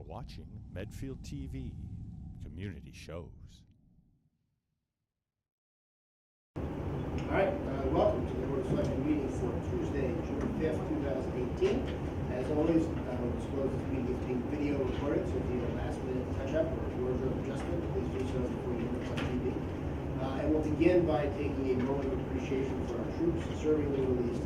You're watching Medfield TV, community shows. All right, welcome to the Board of Selectmen meeting for Tuesday, June 5th, 2018. As always, disclose this meeting is being video recorded, so if you need a last-minute touch-up or wardrobe adjustment, please do so before you look on TV. And we'll begin by taking a moment of appreciation for our troops serving in the Middle East.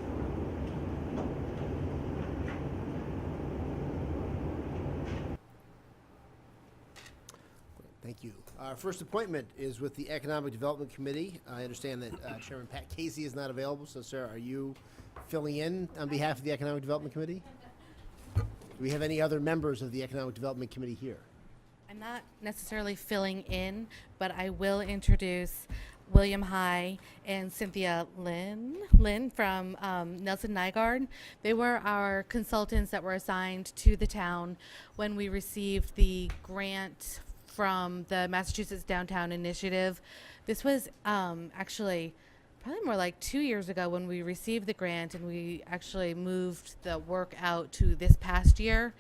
Thank you. Our first appointment is with the Economic Development Committee. I understand that Chairman Pat Casey is not available, so Sarah, are you filling in on behalf of the Economic Development Committee? Do we have any other members of the Economic Development Committee here? I'm not necessarily filling in, but I will introduce William High and Cynthia Lynn from Nelson Nygaard. They were our consultants that were assigned to the town when we received the grant from the Massachusetts Downtown Initiative. This was actually probably more like 2 years ago when we received the grant, and we actually moved the work out to this past year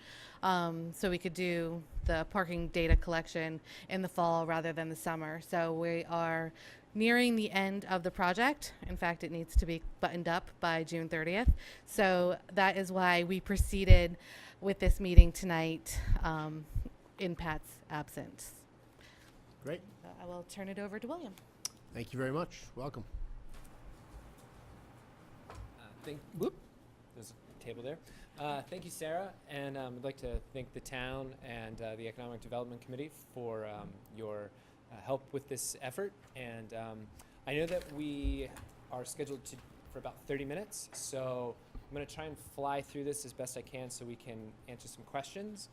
so we could do the parking data collection in the fall rather than the summer. So we are nearing the end of the project. In fact, it needs to be buttoned up by June 30th. So that is why we proceeded with this meeting tonight in Pat's absence. Great. I will turn it over to William. Thank you very much. Welcome. There's a table there. Thank you, Sarah, and I'd like to thank the town and the Economic Development Committee for your help with this effort. And I know that we are scheduled for about 30 minutes, so I'm going to try and fly through this as best I can so we can answer some questions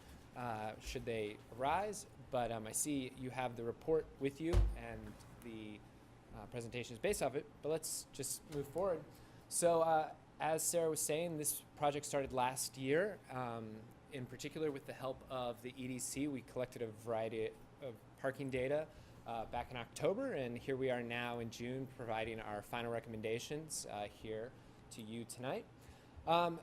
should they arise. But I see you have the report with you and the presentation is based off it, but let's just move forward. So as Sarah was saying, this project started last year. In particular, with the help of the EDC, we collected a variety of parking data back in October, and here we are now in June providing our final recommendations here to you tonight.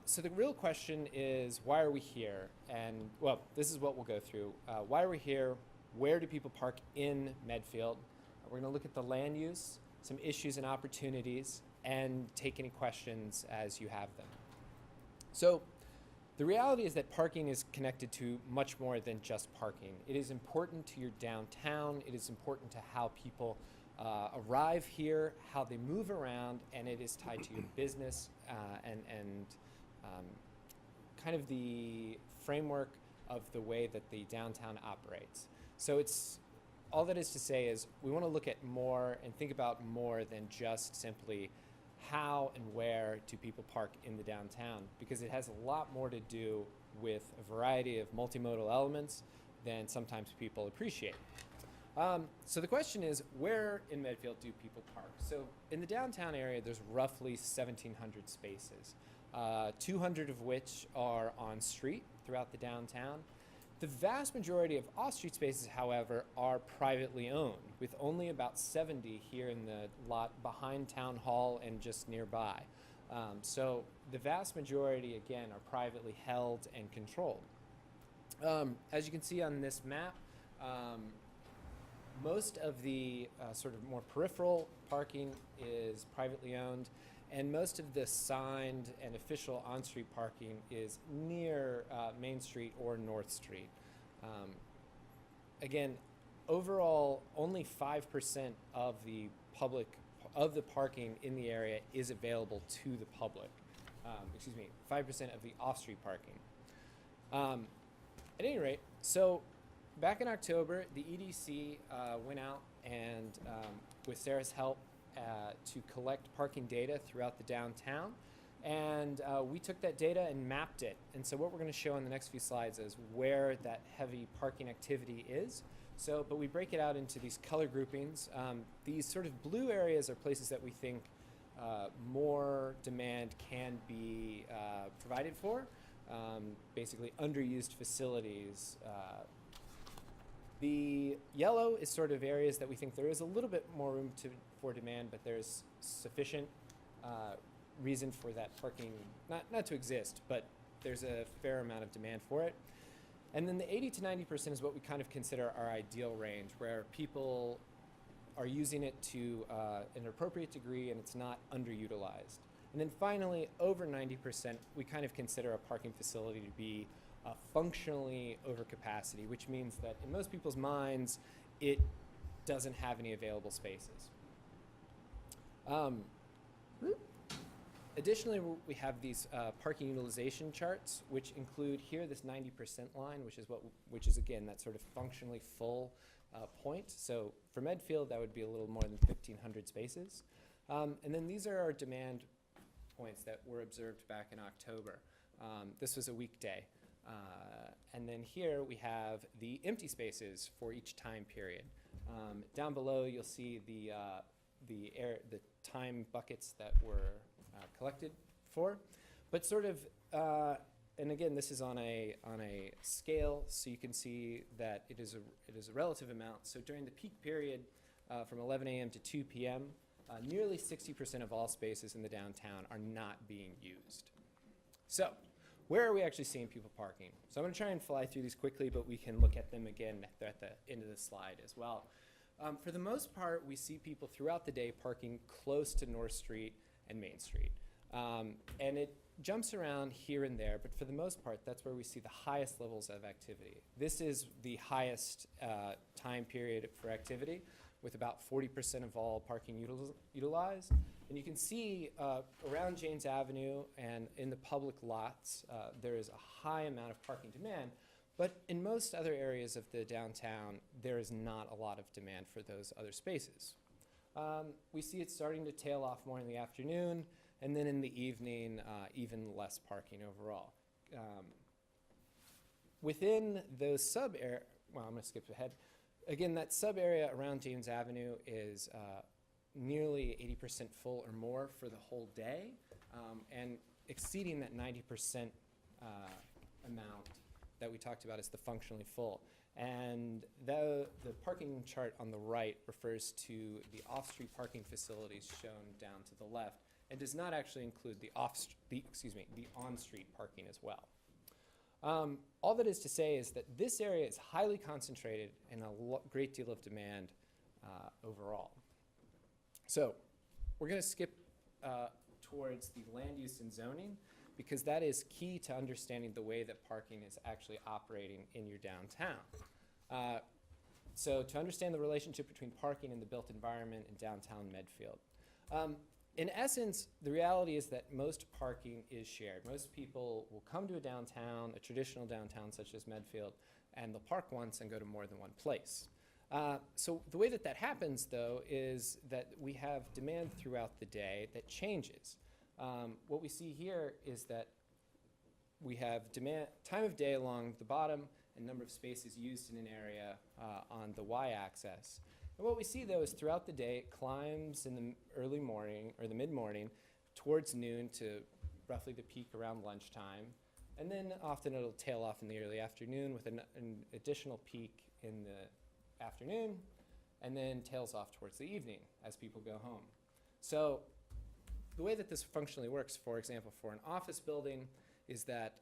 So the real question is, why are we here? And, well, this is what we'll go through. Why are we here? Where do people park in Medfield? We're going to look at the land use, some issues and opportunities, and take any questions as you have them. So the reality is that parking is connected to much more than just parking. It is important to your downtown. It is important to how people arrive here, how they move around, and it is tied to your business and kind of the framework of the way that the downtown operates. So it's all that is to say is we want to look at more and think about more than just simply how and where do people park in the downtown, because it has a lot more to do with a variety of multimodal elements than sometimes people appreciate. So the question is, where in Medfield do people park? So in the downtown area, there's roughly 1,700 spaces, 200 of which are on street throughout the downtown. The vast majority of off-street spaces, however, are privately owned, with only about 70 here in the lot behind Town Hall and just nearby. So the vast majority, again, are privately held and controlled. As you can see on this map, most of the sort of more peripheral parking is privately owned, and most of the signed and official on-street parking is near Main Street or North Street. Again, overall, only 5% of the parking in the area is available to the public. 5% of the off-street parking. At any rate, so back in October, the EDC went out and, with Sarah's help, to collect parking data throughout the downtown. And we took that data and mapped it. And so what we're going to show in the next few slides is where that heavy parking activity is. So, but we break it out into these color groupings. These sort of blue areas are places that we think more demand can be provided for, basically underused facilities. The yellow is sort of areas that we think there is a little bit more room for demand, but there's sufficient reason for that parking not to exist, but there's a fair amount of demand for it. And then the 80 to 90% is what we kind of consider our ideal range, where people are using it to an appropriate degree and it's not underutilized. And then finally, over 90%, we kind of consider a parking facility to be functionally over capacity, which means that in most people's minds, it doesn't have any available spaces. Additionally, we have these parking utilization charts, which include here this 90% line, which is again that sort of functionally full point. So for Medfield, that would be a little more than 1,500 spaces. And then these are our demand points that were observed back in October. This was a weekday. And then here we have the empty spaces for each time period. Down below, you'll see the time buckets that were collected for, but sort of, and again, this is on a scale, so you can see that it is a relative amount. So during the peak period, from 11 a.m. to 2 p.m., nearly 60% of all spaces in the downtown are not being used. So, where are we actually seeing people parking? So I'm going to try and fly through these quickly, but we can look at them again at the end of the slide as well. For the most part, we see people throughout the day parking close to North Street and Main Street. And it jumps around here and there, but for the most part, that's where we see the highest levels of activity. This is the highest time period for activity, with about 40% of all parking utilized. And you can see around James Avenue and in the public lots, there is a high amount of parking demand. But in most other areas of the downtown, there is not a lot of demand for those other spaces. We see it starting to tail off more in the afternoon, and then in the evening, even less parking overall. Within those sub-areas, well, I'm going to skip ahead. Again, that sub-area around James Avenue is nearly 80% full or more for the whole day, and exceeding that 90% amount that we talked about is the functionally full. And the parking chart on the right refers to the off-street parking facilities shown down to the left, and does not actually include the on-street parking as well. All that is to say is that this area is highly concentrated and a great deal of demand overall. So we're going to skip towards the land use and zoning, because that is key to understanding the way that parking is actually operating in your downtown. So to understand the relationship between parking and the built environment in downtown Medfield. In essence, the reality is that most parking is shared. Most people will come to a downtown, a traditional downtown such as Medfield, and they'll park once and go to more than one place. So the way that that happens, though, is that we have demand throughout the day that changes. What we see here is that we have demand, time of day along the bottom and number of spaces used in an area on the y-axis. And what we see, though, is throughout the day, it climbs in the early morning or the mid-morning towards noon to roughly the peak around lunchtime. And then often it'll tail off in the early afternoon with an additional peak in the afternoon, and then tails off towards the evening as people go home. So the way that this functionally works, for example, for an office building, is that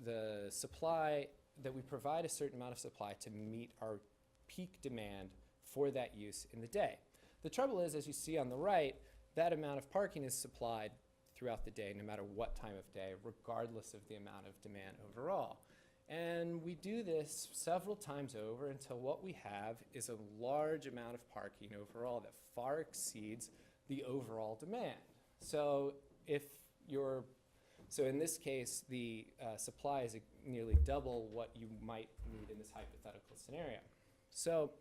the supply, that we provide a certain amount of supply to meet our peak demand for that use in the day. The trouble is, as you see on the right, that amount of parking is supplied throughout the day, no matter what time of day, regardless of the amount of demand overall. And we do this several times over until what we have is a large amount of parking overall that far exceeds the overall demand. So in this case, the supply is nearly double what you might need in this hypothetical scenario. So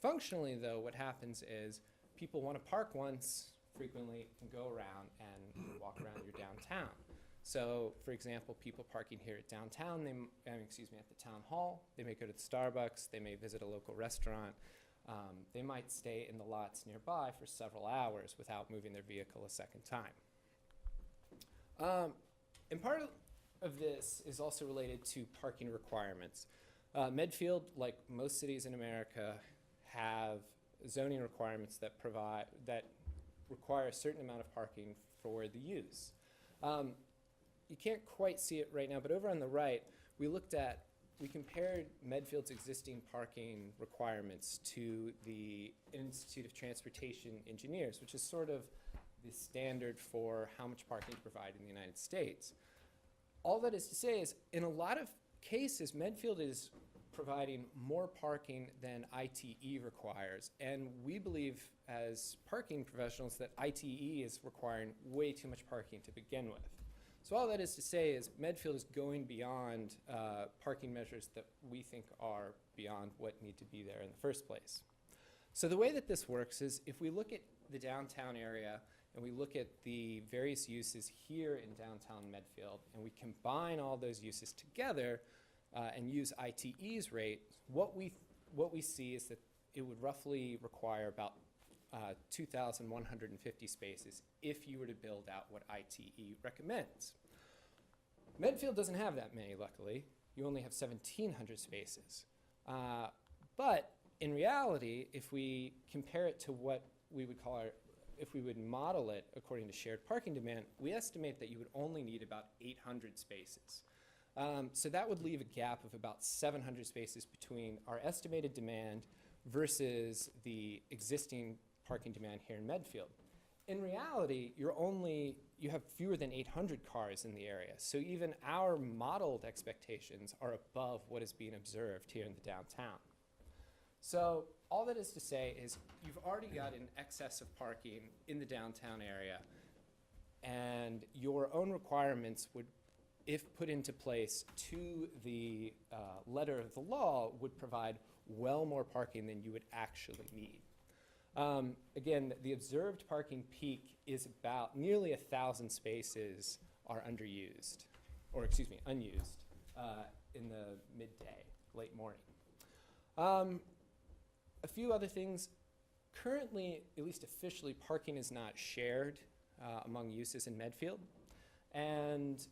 functionally, though, what happens is people want to park once frequently and go around and walk around your downtown. So, for example, people parking here at downtown, at the town hall, they may go to the Starbucks, they may visit a local restaurant, they might stay in the lots nearby for several hours without moving their vehicle a second time. And part of this is also related to parking requirements. Medfield, like most cities in America, have zoning requirements that require a certain amount of parking for the use. You can't quite see it right now, but over on the right, we looked at we compared Medfield's existing parking requirements to the Institute of Transportation Engineers, which is sort of the standard for how much parking to provide in the United States. All that is to say is, in a lot of cases, Medfield is providing more parking than ITE requires, and we believe as parking professionals that ITE is requiring way too much parking to begin with. So all that is to say is Medfield is going beyond parking measures that we think are beyond what need to be there in the first place. So the way that this works is if we look at the downtown area and we look at the various uses here in downtown Medfield and we combine all those uses together and use ITE's rate, what we see is that it would roughly require about 2,150 spaces if you were to build out what ITE recommends. Medfield doesn't have that many, luckily. You only have 1,700 spaces. But in reality, if we compare it to what we would call if we would model it according to shared parking demand, we estimate that you would only need about 800 spaces. So that would leave a gap of about 700 spaces between our estimated demand versus the existing parking demand here in Medfield. In reality, you have fewer than 800 cars in the area, so even our modeled expectations are above what is being observed here in the downtown. So all that is to say is you've already got an excess of parking in the downtown area, and your own requirements would, if put into place to the letter of the law, would provide well more parking than you would actually need. Again, the observed parking peak is about nearly 1,000 spaces are unused in the midday, late morning. A few other things. Currently, at least officially, parking is not shared among uses in Medfield. And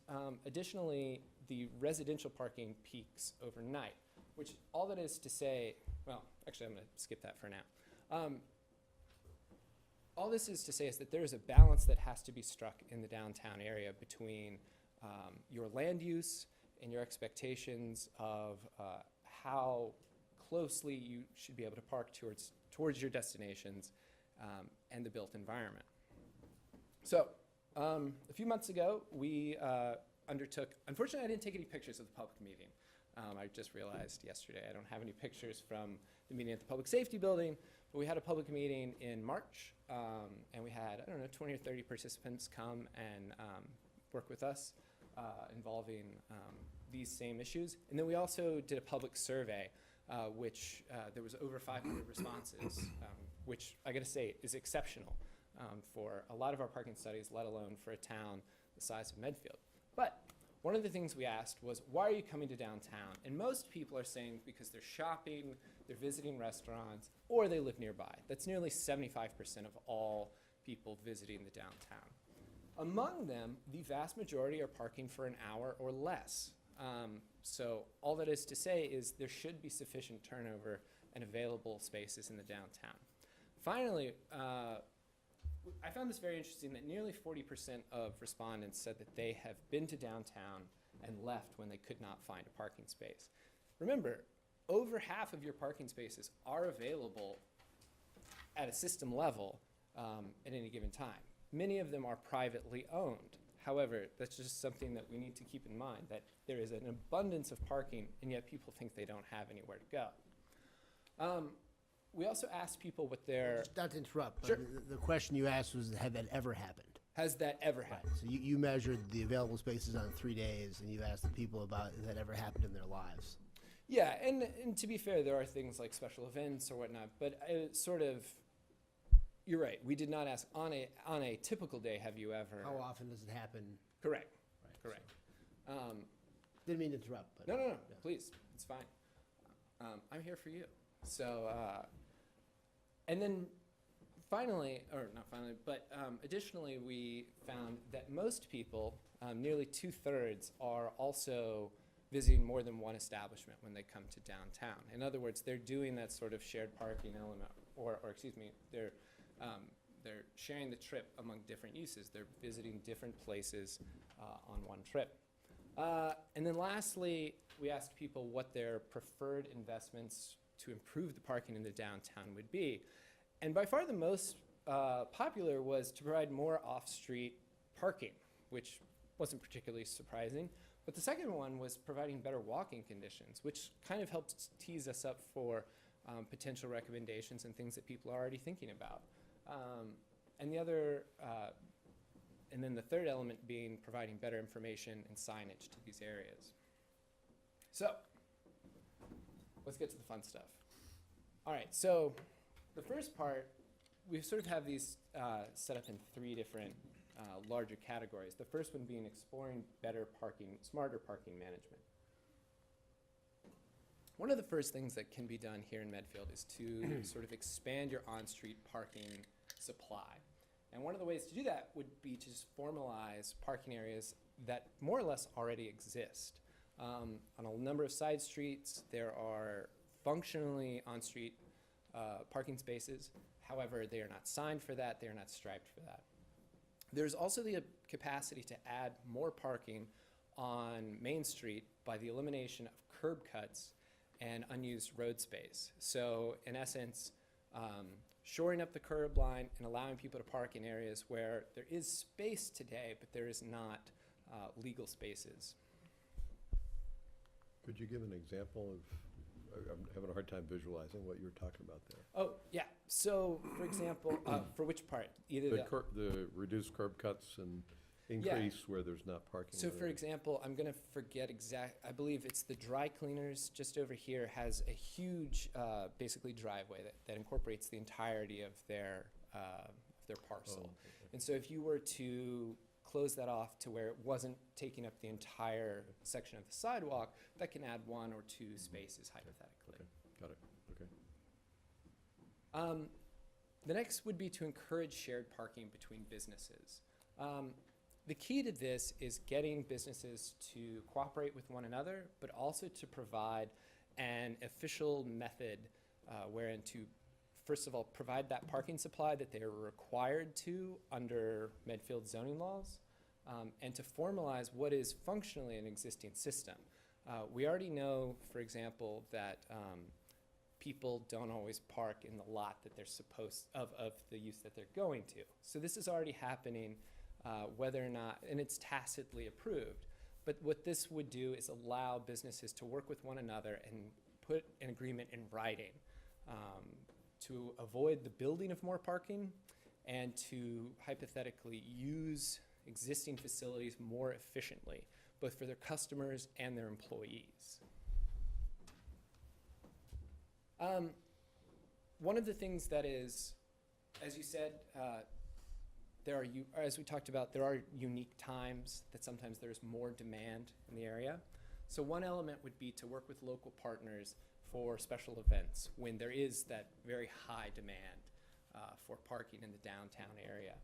additionally, the residential parking peaks overnight, which all that is to say, well, actually, I'm going to skip that for now. All this is to say is that there is a balance that has to be struck in the downtown area between your land use and your expectations of how closely you should be able to park towards your destinations and the built environment. So a few months ago, we undertook, unfortunately, I didn't take any pictures of the public meeting. I just realized yesterday I don't have any pictures from the meeting at the Public Safety Building, but we had a public meeting in March, and we had, 20 or 30 participants come and work with us involving these same issues. And then we also did a public survey, which there was over 500 responses, which I gotta say is exceptional for a lot of our parking studies, let alone for a town the size of Medfield. But one of the things we asked was, why are you coming to downtown? And most people are saying because they're shopping, they're visiting restaurants, or they live nearby. That's nearly 75% of all people visiting the downtown. Among them, the vast majority are parking for an hour or less. So all that is to say is there should be sufficient turnover and available spaces in the downtown. Finally, I found this very interesting that nearly 40% of respondents said that they have been to downtown and left when they could not find a parking space. Remember, over half of your parking spaces are available at a system level at any given time. Many of them are privately owned. However, that's just something that we need to keep in mind, that there is an abundance of parking, and yet people think they don't have anywhere to go. We also asked people what their... Not to interrupt, Sure. but the question you asked was, had that ever happened? Has that ever happened? So you measured the available spaces on 3 days, and you asked the people about if that ever happened in their lives. Yeah, and to be fair, there are things like special events or whatnot, but you're right. We did not ask on a typical day, have you ever... How often does it happen? Correct. Right, Correct. Didn't mean to interrupt. But No, yeah. please, it's fine. I'm here for you. So, and then finally, or not finally, but additionally, we found that most people, nearly 2/3, are also visiting more than one establishment when they come to downtown. In other words, they're doing that sort of shared parking element, or excuse me, they're sharing the trip among different uses. They're visiting different places on one trip. And then lastly, we asked people what their preferred investments to improve the parking in the downtown would be. And by far the most popular was to provide more off-street parking, which wasn't particularly surprising. But the second one was providing better walking conditions, which kind of helped tease us up for potential recommendations and things that people are already thinking about. And then the third element being providing better information and signage to these areas. So let's get to the fun stuff. All right, so the first part, we sort of have these set up in three different larger categories. The first one being exploring better parking, smarter parking management. One of the first things that can be done here in Medfield is to sort of expand your on-street parking supply. And one of the ways to do that would be to just formalize parking areas that more or less already exist. On a number of side streets, there are functionally on-street parking spaces. However, they are not signed for that. They are not striped for that. There's also the capacity to add more parking on Main Street by the elimination of curb cuts and unused road space. So in essence, shoring up the curb line and allowing people to park in areas where there is space today, but there is not legal spaces. Could you give an example of, I'm having a hard time visualizing what you're talking about there. Oh, yeah. So, for example, for which part? Either The reduced curb cuts and increase where there's not parking. So, for example, I'm going to forget I believe it's the dry cleaners just over here has a huge, basically driveway that incorporates the entirety of their parcel. Oh, okay. And so if you were to close that off to where it wasn't taking up the entire section of the sidewalk, that can add one or two spaces hypothetically. Okay. Got it. Okay. The next would be to encourage shared parking between businesses. The key to this is getting businesses to cooperate with one another, but also to provide an official method wherein to, first of all, provide that parking supply that they are required to under Medfield zoning laws, and to formalize what is functionally an existing system. We already know, for example, that people don't always park in the lot that they're of the use that they're going to. So this is already happening, whether or not, and it's tacitly approved. But what this would do is allow businesses to work with one another and put an agreement in writing to avoid the building of more parking and to hypothetically use existing facilities more efficiently, both for their customers and their employees. One of the things that is, as you said, as we talked about, there are unique times that sometimes there's more demand in the area. So one element would be to work with local partners for special events when there is that very high demand for parking in the downtown area.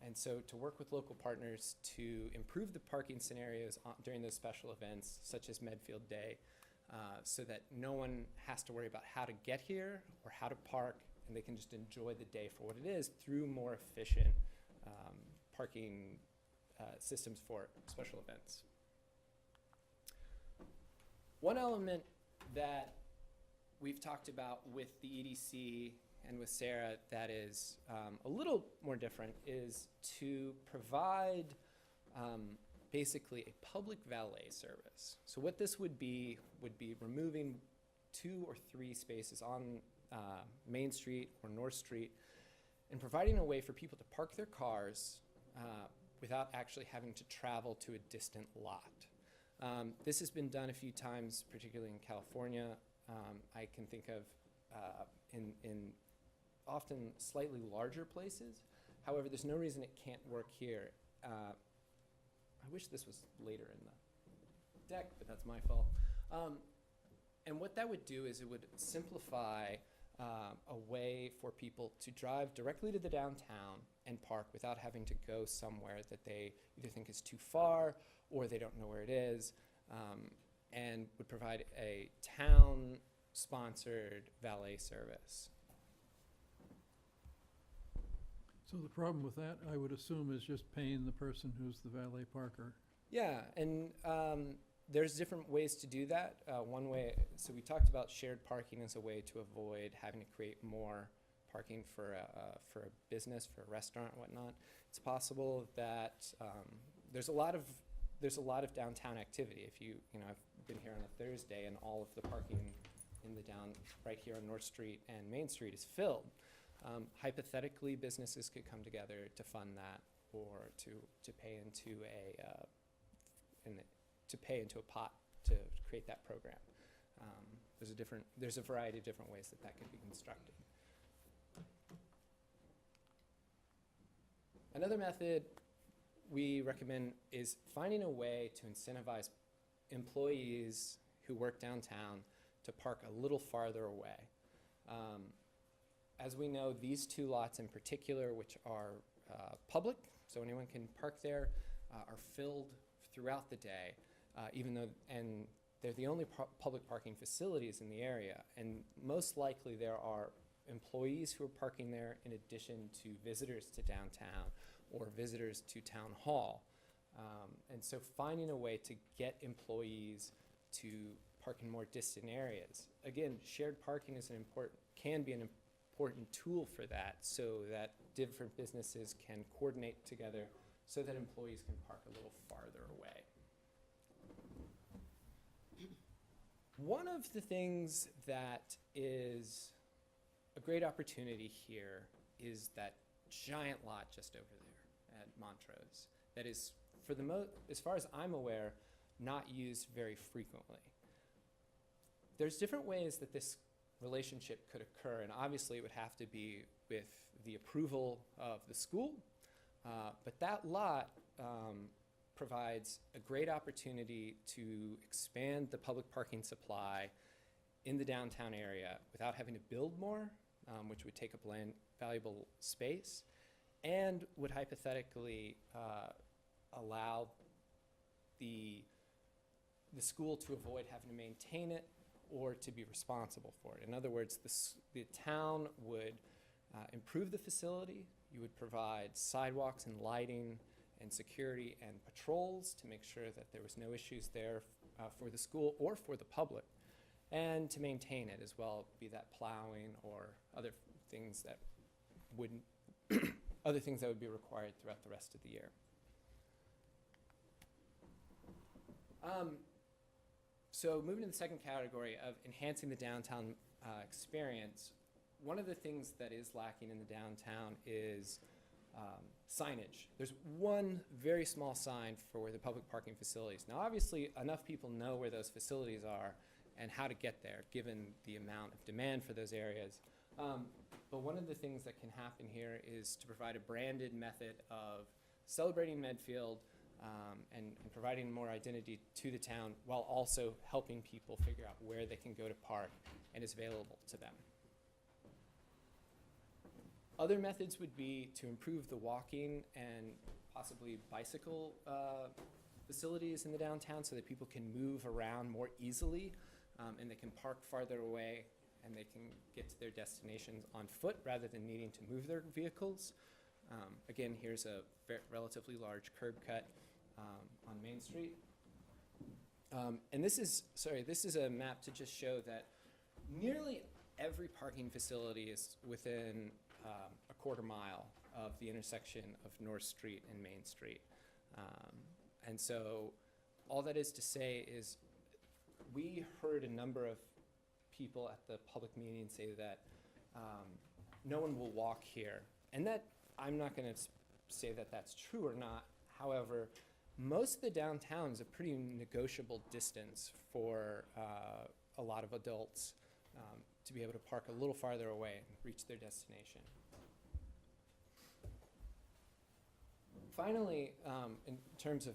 And so to work with local partners to improve the parking scenarios during those special events, such as Medfield Day, so that no one has to worry about how to get here or how to park, and they can just enjoy the day for what it is through more efficient parking systems for special events. One element that we've talked about with the EDC and with Sarah that is a little more different is to provide basically a public valet service. So what this would be removing 2 or 3 spaces on Main Street or North Street and providing a way for people to park their cars without actually having to travel to a distant lot. This has been done a few times, particularly in California. I can think of in often slightly larger places. However, there's no reason it can't work here. I wish this was later in the deck, but that's my fault. And what that would do is it would simplify a way for people to drive directly to the downtown and park without having to go somewhere that they either think is too far or they don't know where it is, and would provide a town-sponsored valet service. So the problem with that, I would assume, is just paying the person who's the valet parker Yeah, and there's different ways to do that. One way, so we talked about shared parking as a way to avoid having to create more parking for a business, for a restaurant, whatnot. It's possible that there's a lot of downtown activity. If you know, I've been here on a Thursday, and all of the parking in the right here on North Street and Main Street is filled. Hypothetically, businesses could come together to fund that, or to pay into a pot to create that program. There's a variety of different ways that could be constructed. Another method we recommend is finding a way to incentivize employees who work downtown to park a little farther away. As we know, these two lots in particular, which are public, so anyone can park there, are filled throughout the day, and they're the only public parking facilities in the area. And most likely there are employees who are parking there in addition to visitors to downtown or visitors to town hall. And so finding a way to get employees to park in more distant areas. Again, shared parking can be an important tool for that, so that different businesses can coordinate together so that employees can park a little farther away. One of the things that is a great opportunity here is that giant lot just over there at Montrose that is, as far as I'm aware, not used very frequently. There's different ways that this relationship could occur, and obviously it would have to be with the approval of the school, but that lot provides a great opportunity to expand the public parking supply in the downtown area without having to build more, which would take up valuable space, and would hypothetically allow the school to avoid having to maintain it or to be responsible for it. In other words, the town would improve the facility. You would provide sidewalks and lighting and security and patrols to make sure that there was no issues there for the school or for the public, and to maintain it as well, be that plowing or other things that would be required throughout the rest of the year. So moving to the second category of enhancing the downtown experience, one of the things that is lacking in the downtown is signage. There's one very small sign for the public parking facilities. Now, obviously, enough people know where those facilities are and how to get there, given the amount of demand for those areas. But one of the things that can happen here is to provide a branded method of celebrating Medfield and providing more identity to the town, while also helping people figure out where they can go to park and is available to them. Other methods would be to improve the walking and possibly bicycle facilities in the downtown so that people can move around more easily, and they can park farther away, and they can get to their destinations on foot rather than needing to move their vehicles. Again, here's a relatively large curb cut on Main Street. And this is a map to just show that nearly every parking facility is within a quarter mile of the intersection of North Street and Main Street. And so all that is to say is we heard a number of people at the public meeting say that no one will walk here. And that, I'm not going to say that that's true or not. However, most of the downtown is a pretty negotiable distance for a lot of adults to be able to park a little farther away and reach their destination. Finally, in terms of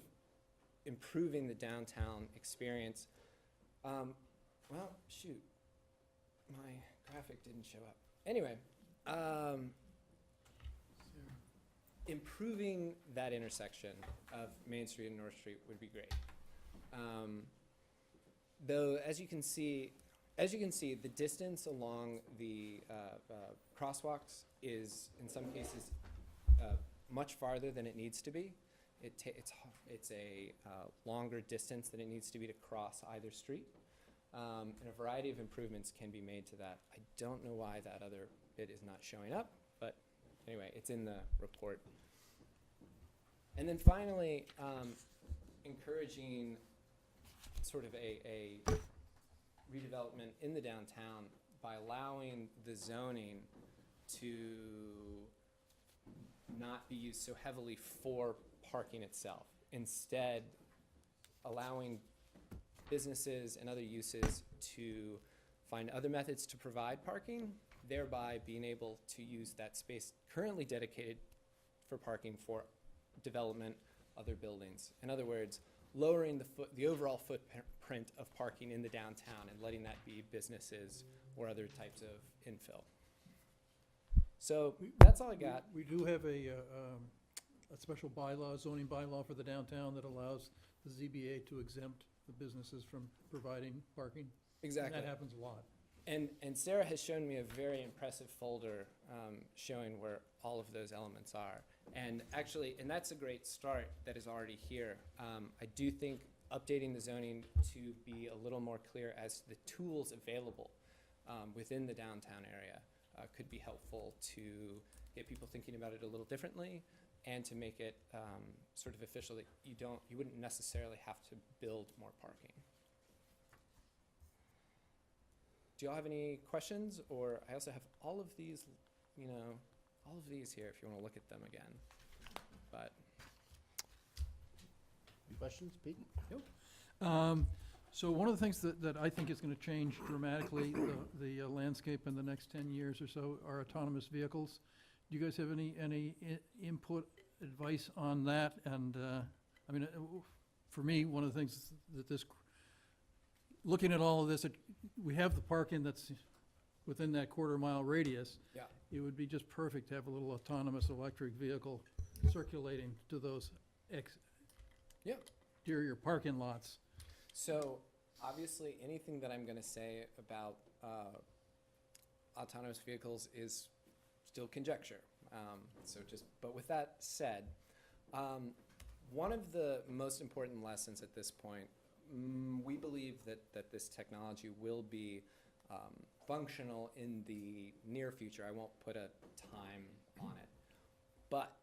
improving the downtown experience, well, shoot, my graphic didn't show up. Anyway, improving that intersection of Main Street and North Street would be great. Though, as you can see, the distance along the crosswalks is, in some cases, much farther than it needs to be. it's a longer distance than it needs to be to cross either street. And a variety of improvements can be made to that. I don't know why that other bit is not showing up, but anyway, it's in the report. And then finally, encouraging sort of a redevelopment in the downtown by allowing the zoning to not be used so heavily for parking itself. Instead, allowing businesses and other uses to find other methods to provide parking, thereby being able to use that space currently dedicated for parking for development, other buildings. In other words, lowering the overall footprint of parking in the downtown and letting that be businesses or other types of infill. So that's all I got. We do have a special bylaw, zoning bylaw for the downtown that allows the ZBA to exempt the businesses from providing parking. Exactly. And that happens a lot. And Sarah has shown me a very impressive folder showing where all of those elements are. And actually, and that's a great start that is already here. I do think updating the zoning to be a little more clear as to the tools available within the downtown area could be helpful to get people thinking about it a little differently and to make it sort of official that you wouldn't necessarily have to build more parking. Do y'all have any questions? Or I also have all of these, all of these here if you want to look at them again. But Any questions, Pete? So one of the things that I think is going to change dramatically the landscape in the next 10 years or so are autonomous vehicles. Do you guys have any input, advice on that? And I mean, for me, one of the things that looking at all of this, we have the parking that's within that quarter-mile radius. yeah. It would be just perfect to have a little autonomous electric vehicle circulating to those exterior parking lots. So obviously anything that I'm going to say about autonomous vehicles is still conjecture. But with that said, one of the most important lessons at this point, we believe that this technology will be functional in the near future. I won't put a time on it, but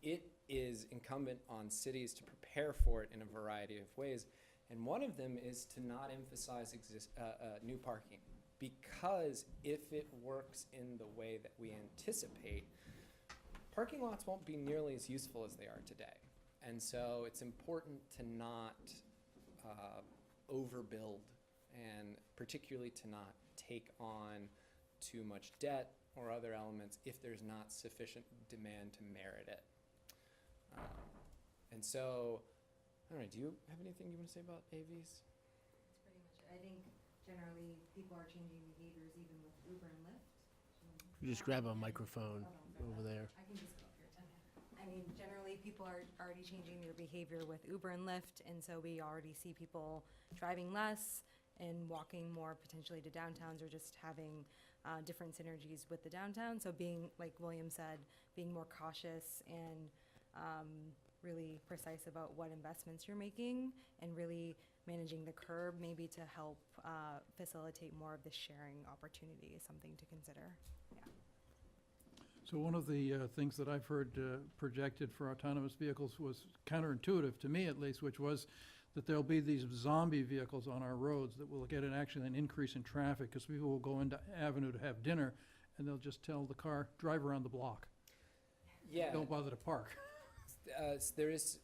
it is incumbent on cities to prepare for it in a variety of ways. And one of them is to not emphasize new parking, because if it works in the way that we anticipate, parking lots won't be nearly as useful as they are today. And so it's important to not overbuild, and particularly to not take on too much debt or other elements if there's not sufficient demand to merit it. And so, I don't know, do you have anything you want to say about AVs? That's pretty much it. I think generally people are changing behaviors even with Uber and Lyft. You just grab a microphone over there. I can just go up here. I mean, generally people are already changing their behavior with Uber and Lyft, and so we already see people driving less and walking more potentially to downtowns, or just having different synergies with the downtown. So being, like William said, being more cautious and really precise about what investments you're making, and really managing the curb maybe to help facilitate more of the sharing opportunity is something to consider. Yeah. So one of the things that I've heard projected for autonomous vehicles was counterintuitive to me, at least, which was that there'll be these zombie vehicles on our roads that will get actually an increase in traffic, because people will go into Avenue to have dinner and they'll just tell the car, drive around the block. Yeah. Don't bother to park. There is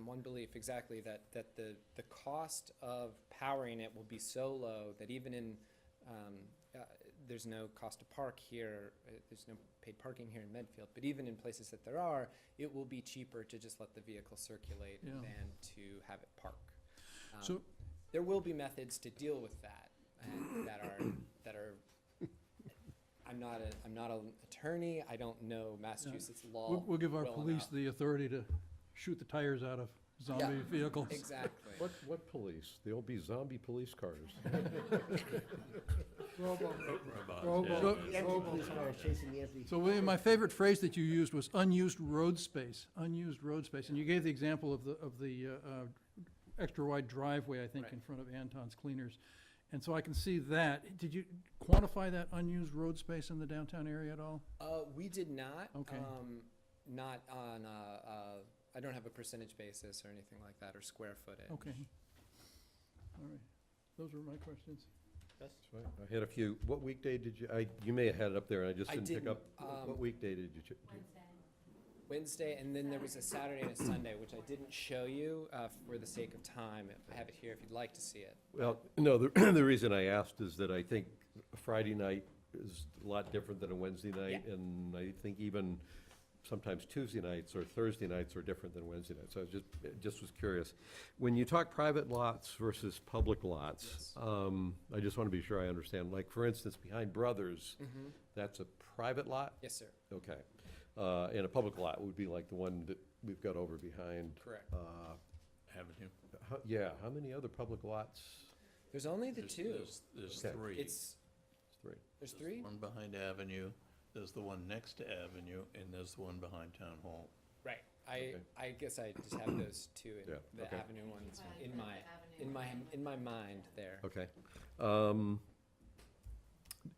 one belief exactly that the cost of powering it will be so low that even in there's no cost to park here, there's no paid parking here in Medfield, but even in places that there are, it will be cheaper to just let the vehicle circulate Yeah. than to have it park. So- there will be methods to deal with that, and that are. I'm not an attorney. I don't know Massachusetts law. We'll give our well police enough. the authority to shoot the tires out of zombie vehicles. Exactly. What police? There'll be zombie police cars. So- The empty police cars chasing the empty. So William, my favorite phrase that you used was unused road space, unused road space. And you gave the example of the extra wide driveway, I think, Right. in front of Anton's Cleaners. And so I can see that. Did you quantify that unused road space in the downtown area at all? We did not. Okay. Not on, I don't have a percentage basis or anything like that, or square footage. Okay. All right. Those were my questions. That's right. I had a few. What weekday did you, you may have had it up there and I just I didn't pick didn't, up. What weekday did you? Wednesday, and then there was a Saturday and a Sunday, which I didn't show you for the sake of time. I have it here if you'd like to see it. Well, no, the reason I asked is that I think Friday night is a lot different than a Wednesday night. Yeah. And I think even sometimes Tuesday nights or Thursday nights are different than Wednesday nights. So I just was curious. When you talk private lots versus public lots, Yes. I just want to be sure I understand. Like, for instance, behind Brothers, Mm-hmm. that's a private lot? Yes, sir. Okay. And a public lot would be like the one that we've got over behind. Correct. Avenue. Yeah, how many other public lots? There's only the two. There's Okay. three. It's, Three. there's three? One behind Avenue, there's the one next to Avenue, and there's the one behind Town Hall. Right. Okay. I guess I just have those two, in Yeah, the okay. Avenue ones in my mind there. Okay.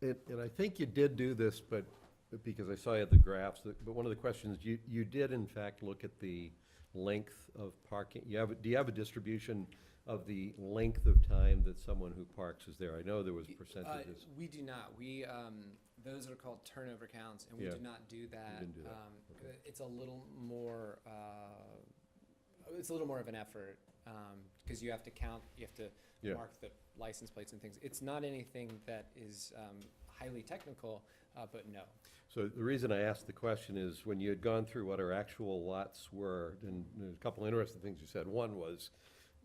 And I think you did do this, but because I saw you had the graphs, but one of the questions, you did in fact look at the length of parking. Do you have a distribution of the length of time that someone who parks is there? I know there was percentages. We do not. We, those are called turnover counts, and we Yeah. do not do that. didn't do that. Okay. It's a little more, it's a little more of an effort, because you have to count, you have to Yeah. mark the license plates and things. It's not anything that is highly technical, but no. So the reason I asked the question is, when you had gone through what our actual lots were, and there's a couple interesting things you said. One was,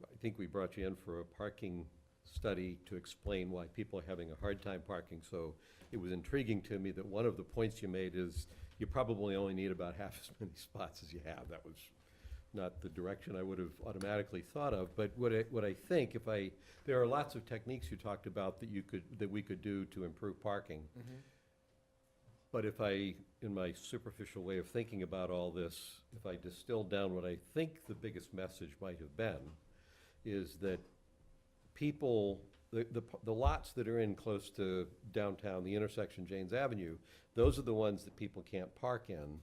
I think we brought you in for a parking study to explain why people are having a hard time parking. So it was intriguing to me that one of the points you made is you probably only need about half as many spots as you have. That was not the direction I would have automatically thought of. But what I think, there are lots of techniques you talked about that we could do to improve parking. But in my superficial way of thinking about all this, if I distill down what I think the biggest message might have been, is that people, the lots that are in close to downtown, the intersection Janes Avenue, those are the ones that people can't park in.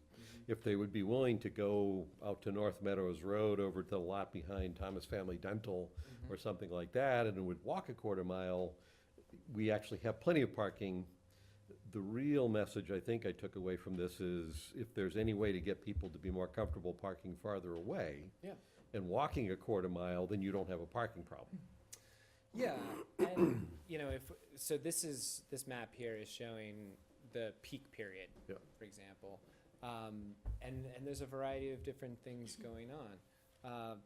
If they would be willing to go out to North Meadows Road over to the lot behind Thomas Family Dental or something like that, and would walk a quarter mile, we actually have plenty of parking. The real message I think I took away from this is, if there's any way to get people to be more comfortable parking farther away Yeah. and walking a quarter mile, then you don't have a parking problem. Yeah, and, so this map here is showing the peak period, Yeah. for example. And there's a variety of different things going on.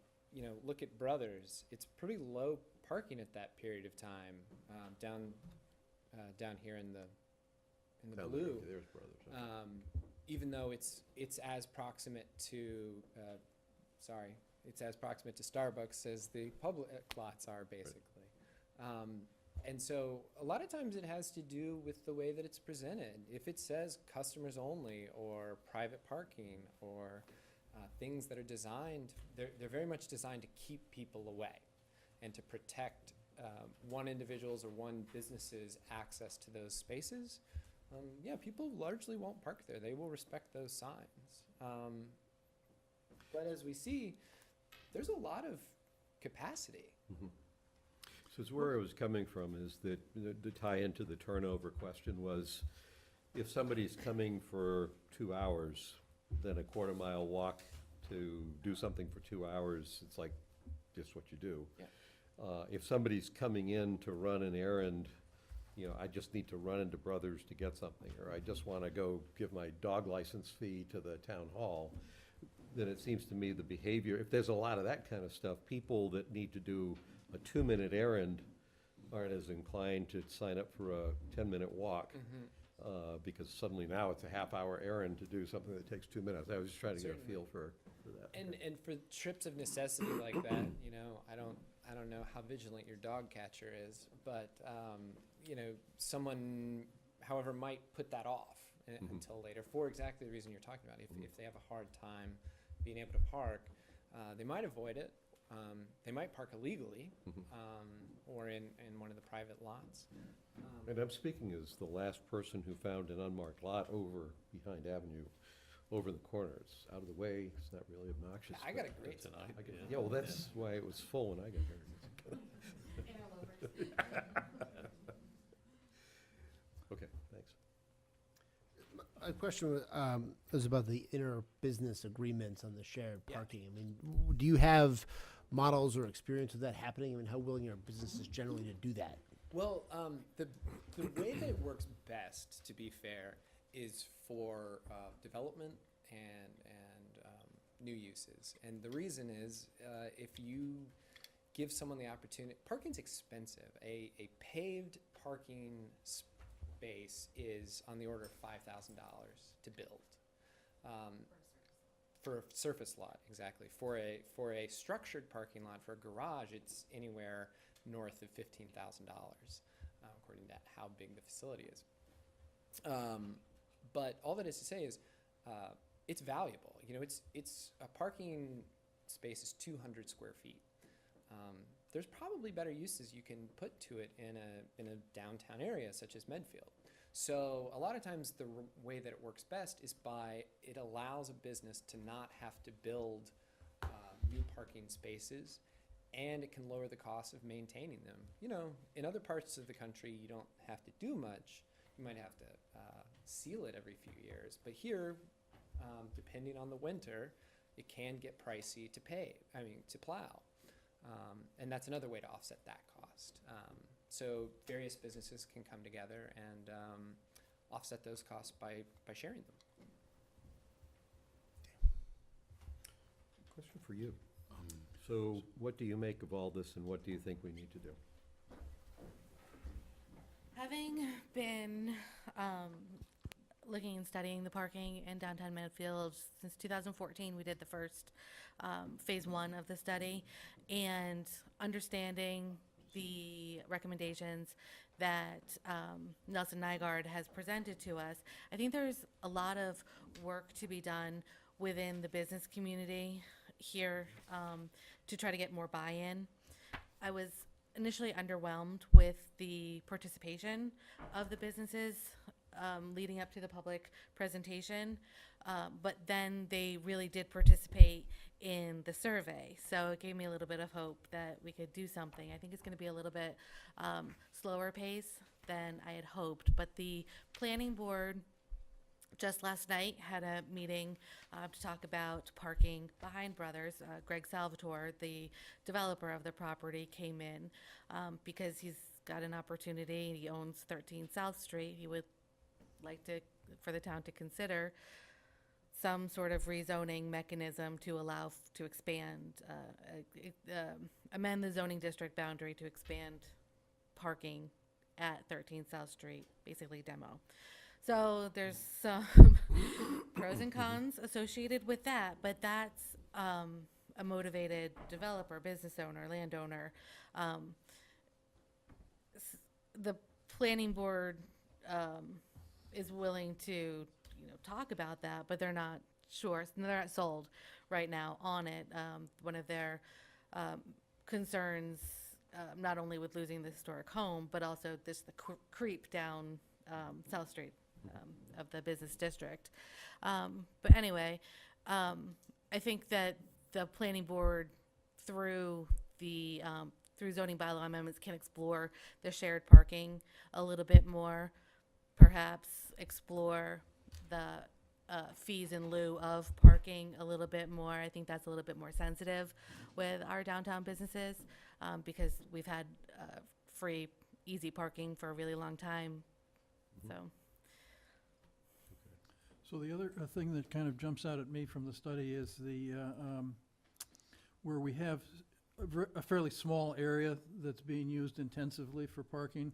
Look at Brothers. It's pretty low parking at that period of time, down here in the blue. There's Brothers. Okay. Even though it's as proximate to, it's as proximate to Starbucks as the public lots are, basically. And so a lot of times it has to do with the way that it's presented. If it says customers only or private parking or things that are designed, they're very much designed to keep people away and to protect one individual's or one business's access to those spaces. People largely won't park there. They will respect those signs. But as we see, there's a lot of capacity. So it's where I was coming from is that, to tie into the turnover question was, if somebody's coming for 2 hours, then a quarter mile walk to do something for 2 hours, it's like just what you do. Yeah. If somebody's coming in to run an errand, I just need to run into Brothers to get something, or I just want to go give my dog license fee to the town hall, then it seems to me the behavior, if there's a lot of that kind of stuff, people that need to do a 2-minute errand aren't as inclined to sign up for a 10-minute walk. Because suddenly now it's a half-hour errand to do something that takes 2 minutes. I was just trying to get a Certainly. feel for that. And for trips of necessity like that, you know, I don't know how vigilant your dog catcher is, but you know, someone, however, might put that off until later for exactly the reason you're talking about. If they have a hard time being able to park, they might avoid it. They might park illegally, or in one of the private lots. And I'm speaking as the last person who found an unmarked lot over behind Avenue, over in the corner. It's out of the way, it's not really obnoxious. I got a but great Tonight, I get- yeah. Yeah, well, that's why it was full when I got there. Okay, thanks. A question was about the inter-business agreements on the shared Yeah. parking. I mean, do you have models or experience of that happening? I mean, how willing are businesses generally to do that? Well, the way that it works best, to be fair, is for development and new uses. And the reason is, if you give someone the opportunity, parking's expensive. A paved parking space is on the order of $5,000 to build. For a surface lot, exactly. For a structured parking lot, for a garage, it's anywhere north of $15,000, according to how big the facility is. But all that is to say is, it's valuable. You know, it's a parking space is 200 square feet. There's probably better uses you can put to it in a downtown area such as Medfield. So a lot of times the way that it works best is it allows a business to not have to build new parking spaces, and it can lower the cost of maintaining them. You know, in other parts of the country, you don't have to do much. You might have to seal it every few years. But here, depending on the winter, it can get pricey to plow. And that's another way to offset that cost. So various businesses can come together and offset those costs by sharing them. Question for you. So what do you make of all this, and what do you think we need to do? Having been looking and studying the parking in downtown Medfield since 2014, we did the first phase 1 of the study, and understanding the recommendations that Nelson Nygaard has presented to us, I think there's a lot of work to be done within the business community here to try to get more buy-in. I was initially underwhelmed with the participation of the businesses leading up to the public presentation, but then they really did participate in the survey. So it gave me a little bit of hope that we could do something. I think it's going to be a little bit slower pace than I had hoped, but the planning board just last night had a meeting to talk about parking behind Brothers. Greg Salvatore, the developer of the property, came in because he's got an opportunity. He owns 13 South Street. He would like for the town to consider some sort of rezoning mechanism to allow to expand, amend the zoning district boundary to expand parking at 13 South Street, basically demo. So there's some pros and cons associated with that, but that's a motivated developer, business owner, landowner. The planning board is willing to, talk about that, but they're not sure. They're not sold right now on it. One of their concerns, not only with losing the historic home, but also the creep down South Street of the business district. But anyway, I think that the planning board, through zoning bylaw amendments, can explore the shared parking a little bit more, perhaps explore the fees in lieu of parking a little bit more. I think that's a little bit more sensitive with our downtown businesses because we've had free, easy parking for a really long time. So the other thing that kind of jumps out at me from the study is where we have a fairly small area that's being used intensively for parking,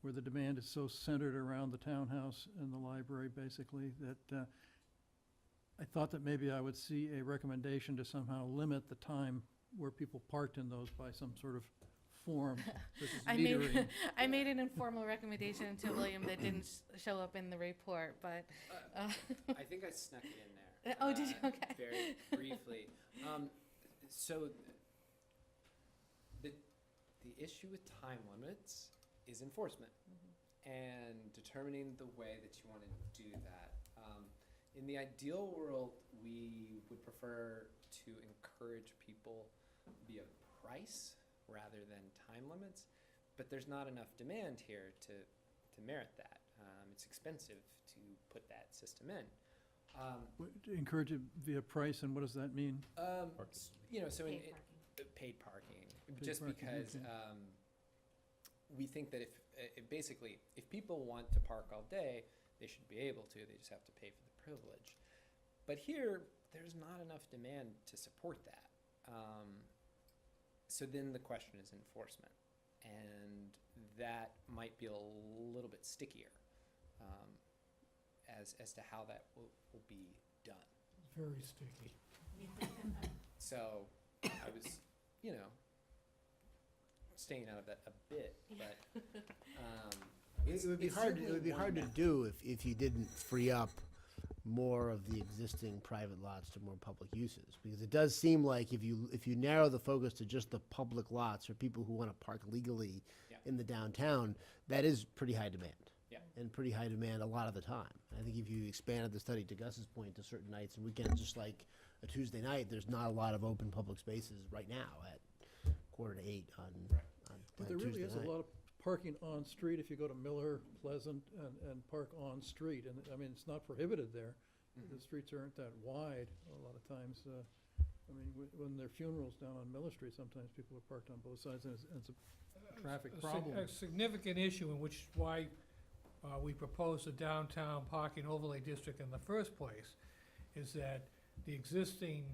where the demand is so centered around the townhouse and the library, basically, that I thought that maybe I would see a recommendation to somehow limit the time where people parked in those by some sort of form, such as metering. I made an informal recommendation to William that didn't show up in the report, but, I think I snuck it in there. Oh, did you? Okay. Very briefly. So the issue with time limits is enforcement and determining the way that you want to do that. In the ideal world, we would prefer to encourage people via price rather than time limits, but there's not enough demand here to merit that. It's expensive to put that system in. Encourage it via price, and what does that mean? You know, so Paid paid parking, Paid just parking, because okay. We think that if basically, if people want to park all day, they should be able to, they just have to pay for the privilege. But here, there's not enough demand to support that. So then the question is enforcement, and that might be a little bit stickier as to how that will be done. Very sticky. So I was, you know, staying out of that a bit, but It would be hard. It would be hard to do if you didn't free up more of the existing private lots to more public uses, because it does seem like if you narrow the focus to just the public lots or people who want to park legally Yeah. in the downtown, that is pretty high demand. Yeah. And pretty high demand a lot of the time. I think if you expanded the study, to Gus's point, to certain nights and weekends, just like a Tuesday night, there's not a lot of open public spaces right now at 7:45 on But there really is a lot of parking on street if you go to Miller, Pleasant, and park on street. And, I mean, it's not prohibited there. The streets aren't that wide a lot of times. I mean, when there are funerals down on Miller Street, sometimes people are parked on both sides, and it's a traffic problem. A significant issue in which why we proposed a downtown parking overlay district in the first place is that the existing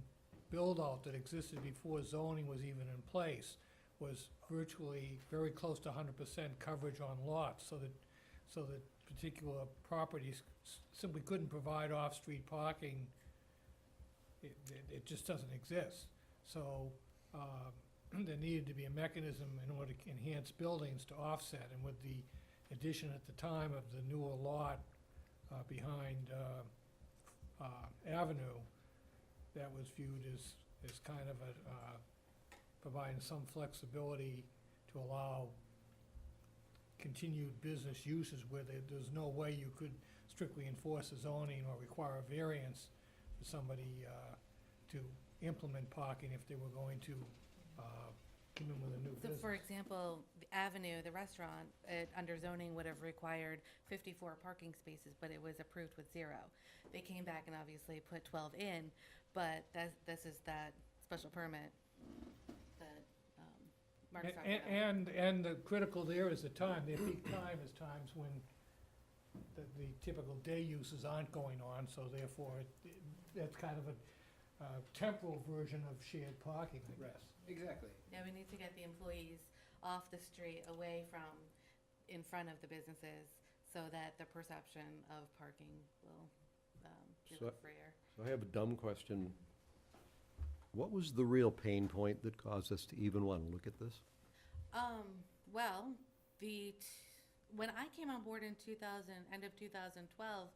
build-out that existed before zoning was even in place was virtually very close to 100% coverage on lots, so that particular properties simply couldn't provide off-street parking. It just doesn't exist. So there needed to be a mechanism in order to enhance buildings to offset, and with the addition at the time of the newer lot behind Avenue, that was viewed as kind of providing some flexibility to allow continued business uses where there's no way you could strictly enforce the zoning or require a variance for somebody to implement parking if they were going to come in with a new So business. for example, the Avenue, the restaurant, under zoning would have required 54 parking spaces, but it was approved with 0. They came back and obviously put 12 in, but this is that special permit that Mark's talking about. And the critical there is the time. Their peak time is times when the typical day uses aren't going on, so therefore that's kind of a temporal version of shared parking, I Right. guess. Exactly. Yeah, we need to get the employees off the street, away from in front of the businesses, so that the perception of parking will be a So- little freer. So I have a dumb question. What was the real pain point that caused us to even want to look at this? Well, when I came on board in end of 2012,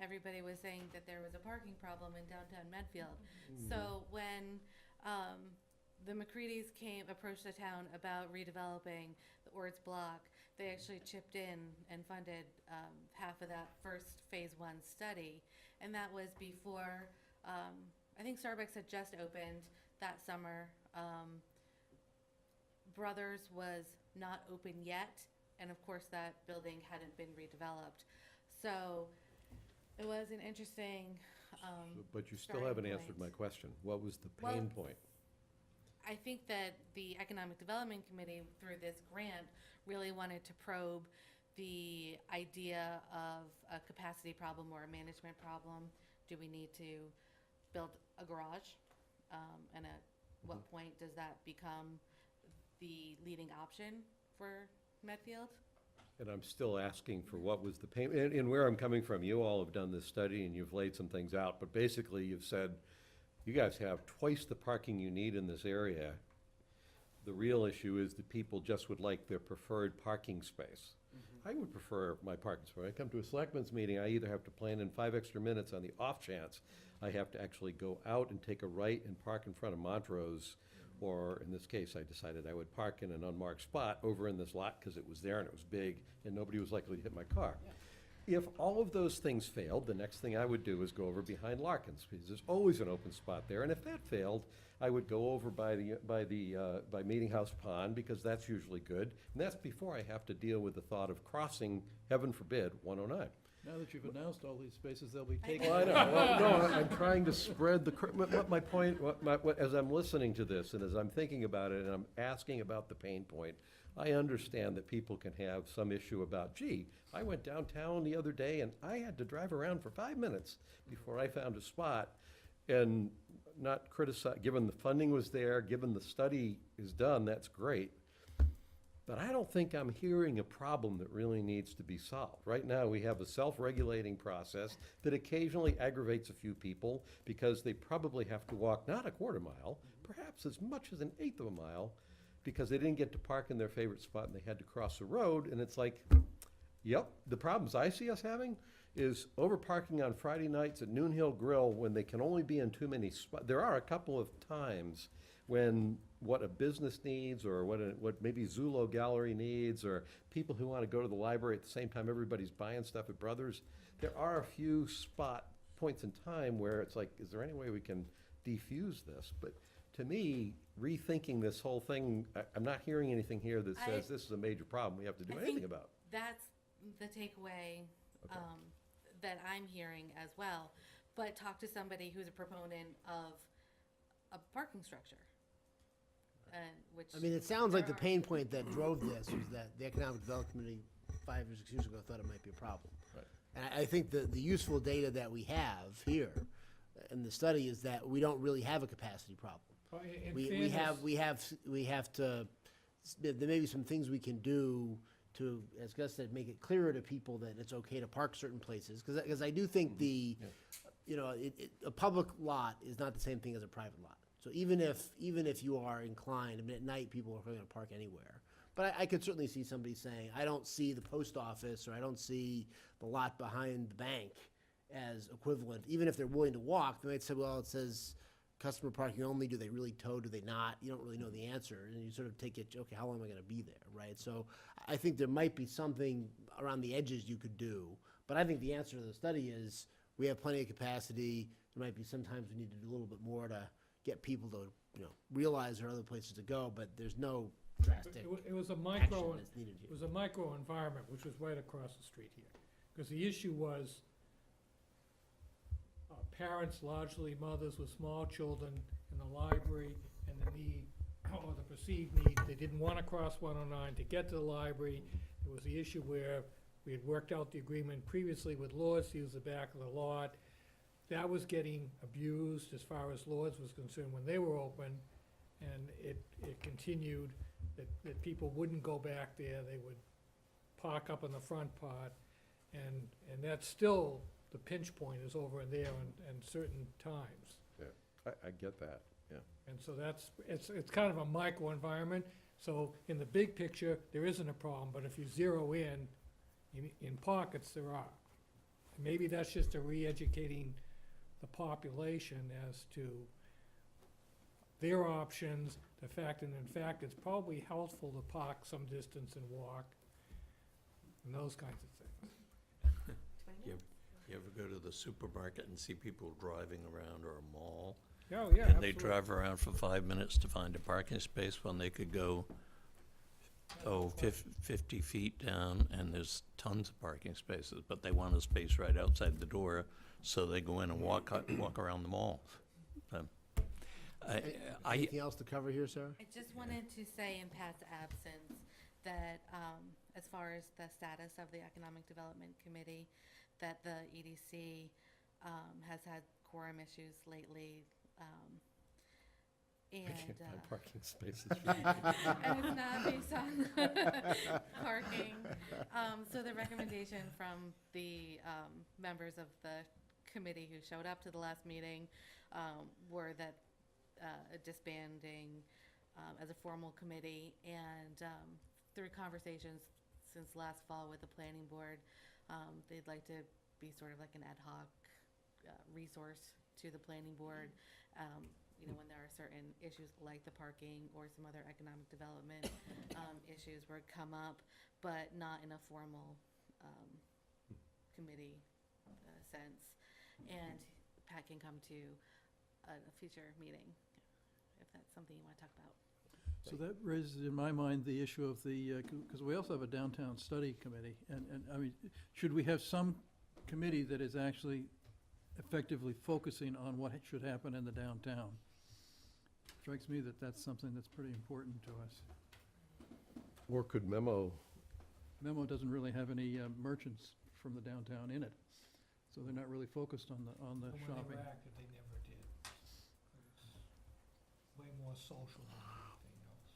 everybody was saying that there was a parking problem in downtown Medfield. So when the McCready's approached the town about redeveloping the Ords block, they actually chipped in and funded half of that first phase 1 study, and that was before. I think Starbucks had just opened that summer. Brothers was not open yet, and of course that building hadn't been redeveloped. So it was an interesting. But you still starting haven't answered point. my question. What was the Well, pain point? I think that the Economic Development Committee, through this grant, really wanted to probe the idea of a capacity problem or a management problem. Do we need to build a garage? And at what point does that become the leading option for Medfield? And I'm still asking for what was the pain, and where I'm coming from, you all have done this study and you've laid some things out, but basically you've said, you guys have twice the parking you need in this area. The real issue is that people just would like their preferred parking space. I would prefer my parking space. When I come to a selectmen's meeting, I either have to plan in 5 extra minutes on the off chance I have to actually go out and take a right and park in front of Montrose, or in this case, I decided I would park in an unmarked spot over in this lot because it was there and it was big and nobody was likely to hit my car. If all of those things failed, the next thing I would do is go over behind Larkin's, because there's always an open spot there. And if that failed, I would go over by Meeting House Pond, because that's usually good. And that's before I have to deal with the thought of crossing, heaven forbid, 109. Now that you've announced all these spaces, they'll be taken. Well, I know. Well, no, I'm trying to spread the, my point, as I'm listening to this and as I'm thinking about it and I'm asking about the pain point, I understand that people can have some issue about, gee, I went downtown the other day and I had to drive around for 5 minutes before I found a spot. And not criticize, given the funding was there, given the study is done, that's great. But I don't think I'm hearing a problem that really needs to be solved. Right now, we have a self-regulating process that occasionally aggravates a few people because they probably have to walk not a quarter mile, perhaps as much as an eighth of a mile, because they didn't get to park in their favorite spot and they had to cross the road. And it's like, yep, the problems I see us having is overparking on Friday nights at Noon Hill Grill when they can only be in too many spots. There are a couple of times when what a business needs, or what maybe Zulo Gallery needs, or people who want to go to the library at the same time everybody's buying stuff at Brothers, there are a few points in time where it's like, is there any way we can defuse this? But to me, rethinking this whole thing, I'm not hearing anything here that says this is a major problem we have to do anything about. That's the takeaway that I'm hearing as well. But talk to somebody who's a proponent of a parking structure. Which I mean, it sounds like the there are- pain point that drove this was that the Economic Development Committee 5 or 6 years ago thought it might be a problem. Right. And I think the useful data that we have here in the study is that we don't really have a capacity problem. Well, in We fairness- have to, there may be some things we can do to, as Gus said, make it clearer to people that it's okay to park certain places. Because I do think a public lot is not the same thing as a private lot. So even if you are inclined, I mean, at night, people are going to park anywhere. But I could certainly see somebody saying, I don't see the post office, or I don't see the lot behind the bank as equivalent. Even if they're willing to walk, they might say, well, it says customer parking only. Do they really tow? Do they not? You don't really know the answer. And you sort of take it, okay, how long am I going to be there, right? So I think there might be something around the edges you could do. But I think the answer to the study is we have plenty of capacity. There might be sometimes we need to do a little bit more to get people to, realize there are other places to go, but there's no drastic It was a action micro, that's needed it here. was a micro environment, which was right across the street here. Because the issue was parents, largely mothers with small children, in the library, and the need, or the perceived need, they didn't want to cross 109 to get to the library. There was the issue where we had worked out the agreement previously with Lord's to use the back of the lot. That was getting abused as far as Lord's was concerned when they were open, and it continued that people wouldn't go back there. They would park up in the front part, and that's still, the pinch point is over there in certain times. Yeah, I get that, yeah. And so it's kind of a micro environment. So in the big picture, there isn't a problem, but if you zero in pockets, there are. And maybe that's just a re-educating the population as to their options, the fact, and in fact, it's probably helpful to park some distance and walk, and those kinds of things. You ever go to the supermarket and see people driving around, or a mall? Oh, yeah, And absolutely. they drive around for 5 minutes to find a parking space when they could go, 50 feet down, and there's tons of parking spaces, but they want a space right outside the door, so they go in and walk around the mall. Anything else to cover here, Sarah? I just wanted to say in Pat's absence that as far as the status of the Economic Development Committee, that the EDC has had quorum issues lately. I And, can't find parking spaces. and it's not based on parking. So the recommendation from the members of the committee who showed up to the last meeting were that disbanding as a formal committee, and through conversations since last fall with the planning board, they'd like to be sort of like an ad hoc resource to the planning board. When there are certain issues like the parking or some other economic development issues were come up, but not in a formal committee sense. And Pat can come to a future meeting if that's something you want to talk about. So that raises in my mind the issue of the, because we also have a downtown study committee, and I mean, should we have some committee that is actually effectively focusing on what should happen in the downtown? Strikes me that that's something that's pretty important to us. Or could Memo, Memo doesn't really have any merchants from the downtown in it, so they're not really focused on the And when shopping. they were active, they never did. It's way more social than anything else.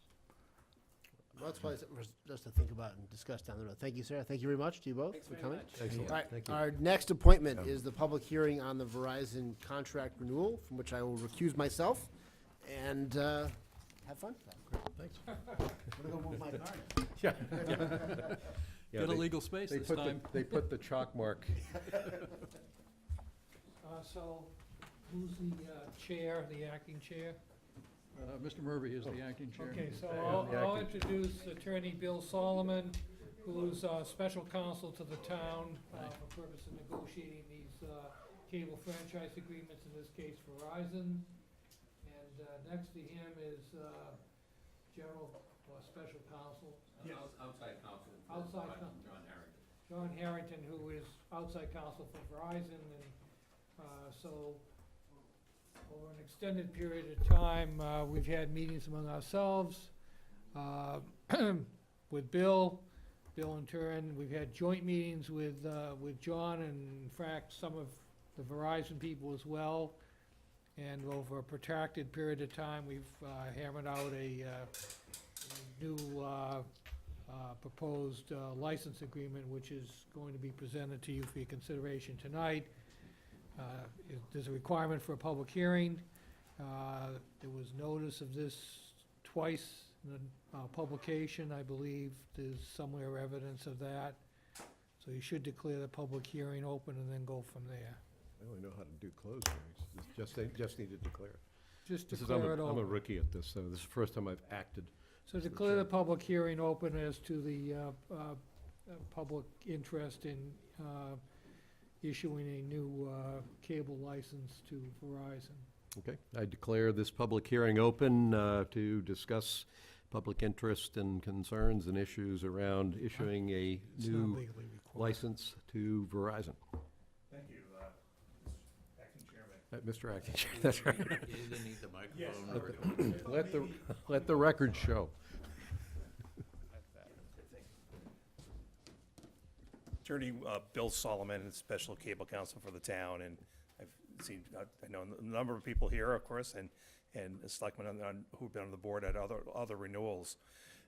Well, that's probably something for us to think about and discuss down the road. Thank you, Sarah. Thank you very much to you both Thanks for very coming. much. excellent, All right, thank you. our next appointment is the public hearing on the Verizon contract renewal, from which I will recuse myself, and have fun. Thanks. I'm gonna go move my card. Yeah, Get a they- legal space They this put the, time. they put the chalk mark. So, who's the chair, the acting chair? Mr. Murphy is the acting chair. Okay, so the I'll acting- introduce Attorney Bill Solomon, who's special counsel to the town for purpose of negotiating these cable franchise agreements, in this case Verizon. And next to him is general special counsel. Outside counsel. Outside coun- John Harrington. John Harrington, who is outside counsel for Verizon, and so over an extended period of time, we've had meetings among ourselves with Bill in turn. We've had joint meetings with John, and in fact, some of the Verizon people as well. And over a protracted period of time, we've hammered out a new proposed license agreement, which is going to be presented to you for your consideration tonight. There's a requirement for a public hearing. There was notice of this twice in the publication, I believe. There's somewhere evidence of that. So you should declare the public hearing open and then go from there. I only know how to do closed hearings. They just need to declare. Just This is, declare it I'm a open. rookie at this, so this is the first time I've acted. So declare the public hearing open as to the public interest in issuing a new cable license to Verizon. Okay, I declare this public hearing open to discuss public interest and concerns and issues around issuing a It's not new legally required. license to Verizon. Thank you, Acting Chairman. Mr. Acting Chair, that's right. You either need the microphone or. Let the record show. Attorney Bill Solomon, Special Cable Counsel for the town, and I've seen, I know a number of people here, of course, and the selectmen who've been on the board at other renewals.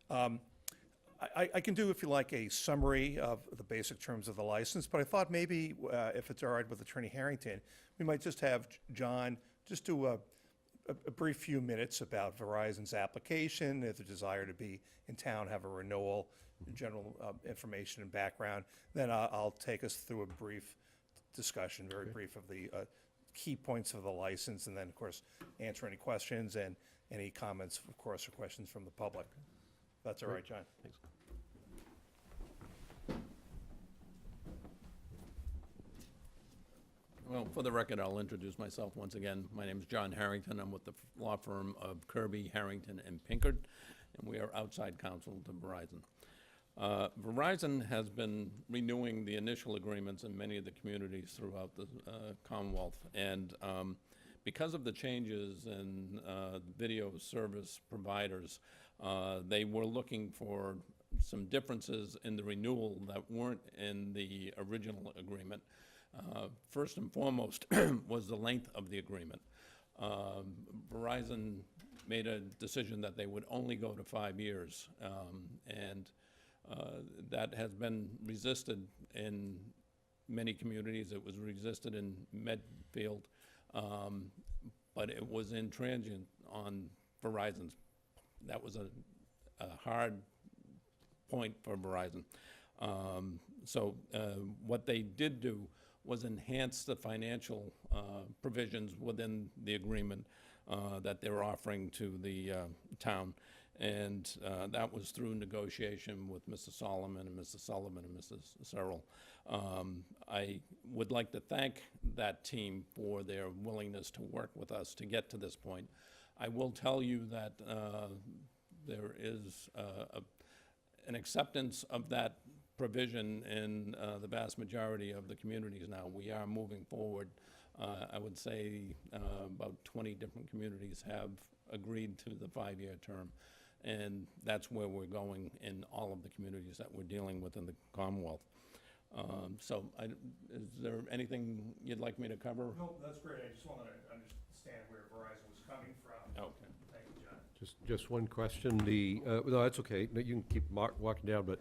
I can do, if you like, a summary of the basic terms of the license, but I thought maybe, if it's all right with Attorney Harrington, we might just have John just do a brief few minutes about Verizon's application, the desire to be in town, have a renewal, general information and background. Then I'll take us through a brief discussion, very brief, of the key points of the license, and then, of course, answer any questions and any comments, of course, or questions from the public. That's all right, John? Thanks. Well, for the record, I'll introduce myself once again. My name is John Harrington. I'm with the law firm of Kirby, Harrington, and Pinkard, and we are outside counsel to Verizon. Verizon has been renewing the initial agreements in many of the communities throughout the Commonwealth, and because of the changes in video service providers, they were looking for some differences in the renewal that weren't in the original agreement. First and foremost was the length of the agreement. Verizon made a decision that they would only go to 5 years. And that has been resisted in many communities. It was resisted in Medfield, but it was intransient on Verizon's. That was a hard point for Verizon. So what they did do was enhance the financial provisions within the agreement that they were offering to the town. And that was through negotiation with Mr. Solomon and Mr. Sullivan and Mrs. Searle. I would like to thank that team for their willingness to work with us to get to this point. I will tell you that there is an acceptance of that provision in the vast majority of the communities now. We are moving forward. I would say about 20 different communities have agreed to the 5-year term, and that's where we're going in all of the communities that we're dealing with in the Commonwealth. So is there anything you'd like me to cover? No, that's great. I just wanted to understand where Verizon was coming from. Okay. Thank you, John. Just one question, no, that's okay, no, you can keep walking down, but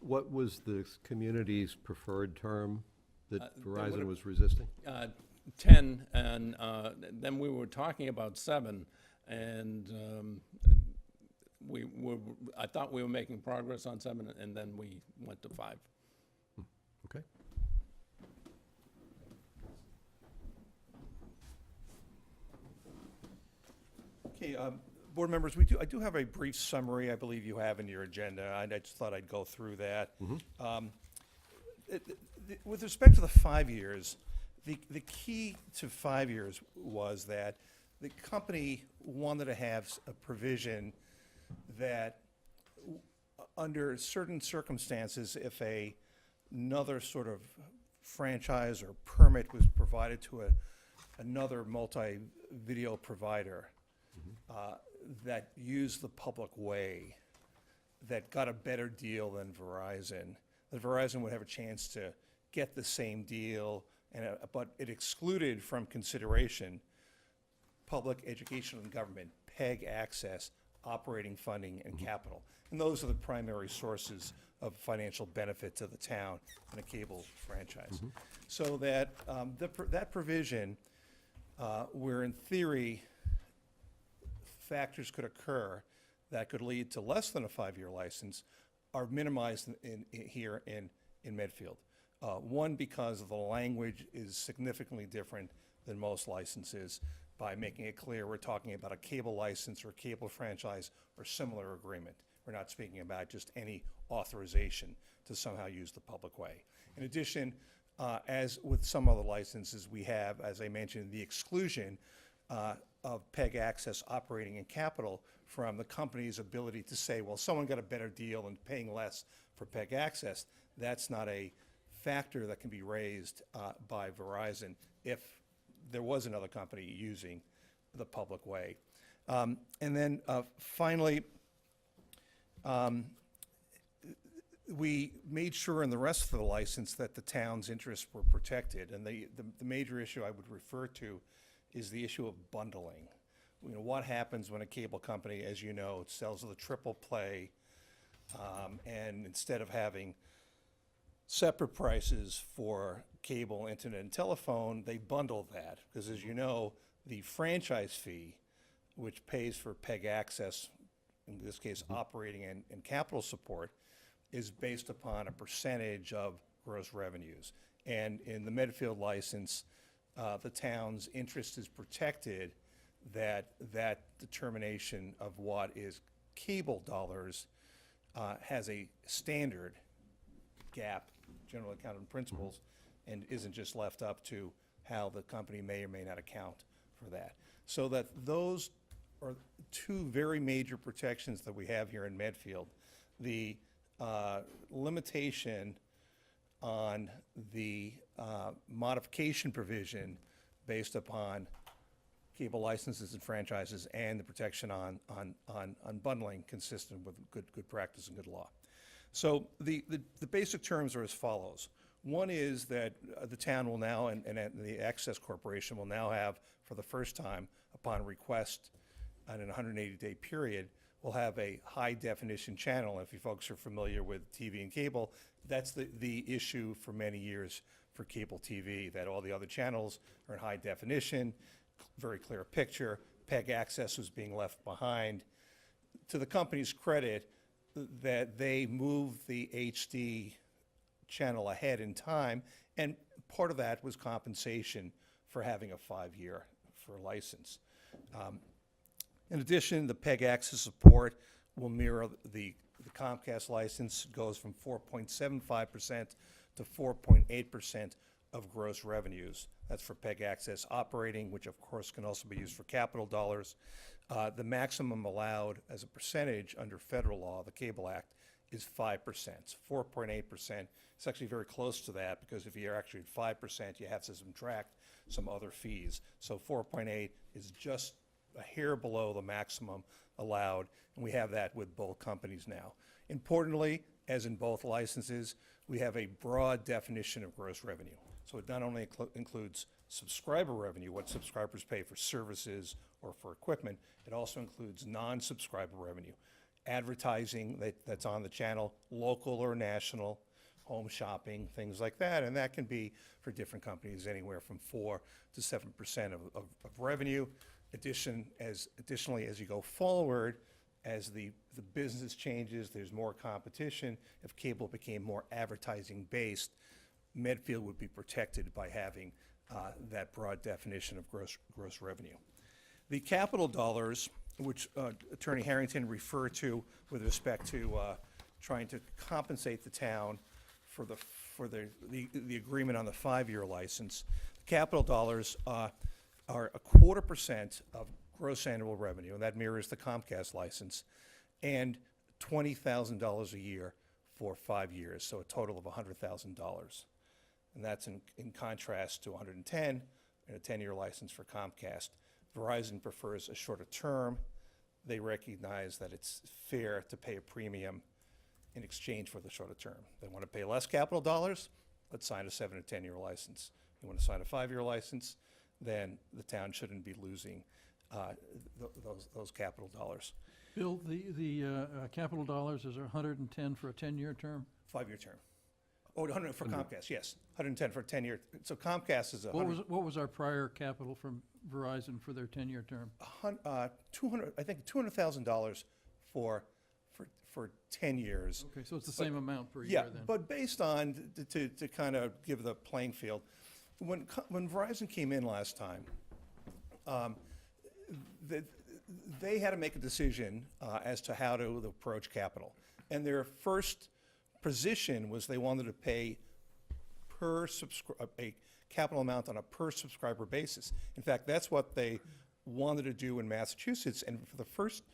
what was the community's preferred term that They Verizon would've- was resisting? 10, and then we were talking about 7, and I thought we were making progress on 7, and then we went to 5. Okay. Okay, board members, I do have a brief summary I believe you have in your agenda. I just thought I'd go through that. With respect to the 5 years, the key to 5 years was that the company wanted to have a provision that under certain circumstances, if another sort of franchise or permit was provided to another multi-video provider that used the public way, that got a better deal than Verizon, that Verizon would have a chance to get the same deal, but it excluded from consideration public education and government, PEG access, operating funding, and capital. And those are the primary sources of financial benefit to the town and a cable franchise. So that that provision, where in theory factors could occur that could lead to less than a 5-year license, are minimized here in Medfield. One, because the language is significantly different than most licenses, by making it clear we're talking about a cable license or cable franchise or similar agreement. We're not speaking about just any authorization to somehow use the public way. In addition, as with some other licenses, we have, as I mentioned, the exclusion of PEG access, operating, and capital from the company's ability to say, well, someone got a better deal and paying less for PEG access. That's not a factor that can be raised by Verizon if there was another company using the public way. And then finally, we made sure in the rest of the license that the town's interests were protected. And the major issue I would refer to is the issue of bundling. You know, what happens when a cable company, as you know, sells the triple play, and instead of having separate prices for cable, internet, and telephone, they bundle that. Because as you know, the franchise fee, which pays for PEG access, in this case operating and capital support, is based upon a percentage of gross revenues. And in the Medfield license, the town's interest is protected, that determination of what is cable dollars has a standard gap, general accounting principles, and isn't just left up to how the company may or may not account for that. So that those are two very major protections that we have here in Medfield. The limitation on the modification provision based upon cable licenses and franchises, and the protection on bundling consistent with good practice and good law. So the basic terms are as follows. One is that the town will now, and the Access Corporation will now have, for the first time, upon request on an 180-day period, will have a high-definition channel. If you folks are familiar with TV and cable, that's the issue for many years for cable TV, that all the other channels are in high definition, very clear picture. PEG access was being left behind. To the company's credit, that they moved the HD channel ahead in time, and part of that was compensation for having a 5-year for a license. In addition, the PEG access support will mirror the Comcast license. It goes from 4.75% to 4.8% of gross revenues. That's for PEG access operating, which of course can also be used for capital dollars. The maximum allowed as a percentage under federal law, the Cable Act, is 5%. 4.8%. It's actually very close to that, because if you're actually at 5%, you have to subtract some other fees. So 4.8 is just a hair below the maximum allowed, and we have that with both companies now. Importantly, as in both licenses, we have a broad definition of gross revenue. So it not only includes subscriber revenue, what subscribers pay for services or for equipment, it also includes non-subscriber revenue, advertising that's on the channel, local or national, home shopping, things like that, and that can be, for different companies, anywhere from 4 to 7% of revenue. Additionally, as you go forward, as the business changes, there's more competition. If cable became more advertising-based, Medfield would be protected by having that broad definition of gross revenue. The capital dollars, which Attorney Harrington referred to with respect to trying to compensate the town for the agreement on the 5-year license, capital dollars are 0.25% of gross annual revenue, and that mirrors the Comcast license, and $20,000 a year for 5 years, so a total of $100,000. And that's in contrast to $110 and a 10-year license for Comcast. Verizon prefers a shorter term. They recognize that it's fair to pay a premium in exchange for the shorter term. They want to pay less capital dollars, let's sign a 7 or 10-year license. You want to sign a 5-year license, then the town shouldn't be losing those capital dollars. Bill, the capital dollars is 110 for a 10-year term? 5-year term. Oh, 100 for Comcast, yes. 110 for a 10-year. So Comcast is a What was our prior capital from Verizon for their 10-year term? $200,000 for 10 years. Okay, so it's the same amount per year Yeah, then? but based on, to kind of give the playing field, when Verizon came in last time, they had to make a decision as to how to approach capital. And their first position was they wanted to pay a capital amount on a per subscriber basis. In fact, that's what they wanted to do in Massachusetts, and for the first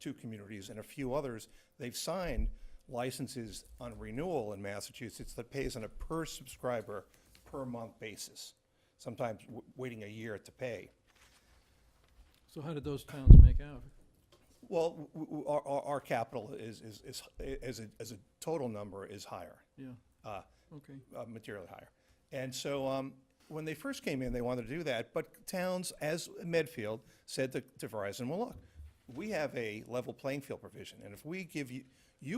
2 communities and a few others, they've signed licenses on renewal in Massachusetts that pays on a per subscriber per month basis, sometimes waiting a year to pay. So how did those towns make out? Well, our capital is as a total number is higher. Yeah, okay. Materially higher. And so when they first came in, they wanted to do that, but towns, as Medfield, said to Verizon, well, look, we have a level playing field provision, and if we give you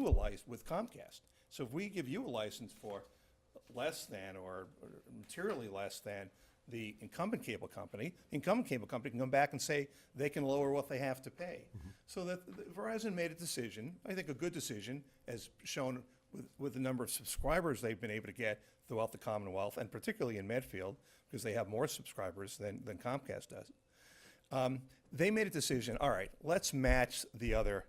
a license with Comcast, so if we give you a license for less than or materially less than the incumbent cable company can come back and say they can lower what they have to pay. Mm-hmm. So that Verizon made a decision, I think a good decision, as shown with the number of subscribers they've been able to get throughout the Commonwealth, and particularly in Medfield, because they have more subscribers than Comcast does. They made a decision, all right, let's match the other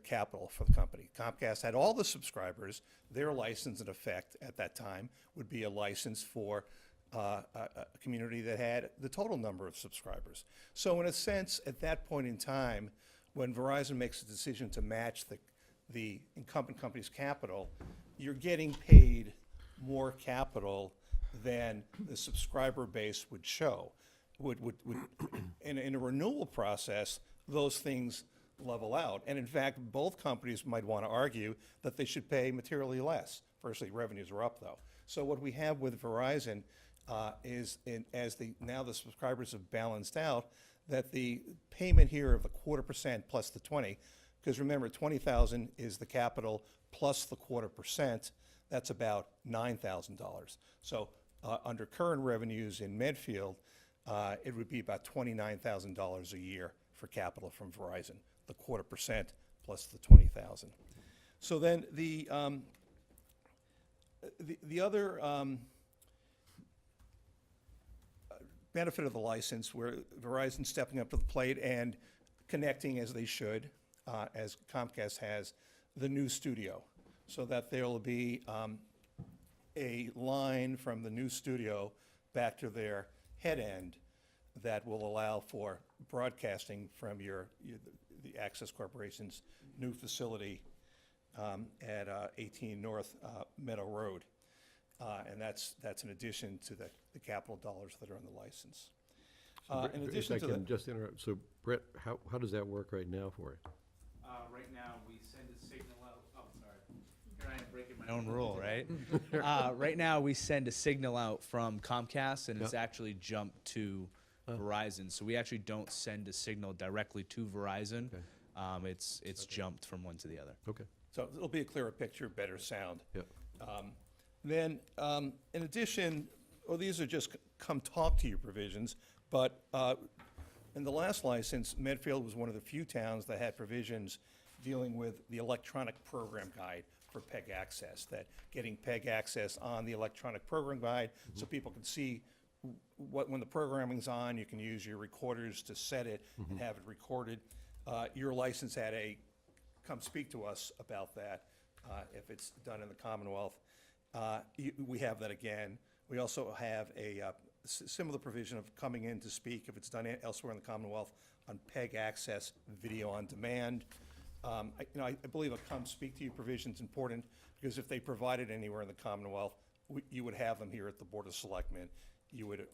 capital for the company. Comcast had all the subscribers. Their license, in effect, at that time, would be a license for a community that had the total number of subscribers. So in a sense, at that point in time, when Verizon makes a decision to match the incumbent company's capital, you're getting paid more capital than the subscriber base would show. In a renewal process, those things level out. And in fact, both companies might want to argue that they should pay materially less. Firstly, revenues are up, though. So what we have with Verizon is, now the subscribers have balanced out, that the payment here of the 1/4% plus the 20, because remember, 20,000 is the capital plus the 1/4%, that's about $9,000. So under current revenues in Medfield, it would be about $29,000 a year for capital from Verizon, the 1/4% plus the 20,000. So then the other benefit of the license, where Verizon's stepping up to the plate and connecting as they should, as Comcast has, the new studio, so that there will be a line from the new studio back to their head end that will allow for broadcasting from the Access Corporation's new facility at 18 North Meadow Road. And that's in addition to the capital dollars that are in the license. In addition to If I can that, just interrupt, so Brett, how does that work right now for you? Right now, we send a signal out, oh, sorry, here I am breaking my own rule, right? Right now, we send a signal out from Comcast, and it's actually jumped to Verizon. So we actually don't send a signal directly to Verizon. Okay. It's jumped from one to the other. Okay. so it'll be a clearer picture, better sound. Yep. Then, in addition, these are just come talk to you provisions, but in the last license, Medfield was one of the few towns that had provisions dealing with the electronic program guide for PEG access, that getting PEG access on the electronic program guide so people can see when the programming's on, you can use your recorders to set it and have it recorded. Your license had a come speak to us about that if it's done in the Commonwealth. We have that again. We also have a similar provision of coming in to speak if it's done elsewhere in the Commonwealth on PEG access video on demand. I believe a come speak to you provision is important because if they provide it anywhere in the Commonwealth, you would have them here at the Board of Selectmen. You would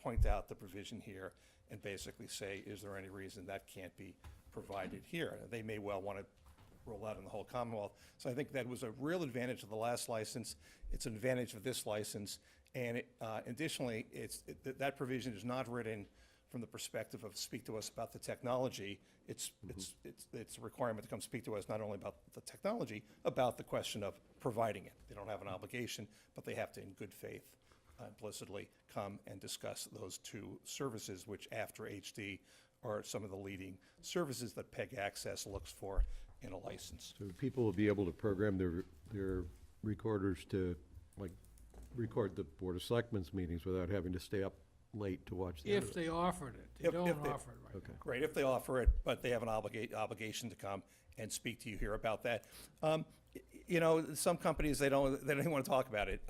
point out the provision here and basically say, is there any reason that can't be provided here? They may well want to roll out in the whole Commonwealth. So I think that was a real advantage of the last license. It's an advantage of this license. And additionally, that provision is not written from the perspective of speak to us about the technology. It's a requirement to come speak to us not only about the technology, about the question of providing it. They don't have an obligation, but they have to, in good faith, implicitly come and discuss those two services, which after HD are some of the leading services that PEG Access looks for in a license. So people will be able to program their recorders to, like, record the Board of Selectmen's meetings without having to stay up late to watch the If they offered it. They If don't they- offer it right Okay. now. Great, if they offer it, but they have an obligation to come and speak to you here about that. Some companies, they don't even want to talk about it.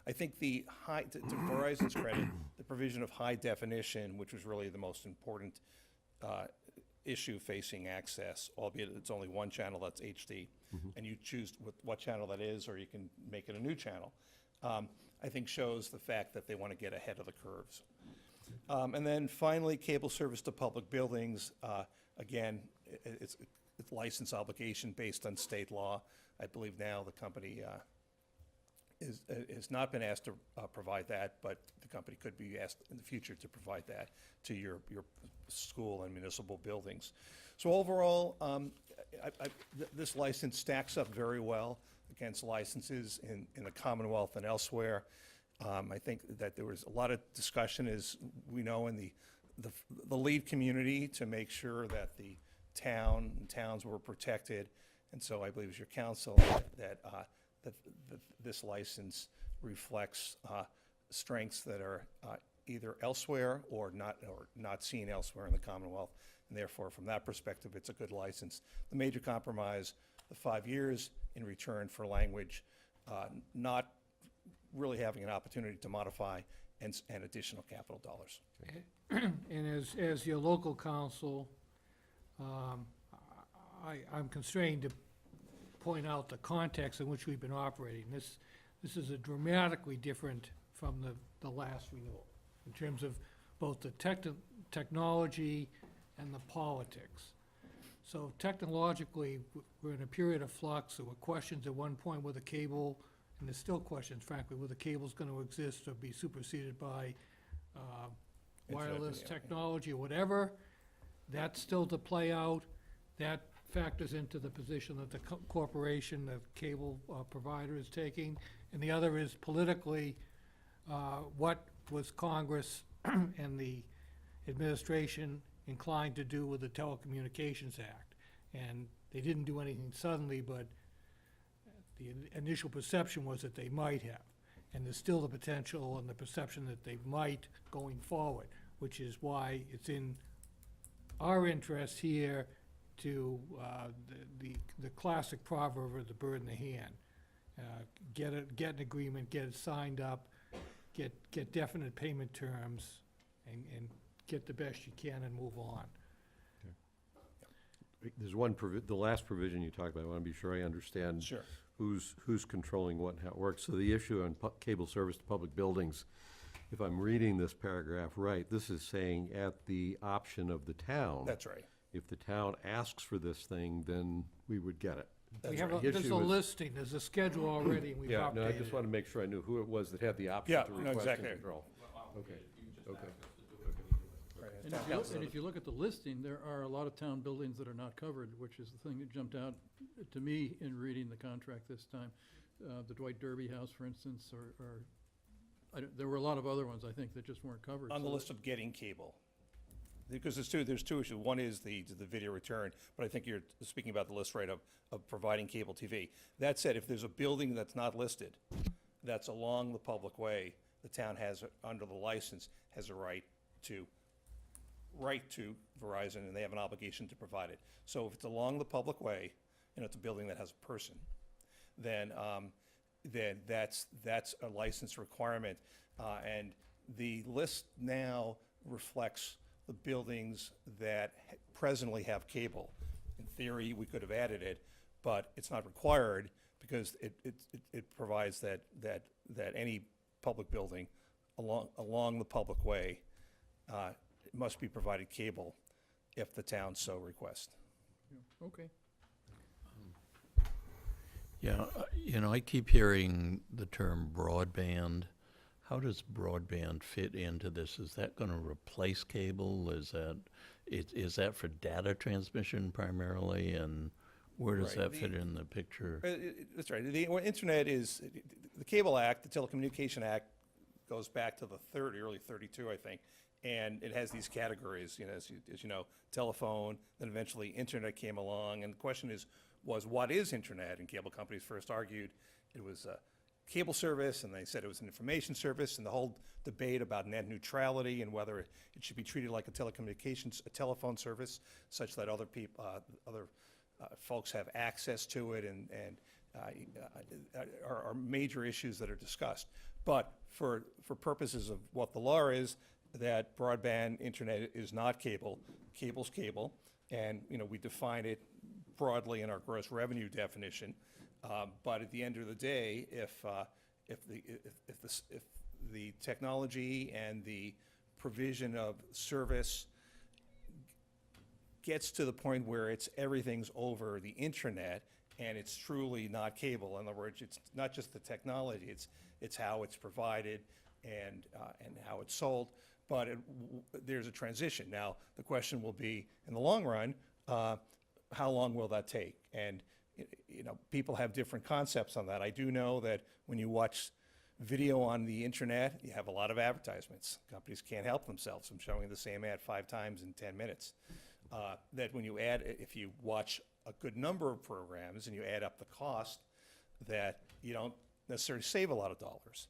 I think to Verizon's credit, the provision of high definition, which was really the most important issue facing access, albeit it's only one channel, that's HD, and you choose what channel that is, or you can make it a new channel, I think shows the fact that they want to get ahead of the curves. And then finally, cable service to public buildings. Again, it's license obligation based on state law. I believe now the company has not been asked to provide that, but the company could be asked in the future to provide that to your school and municipal buildings. So overall, this license stacks up very well against licenses in the Commonwealth and elsewhere. I think that there was a lot of discussion, as we know, in the lead community to make sure that the towns were protected. And so I believe it's your counsel that this license reflects strengths that are either elsewhere or not seen elsewhere in the Commonwealth. And therefore, from that perspective, it's a good license. The major compromise, the 5 years in return for language, not really having an opportunity to modify and additional capital dollars. And as your local council, I'm constrained to point out the context in which we've been operating. This is a dramatically different from the last renewal in terms of both the technology and the politics. So technologically, we're in a period of flux. There were questions at one point with the cable, and there's still questions, frankly, whether the cable's going to exist or be superseded by wireless yeah. technology or whatever. That's still to play out. That factors into the position that the corporation, the cable provider is taking. And the other is politically, what was Congress and the administration inclined to do with the Telecommunications Act? And they didn't do anything suddenly, but the initial perception was that they might have. And there's still the potential and the perception that they might going forward, which is why it's in our interest here to, the classic proverb of the bird in the hand. Get an agreement, get it signed up, get definite payment terms, and get the best you can and move on. There's the last provision you talked about, I want to be sure I understand. Sure. Who's controlling what and how it works. So the issue on cable service to public buildings, if I'm reading this paragraph right, this is saying at the option of the town. That's right. If the town asks for this thing, then we would get it. We That's have right. The there's issue a is- listing, there's a schedule already, and we've Yeah, no, I updated just it. want to make sure I knew who it was that had the option Yeah, to no, request and exactly. control. Okay, okay. Right, And town if you look- council. and if you look at the listing, there are a lot of town buildings that are not covered, which is the thing that jumped out to me in reading the contract this time. The Dwight Derby House, for instance, or there were a lot of other ones, I think, that just weren't covered. On the so list of getting cable. Because there's two issues. One is the video return, but I think you're speaking about the list, right, of providing cable TV. That said, if there's a building that's not listed, that's along the public way, the town has, under the license, has a right to Verizon, and they have an obligation to provide it. So if it's along the public way, and it's a building that has a person, then that's a license requirement. And the list now reflects the buildings that presently have cable. In theory, we could have added it, but it's not required because it provides that any public building along the public way must be provided cable if the town so requests. Yeah, okay. Yeah, I keep hearing the term broadband. How does broadband fit into this? Is that going to replace cable? Is that for data transmission primarily? And where does Right. that fit in the picture? That's right. The internet is, the Cable Act, the Telecommunication Act goes back to the early 32, I think. And it has these categories, as you know, telephone, then eventually internet came along. And the question was what is internet? And cable companies first argued it was a cable service, and they said it was an information service, and the whole debate about net neutrality and whether it should be treated like a telephone service, such that other people, folks have access to it, and are major issues that are discussed. But for purposes of what the law is, that broadband internet is not cable. Cable's cable, and we define it broadly in our gross revenue definition. But at the end of the day, if the technology and the provision of service gets to the point where everything's over the internet and it's truly not cable, in other words, it's not just the technology, it's how it's provided and how it's sold. But there's a transition. Now, the question will be, in the long run, how long will that take? And people have different concepts on that. I do know that when you watch video on the internet, you have a lot of advertisements. Companies can't help themselves from showing the same ad 5 times in 10 minutes. That when you if you watch a good number of programs and you add up the cost, that you don't necessarily save a lot of dollars.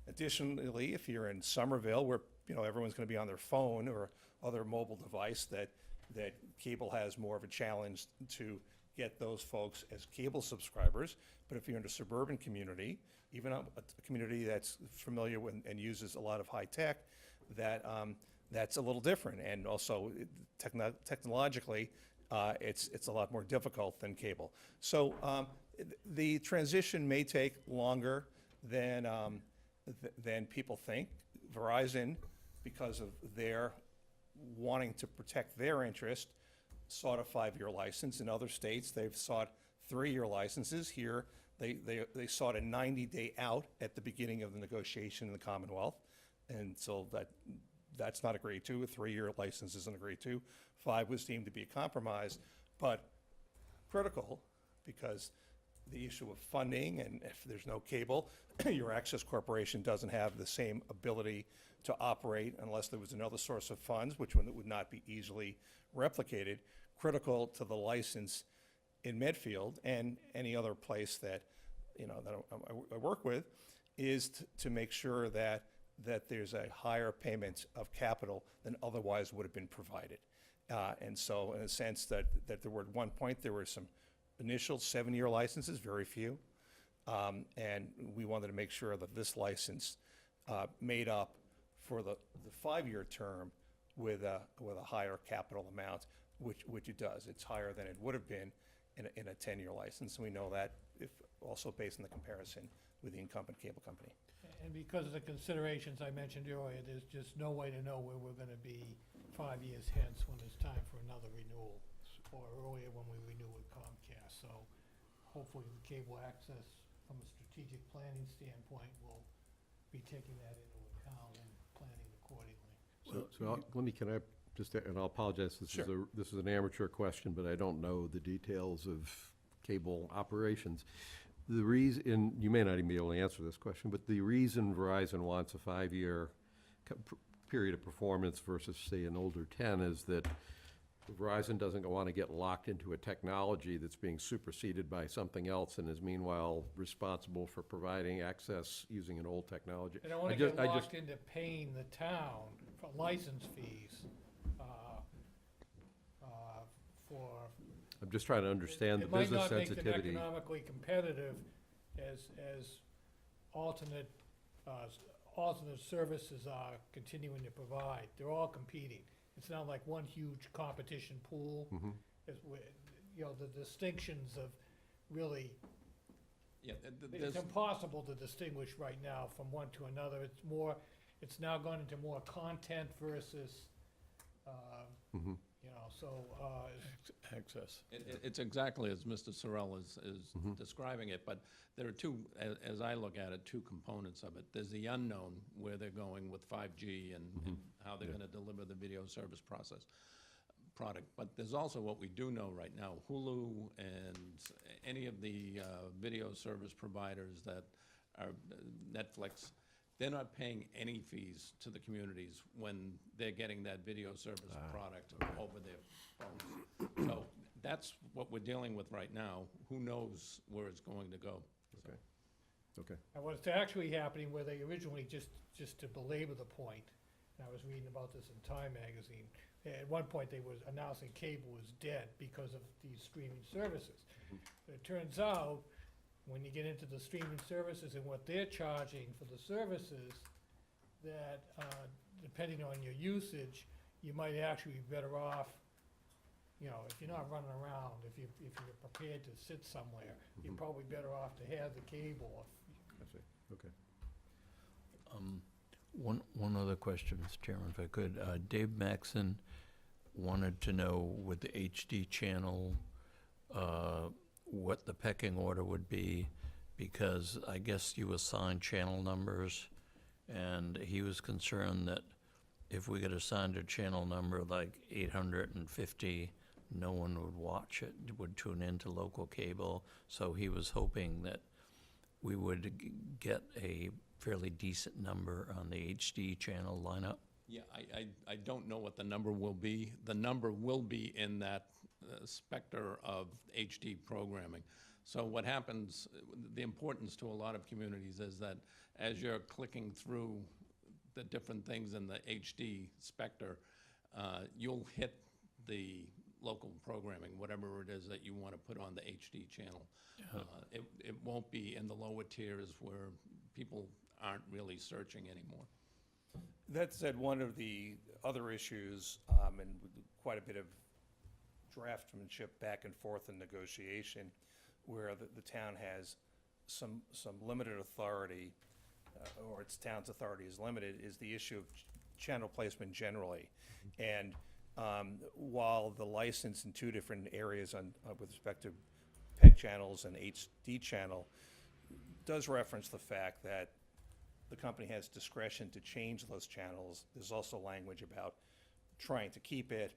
Additionally, if you're in Somerville, where everyone's going to be on their phone or other mobile device, that cable has more of a challenge to get those folks as cable subscribers. But if you're in a suburban community, even a community that's familiar with and uses a lot of high tech, that's a little different. And also, technologically, it's a lot more difficult than cable. So the transition may take longer than people think. Verizon, because of their wanting to protect their interest, sought a 5-year license. In other states, they've sought 3-year licenses. Here, they sought a 90-day out at the beginning of the negotiation in the Commonwealth, and so that That's not agreed to. A 3-year license isn't agreed to. 5 was deemed to be a compromise, but critical because the issue of funding, and if there's no cable, your access corporation doesn't have the same ability to operate unless there was another source of funds, which would not be easily replicated. Critical to the license in Medfield and any other place that, I work with, is to make sure that there's a higher payment of capital than otherwise would have been provided. And so in a sense that there were at one point, there were some initial 7-year licenses, very few. And we wanted to make sure that this license made up for the 5-year term with a higher capital amount, which it does. It's higher than it would have been in a 10-year license. And we know that if also based on the comparison with the incumbent cable company. And because of the considerations I mentioned earlier, there's just no way to know where we're gonna be 5 years hence when it's time for another renewal, or earlier when we renew with Comcast. So hopefully the cable access from a strategic planning standpoint will be taking that into account and planning accordingly. Can I just, and I'll apologize, this is an amateur question, but I don't know the details of cable operations. The reason, and you may not even be able to answer this question, but the reason Verizon wants a 5-year period of performance versus, say, an older 10 is that Verizon doesn't want to get locked into a technology that's being superseded by something else and is meanwhile responsible for providing access using an old technology. They don't wanna get locked into paying the town for license fees, for. I'm just trying to understand the business It might not make them sensitivity. economically competitive as alternate services are continuing to provide. They're all competing. It's not like one huge competition pool. The distinctions of really, Yeah, it's impossible to distinguish right now from one to another. It's now gone into more content versus, access. It's exactly as Mr. Sorrell is describing it, but there are two, as I look at it, two components of it. There's the unknown, where they're going with 5G and how they're gonna deliver the video service product. But there's also what we do know right now. Hulu and any of the video service providers that are Netflix, they're not paying any fees to the communities when they're getting that video service product over their phones. So that's what we're dealing with right now. Who knows where it's going to go? Okay. and what's actually happening where they originally, just to belabor the point, and I was reading about this in Time magazine, at one point they was announcing cable was dead because of these streaming services. It turns out, when you get into the streaming services and what they're charging for the services, that depending on your usage, you might actually be better off, if you're not running around, if you're prepared to sit somewhere, you're probably better off to have the cable. I see. Okay. One other question, Mr. Chairman, if I could. Dave Maxon wanted to know with the HD channel, what the pecking order would be, because I guess you assign channel numbers, and he was concerned that if we get assigned a channel number like 850, no one would watch it, would tune into local cable. So he was hoping that we would get a fairly decent number on the HD channel lineup. Yeah, I don't know what the number will be. The number will be in that specter of HD programming. So what happens, the importance to a lot of communities is that as you're clicking through the different things in the HD specter, you'll hit the local programming, whatever it is that you want to put on the HD channel. It won't be in the lower tiers where people aren't really searching anymore. That said, one of the other issues, and quite a bit of draftsmanship back and forth in negotiation, where the town has some limited authority, or its town's authority is limited, is the issue of channel placement generally. And while the license in two different areas with respect to PEG channels and HD channel does reference the fact that the company has discretion to change those channels. There's also language about trying to keep it.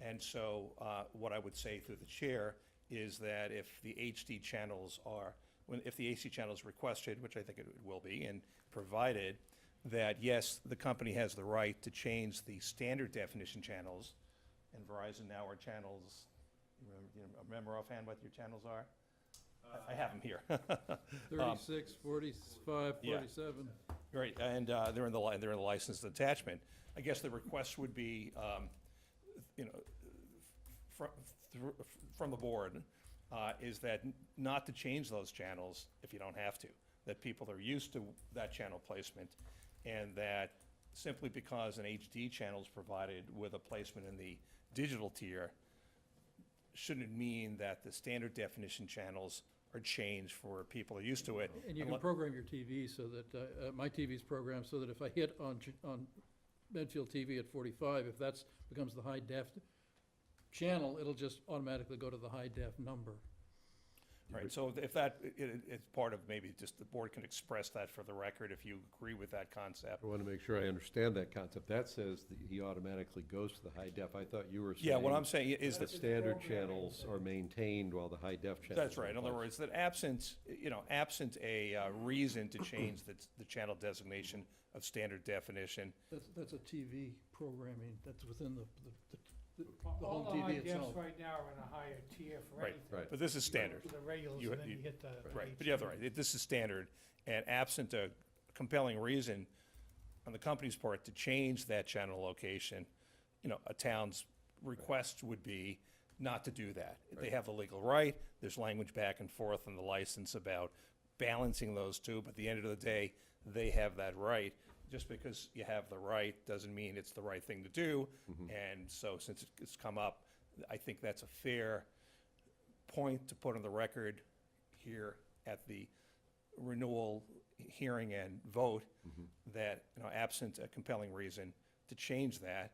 And so what I would say through the chair is that if the HD channels are, if the AC channel is requested, which I think it will be, and provided, that yes, the company has the right to change the standard definition channels, and Verizon now are channels, remember offhand what your channels are? I have them here. 36, 45, yeah. 47. Right, and they're in the licensed attachment. I guess the request would be, from the board, is that not to change those channels if you don't have to, that people are used to that channel placement, and that simply because an HD channel is provided with a placement in the digital tier, shouldn't mean that the standard definition channels are changed for people who are used to it. And you can program your TV so that, my TV's programmed so that if I hit on Medfield TV at 45, if that's becomes the high def channel, it'll just automatically go to the high def number. Right, so if that, it's part of maybe just the board can express that for the record if you agree with that concept. I want to make sure I understand that concept. That says that he automatically goes to the high def. I thought you were saying. Yeah, what I'm saying is that that, standard channels are maintained while the high def channels. that's right, are in other placed. words, that absent a reason to change the channel designation of standard definition, That's a TV programming, that's within the All home the high TV itself. defs right now are in a higher tier for right, anything. Right. but this is standard. For the regulars, You- and then you- you hit the. Right, but you have the right, this is standard, and absent a compelling reason on the company's part to change that channel location, a town's request would be not to do that. They have the legal right, there's language back and forth in the license about balancing those two, but at the end of the day, they have that right. Just because you have the right doesn't mean it's the right thing to do, and so since it's come up, I think that's a fair point to put on the record here at the renewal hearing and vote, that, absent a compelling reason to change that,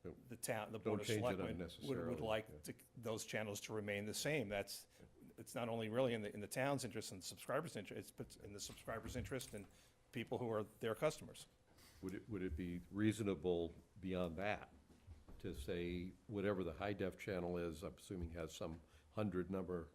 Don't- the Board of change it Selectmen would unnecessarily, like yeah. those channels to remain the same. It's not only really in the town's interest and the subscribers' interest, it's in the subscribers' interest and people who are their customers. Would it be reasonable beyond that to say whatever the high def channel is, I'm assuming has some 100 number,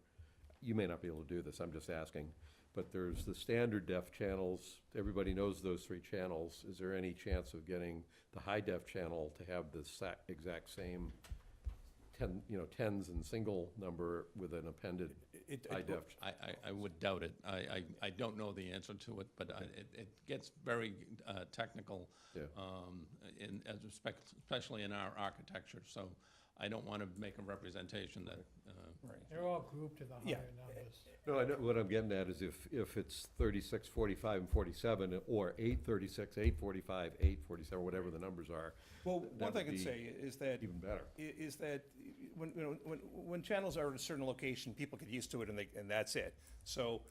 you may not be able to do this, I'm just asking, but there's the standard def channels, everybody knows those three channels. Is there any chance of getting the high def channel to have the exact same tens and single number with an appended high def? I would doubt it. I don't know the answer to it, but it gets very technical, Yeah. especially in our architecture, so I don't want to make a representation that, They're all grouped to the Yeah. higher numbers. No, I know, what I'm getting at is if it's 36, 45, and 47, or 836, 845, 847, whatever the numbers are, Well, that one thing I would can be say is that even better. is that when channels are at a certain location, people get used to it and that's it. So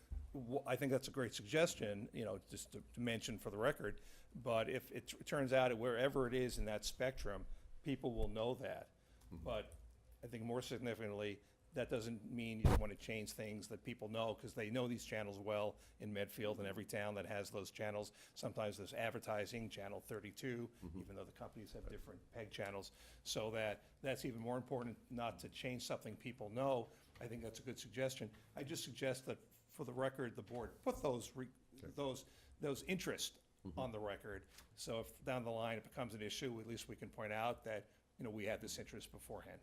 I think that's a great suggestion, just to mention for the record. But if it turns out wherever it is in that spectrum, people will know that. But I think more significantly, that doesn't mean you want to change things that people know, because they know these channels well in Medfield and every town that has those channels. Sometimes there's advertising, channel 32, even though the companies have different peg channels. So that's even more important, not to change something people know. I think that's a good suggestion. I just suggest that, for the record, the board put those interests on the record. So if down the line it becomes an issue, at least we can point out that, we had this interest beforehand.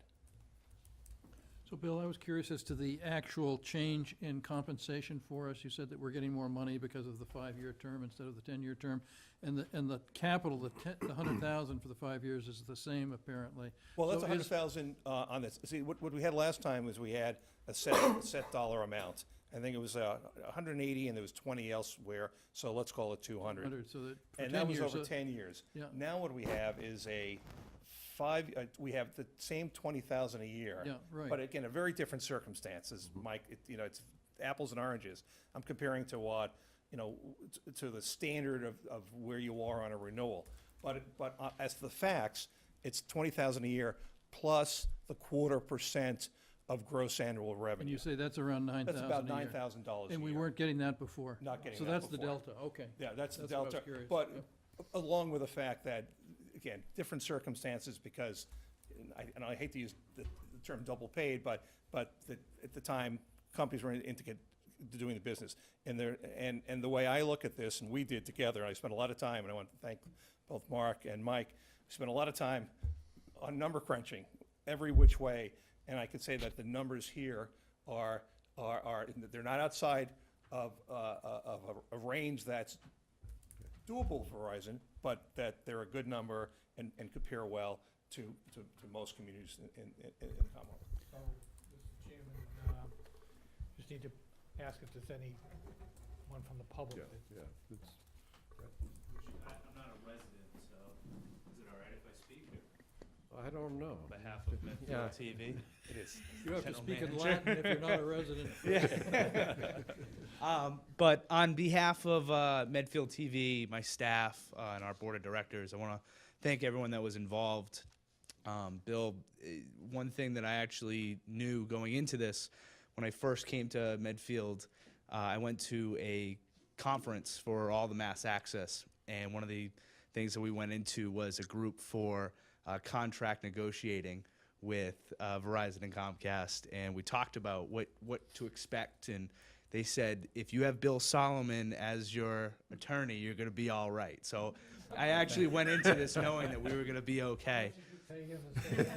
So, Bill, I was curious as to the actual change in compensation for us. You said that we're getting more money because of the 5-year term instead of the 10-year term. And the capital, the 100,000 for the 5 years is the same, apparently. Well, that's So is- 100,000 on this. See, what we had last time was we had a set dollar amount. I think it was 180 and there was 20 elsewhere, so let's call it 200. 100, so that for And 10 that was years, over so- 10 years. Yeah. Now what we have is we have the same 20,000 a year. Yeah, right. But again, a very different circumstances, Mike, it's apples and oranges. I'm comparing to what, to the standard of where you are on a renewal. But as for the facts, it's 20,000 a year plus the 0.25% of gross annual And revenue. you say that's around 9,000 That's about a year. $9,000 a And we year. weren't getting that before? Not getting So that that's the before. delta, okay. Yeah, that's the That's what I was delta. curious, But yep. along with the fact that, again, different circumstances because, and I hate to use the term double paid, but at the time, companies were into doing the business. And the way I look at this, and we did together, I spent a lot of time, and I want to thank both Mark and Mike, we spent a lot of time on number crunching every which way. And I can say that the numbers here are they're not outside of a range that's doable for Verizon, but that they're a good number and compare well to most communities in the Commonwealth. So, Mr. Chairman, just need to ask if there's anyone from the public. Yeah, it's, I'm not a resident, so is it all right if I speak? I don't know. On behalf of Medfield TV. It is. You have to General speak in manager. Latin if you're not a resident. But on behalf of Medfield TV, my staff, and our board of directors, I want to thank everyone that was involved. Bill, one thing that I actually knew going into this, when I first came to Medfield, I went to a conference for all the mass access, and one of the things that we went into was a group for contract negotiating with Verizon and Comcast, and we talked about what to expect, and they said, if you have Bill Solomon as your attorney, you're going to be all right. So I actually went into this knowing that we were going to be okay.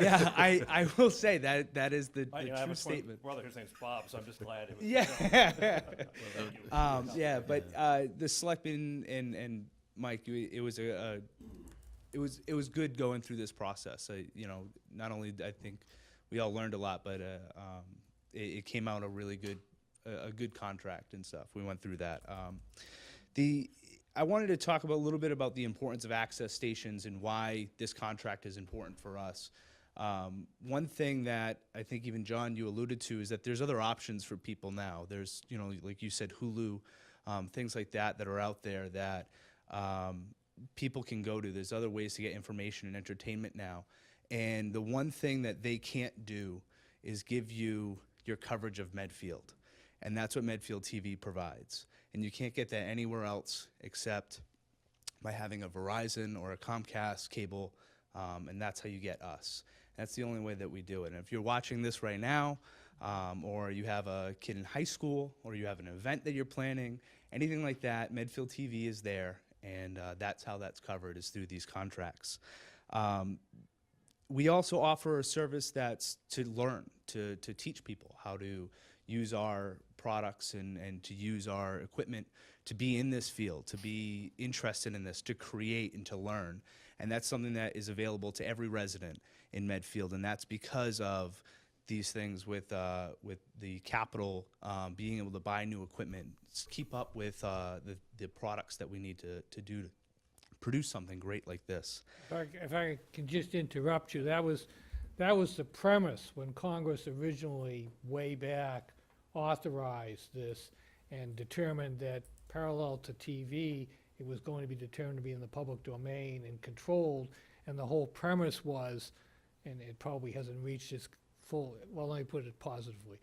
Yeah, I will say that is the I have true a statement. brother, his name's Bob, so I'm just glad it was. Yeah. Yeah, but the selectmen and Mike, it was good going through this process. Not only I think we all learned a lot, but it came out a really good contract and stuff. We went through that. I wanted to talk a little bit about the importance of access stations and why this contract is important for us. One thing that I think even John, you alluded to, is that there's other options for people now. There's, like you said, Hulu, things like that are out there that people can go to. There's other ways to get information and entertainment now. And the one thing that they can't do is give you your coverage of Medfield. And that's what Medfield TV provides. And you can't get that anywhere else except by having a Verizon or a Comcast cable, and that's how you get us. That's the only way that we do it. And if you're watching this right now, or you have a kid in high school, or you have an event that you're planning, anything like that, Medfield TV is there, and that's how that's covered, is through these contracts. We also offer a service that's to learn, to teach people how to use our products and to use our equipment, to be in this field, to be interested in this, to create and to learn. And that's something that is available to every resident in Medfield, and that's because of these things with the capital, being able to buy new equipment, keep up with the products that we need to do to produce something great like this. If I can just interrupt you, that was the premise when Congress originally, way back, authorized this and determined that parallel to TV, it was going to be determined to be in the public domain and controlled. And the whole premise was, and it probably hasn't reached its full, well, let me put it positively.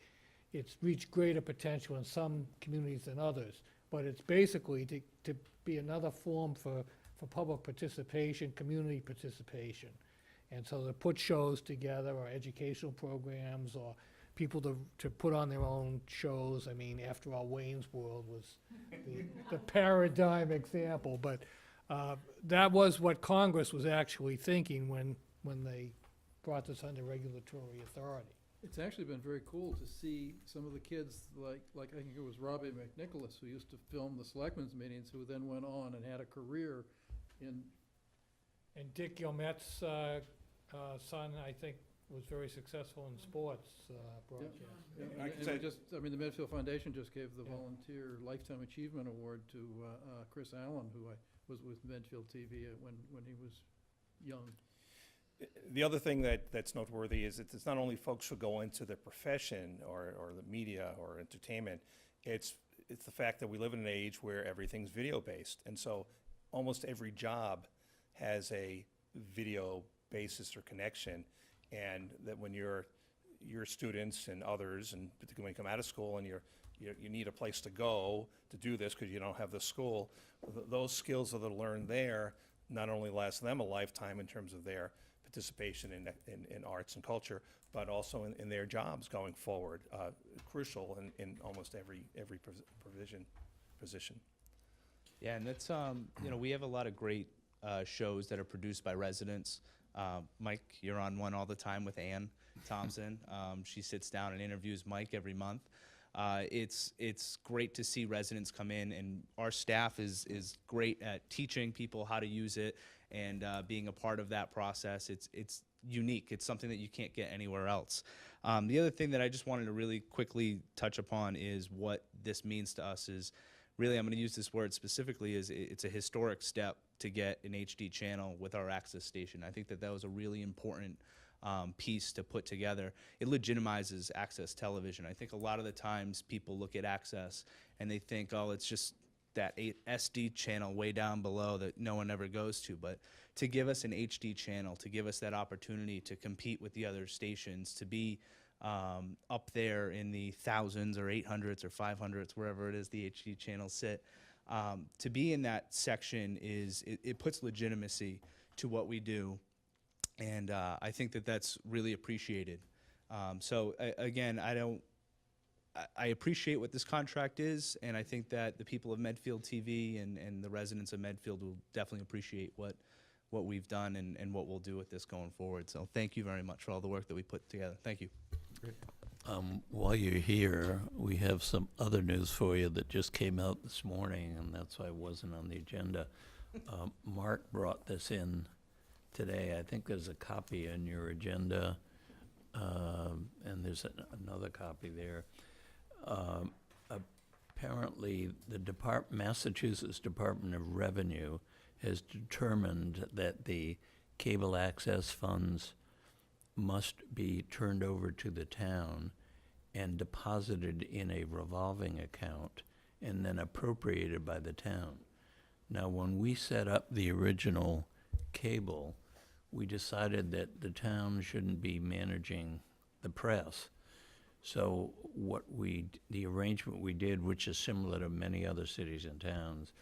It's reached greater potential in some communities than others, but it's basically to be another form for public participation, community participation. And so to put shows together, or educational programs, or people to put on their own shows. I mean, after all, Wayne's World was the paradigm example, but that was what Congress was actually thinking when they brought this under regulatory authority. It's actually been very cool to see some of the kids, like I think it was Robbie McNicholas, who used to film the Selectmen's Meetings, who then went on and had a career in. And Dick Gilmette's son, I think, was very successful in sports broadcast. Yeah, I can say- the Medfield Foundation just gave the Volunteer Lifetime Achievement Award to Chris Allen, who was with Medfield TV when he was young. The other thing that's noteworthy is that it's not only folks who go into the profession or the media or entertainment, it's the fact that we live in an age where everything's video-based. And so almost every job has a video basis or connection, and that when you're your students and others, and particularly when you come out of school and you need a place to go to do this because you don't have the school, those skills that are learned there not only last them a lifetime in terms of their participation in arts and culture, but also in their jobs going forward, crucial in almost every position. Yeah, and that's, you know, we have a lot of great shows that are produced by residents. Mike, you're on one all the time with Ann Thompson. She sits down and interviews Mike every month. It's great to see residents come in, and our staff is great at teaching people how to use it and being a part of that process. It's unique. It's something that you can't get anywhere else. The other thing that I just wanted to really quickly touch upon is what this means to us is, really, I'm going to use this word specifically, is it's a historic step to get an HD channel with our access station. I think that was a really important piece to put together. It legitimizes access television. I think a lot of the times people look at access and they think, oh, it's just that SD channel way down below that no one ever goes to. But to give us an HD channel, to give us that opportunity to compete with the other stations, to be up there in the thousands or 800s or 500s, wherever it is the HD channels sit, to be in that section it puts legitimacy to what we do, and I think that that's really appreciated. Again, I appreciate what this contract is, and I think that the people of Medfield TV and the residents of Medfield will definitely appreciate what we've done and what we'll do with this going forward. So thank you very much for all the work that we put together. Thank you. While you're here, we have some other news for you that just came out this morning, and that's why it wasn't on the agenda. Mark brought this in today. I think there's a copy in your agenda, and there's another copy there. Apparently, the Massachusetts Department of Revenue has determined that the cable access funds must be turned over to the town and deposited in a revolving account and then appropriated by the town. Now, when we set up the original cable, we decided that the town shouldn't be managing the press. So the arrangement we did, which is similar to many other cities and towns,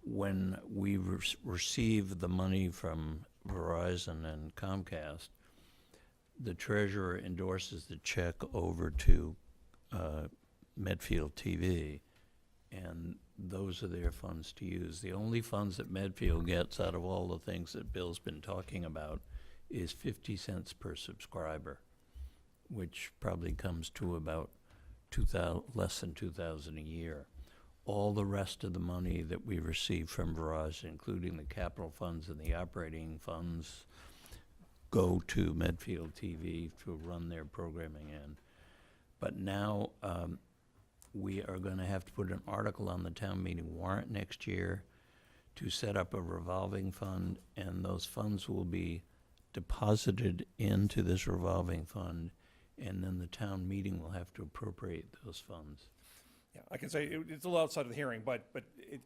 when we receive the money from Verizon and Comcast, the treasurer endorses the check over to Medfield TV, and those are their funds to use. The only funds that Medfield gets out of all the things that Bill's been talking about is 50 cents per subscriber, which probably comes to about less than $2,000 a year. All the rest of the money that we receive from Verizon, including the capital funds and the operating funds, go to Medfield TV to run their programming in. But now we are going to have to put an article on the town meeting warrant next year to set up a revolving fund, and those funds will be deposited into this revolving fund, and then the town meeting will have to appropriate those funds. Yeah, I can say it's a little outside of the hearing, but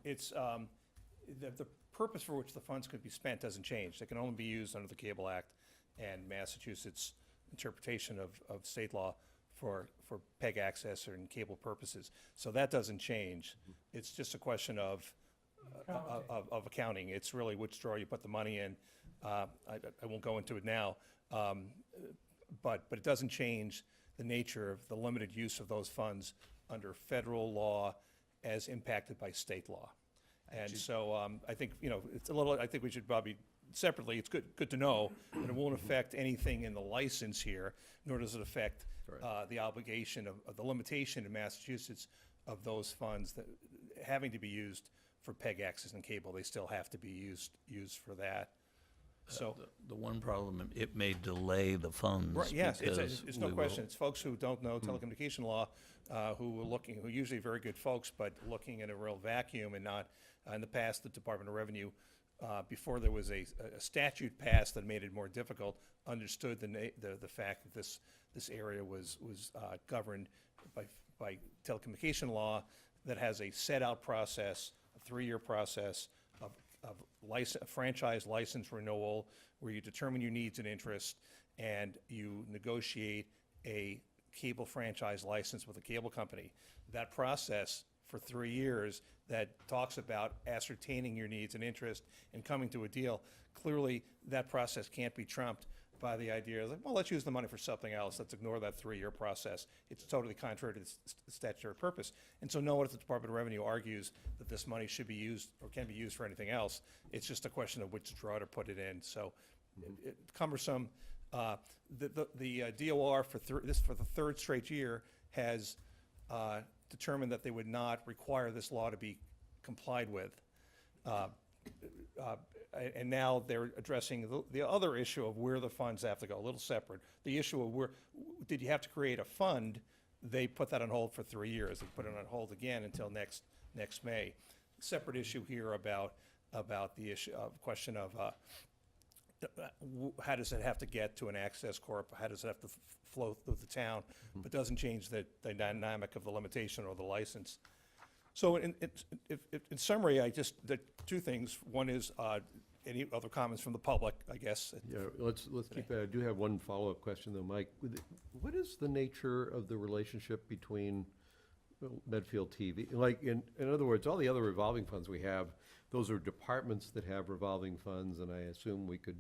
it's the purpose for which the funds could be spent doesn't change. They can only be used under the Cable Act and Massachusetts interpretation of state law for PEG access or in cable purposes. So that doesn't change. It's just a question of accounting. It's really which drawer you put the money in. I won't go into it now, but it doesn't change the nature of the limited use of those funds under federal law as impacted by state law. And so I think, it's a little, I think we should probably separately, it's good to know that it won't affect anything in the license here, nor does it affect the obligation of the limitation in Massachusetts of those funds that having to be used for PEG access and cable. They still have to be used for that. So the one problem, it may delay the funds. right, yes, because it's no we question. will- It's folks who don't know telecommunication law, who are usually very good folks, but looking in a real vacuum and not, in the past, the Department of Revenue, before there was a statute passed that made it more difficult, understood the fact that this area was governed by telecommunication law that has a set-out process, a 3-year process of franchise license renewal, where you determine your needs and interests, and you negotiate a cable franchise license with a cable company. That process for 3 years that talks about ascertaining your needs and interest and coming to a deal, clearly that process can't be trumped by the idea of, well, let's use the money for something else, let's ignore that 3-year process. It's totally contrary to the statutory purpose. And so no one at the Department of Revenue argues that this money should be used or can be used for anything else. It's just a question of which drawer to put it in. So cumbersome. The DOR for the third straight year has determined that they would not require this law to be complied with. And now they're addressing the other issue of where the funds have to go, a little separate. The issue of where, did you have to create a fund? They put that on hold for 3 years. They put it on hold again until next May. Separate issue here about the issue of question of how does it have to get to an access corp? How does it have to flow through the town? But doesn't change the dynamic of the limitation or the license. So in summary, the two things. One is any other comments from the public, I guess. Yeah, let's keep that. I do have one follow-up question though, Mike. What is the nature of the relationship between Medfield TV? Like, in other words, all the other revolving funds we have, those are departments that have revolving funds, and I assume we could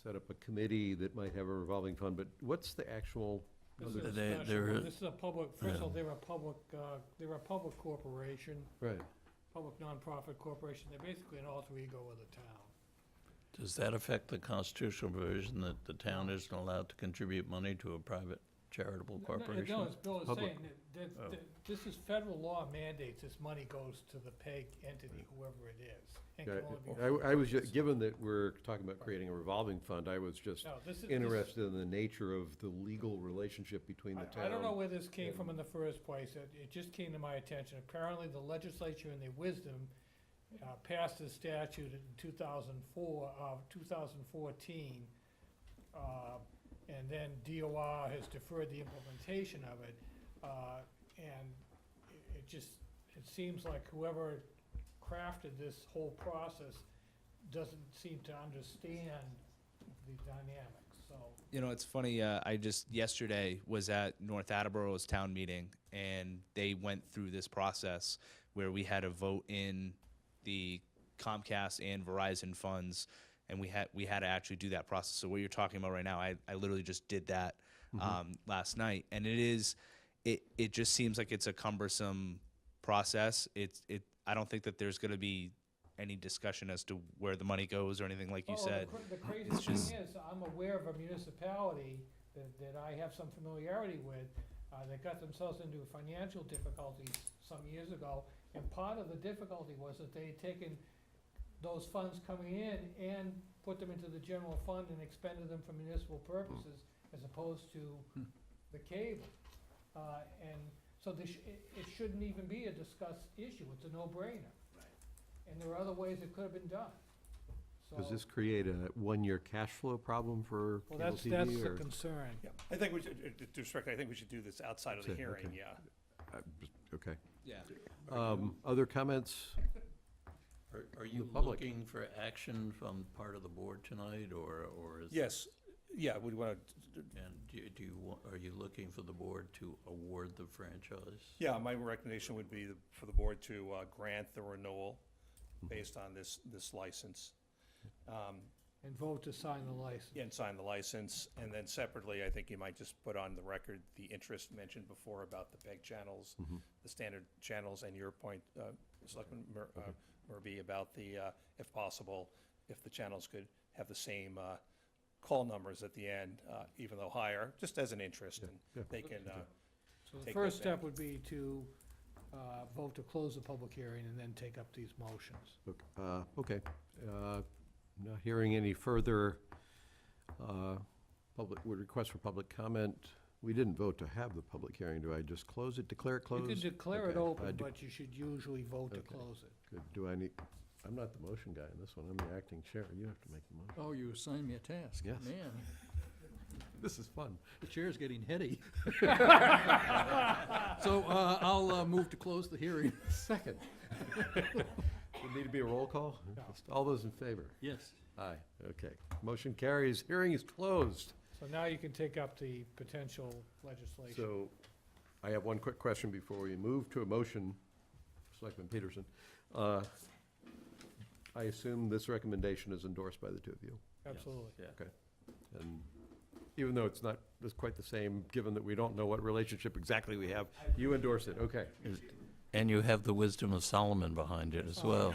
set up a committee that might have a revolving fund, but what's the actual? This is a special one. This is a public, first of all, they're a public corporation. Right. Public nonprofit corporation. They're basically an alter ego of the town. Does that affect the constitutional provision that the town isn't allowed to contribute money to a private charitable corporation? No, as Bill is Public. saying, this is federal law mandates this money goes to the PEG entity, whoever it is. And can only be- I was just, given that we're talking about creating a revolving fund, I was just No, this is- interested in the nature of the legal relationship between the town. I don't know where this came from in the first place. It just came to my attention. Apparently, the legislature, in their wisdom, passed a statute in 2014, and then DOR has deferred the implementation of it, and it seems like whoever crafted this whole process doesn't seem to understand the dynamics, so. You know, it's funny, I just yesterday was at North Attleboro's town meeting, and they went through this process where we had a vote in the Comcast and Verizon funds, and we had to actually do that process. So what you're talking about right now, I literally just did that last night, and it just seems like it's a cumbersome process. I don't think that there's going to be any discussion as to where the money goes or anything like you said. The crazy thing is, I'm aware of a municipality that I have some familiarity with, that got themselves into financial difficulties some years ago, and part of the difficulty was that they had taken those funds coming in and put them into the general fund and expended them for municipal purposes as opposed to the cable. And so it shouldn't even be a discussed issue. It's a no-brainer. And there are other ways it could have been done. Does So- this create a one-year cash flow problem for Well, cable that's TV? the or- concern. Yeah, I think we should, to respect, I think we should do this outside of the That's it, hearing, okay. yeah. Okay. Yeah. Other comments? Are you public. looking for action from part of the board tonight, or is? Yes, yeah, we want to, And are you looking for the board to award the franchise? yeah, my recommendation would be for the board to grant the renewal based on this license. And vote to sign the license. And sign the license, and then separately, I think you might just put on the record the interest mentioned before about the PEG channels, the standard channels, and your point, Selectman Murby, about the, if possible, if the channels could have the same call numbers at the end, even though higher, just as an interest, and they can, So the take first that step back. would be to vote to close the public hearing and then take up these motions. Okay. Not hearing any further request for public comment. We didn't vote to have the public hearing. Do I just close it, declare it You closed? can declare it Okay. open, I do- but you should usually vote to Okay. close it. Good. Do I need, I'm not the motion guy in this one. I'm the acting chair. You have to make the motion. Oh, you assigned me a task. Yes. Man, This is fun. the chair's getting heady. So I'll move to close the hearing. Second. Would need to be a roll call? All those in favor? Yes. Aye. Okay. Motion carries. Hearing is closed. So now you can take up the potential legislation. So, I have one quick question before we move to a motion. Selectman Peterson. I assume this recommendation is endorsed by the two of you? Absolutely. Okay. And even though it's not quite the same, given that we don't know what relationship exactly we have, you endorse it, okay. And you have the wisdom of Solomon behind it as well.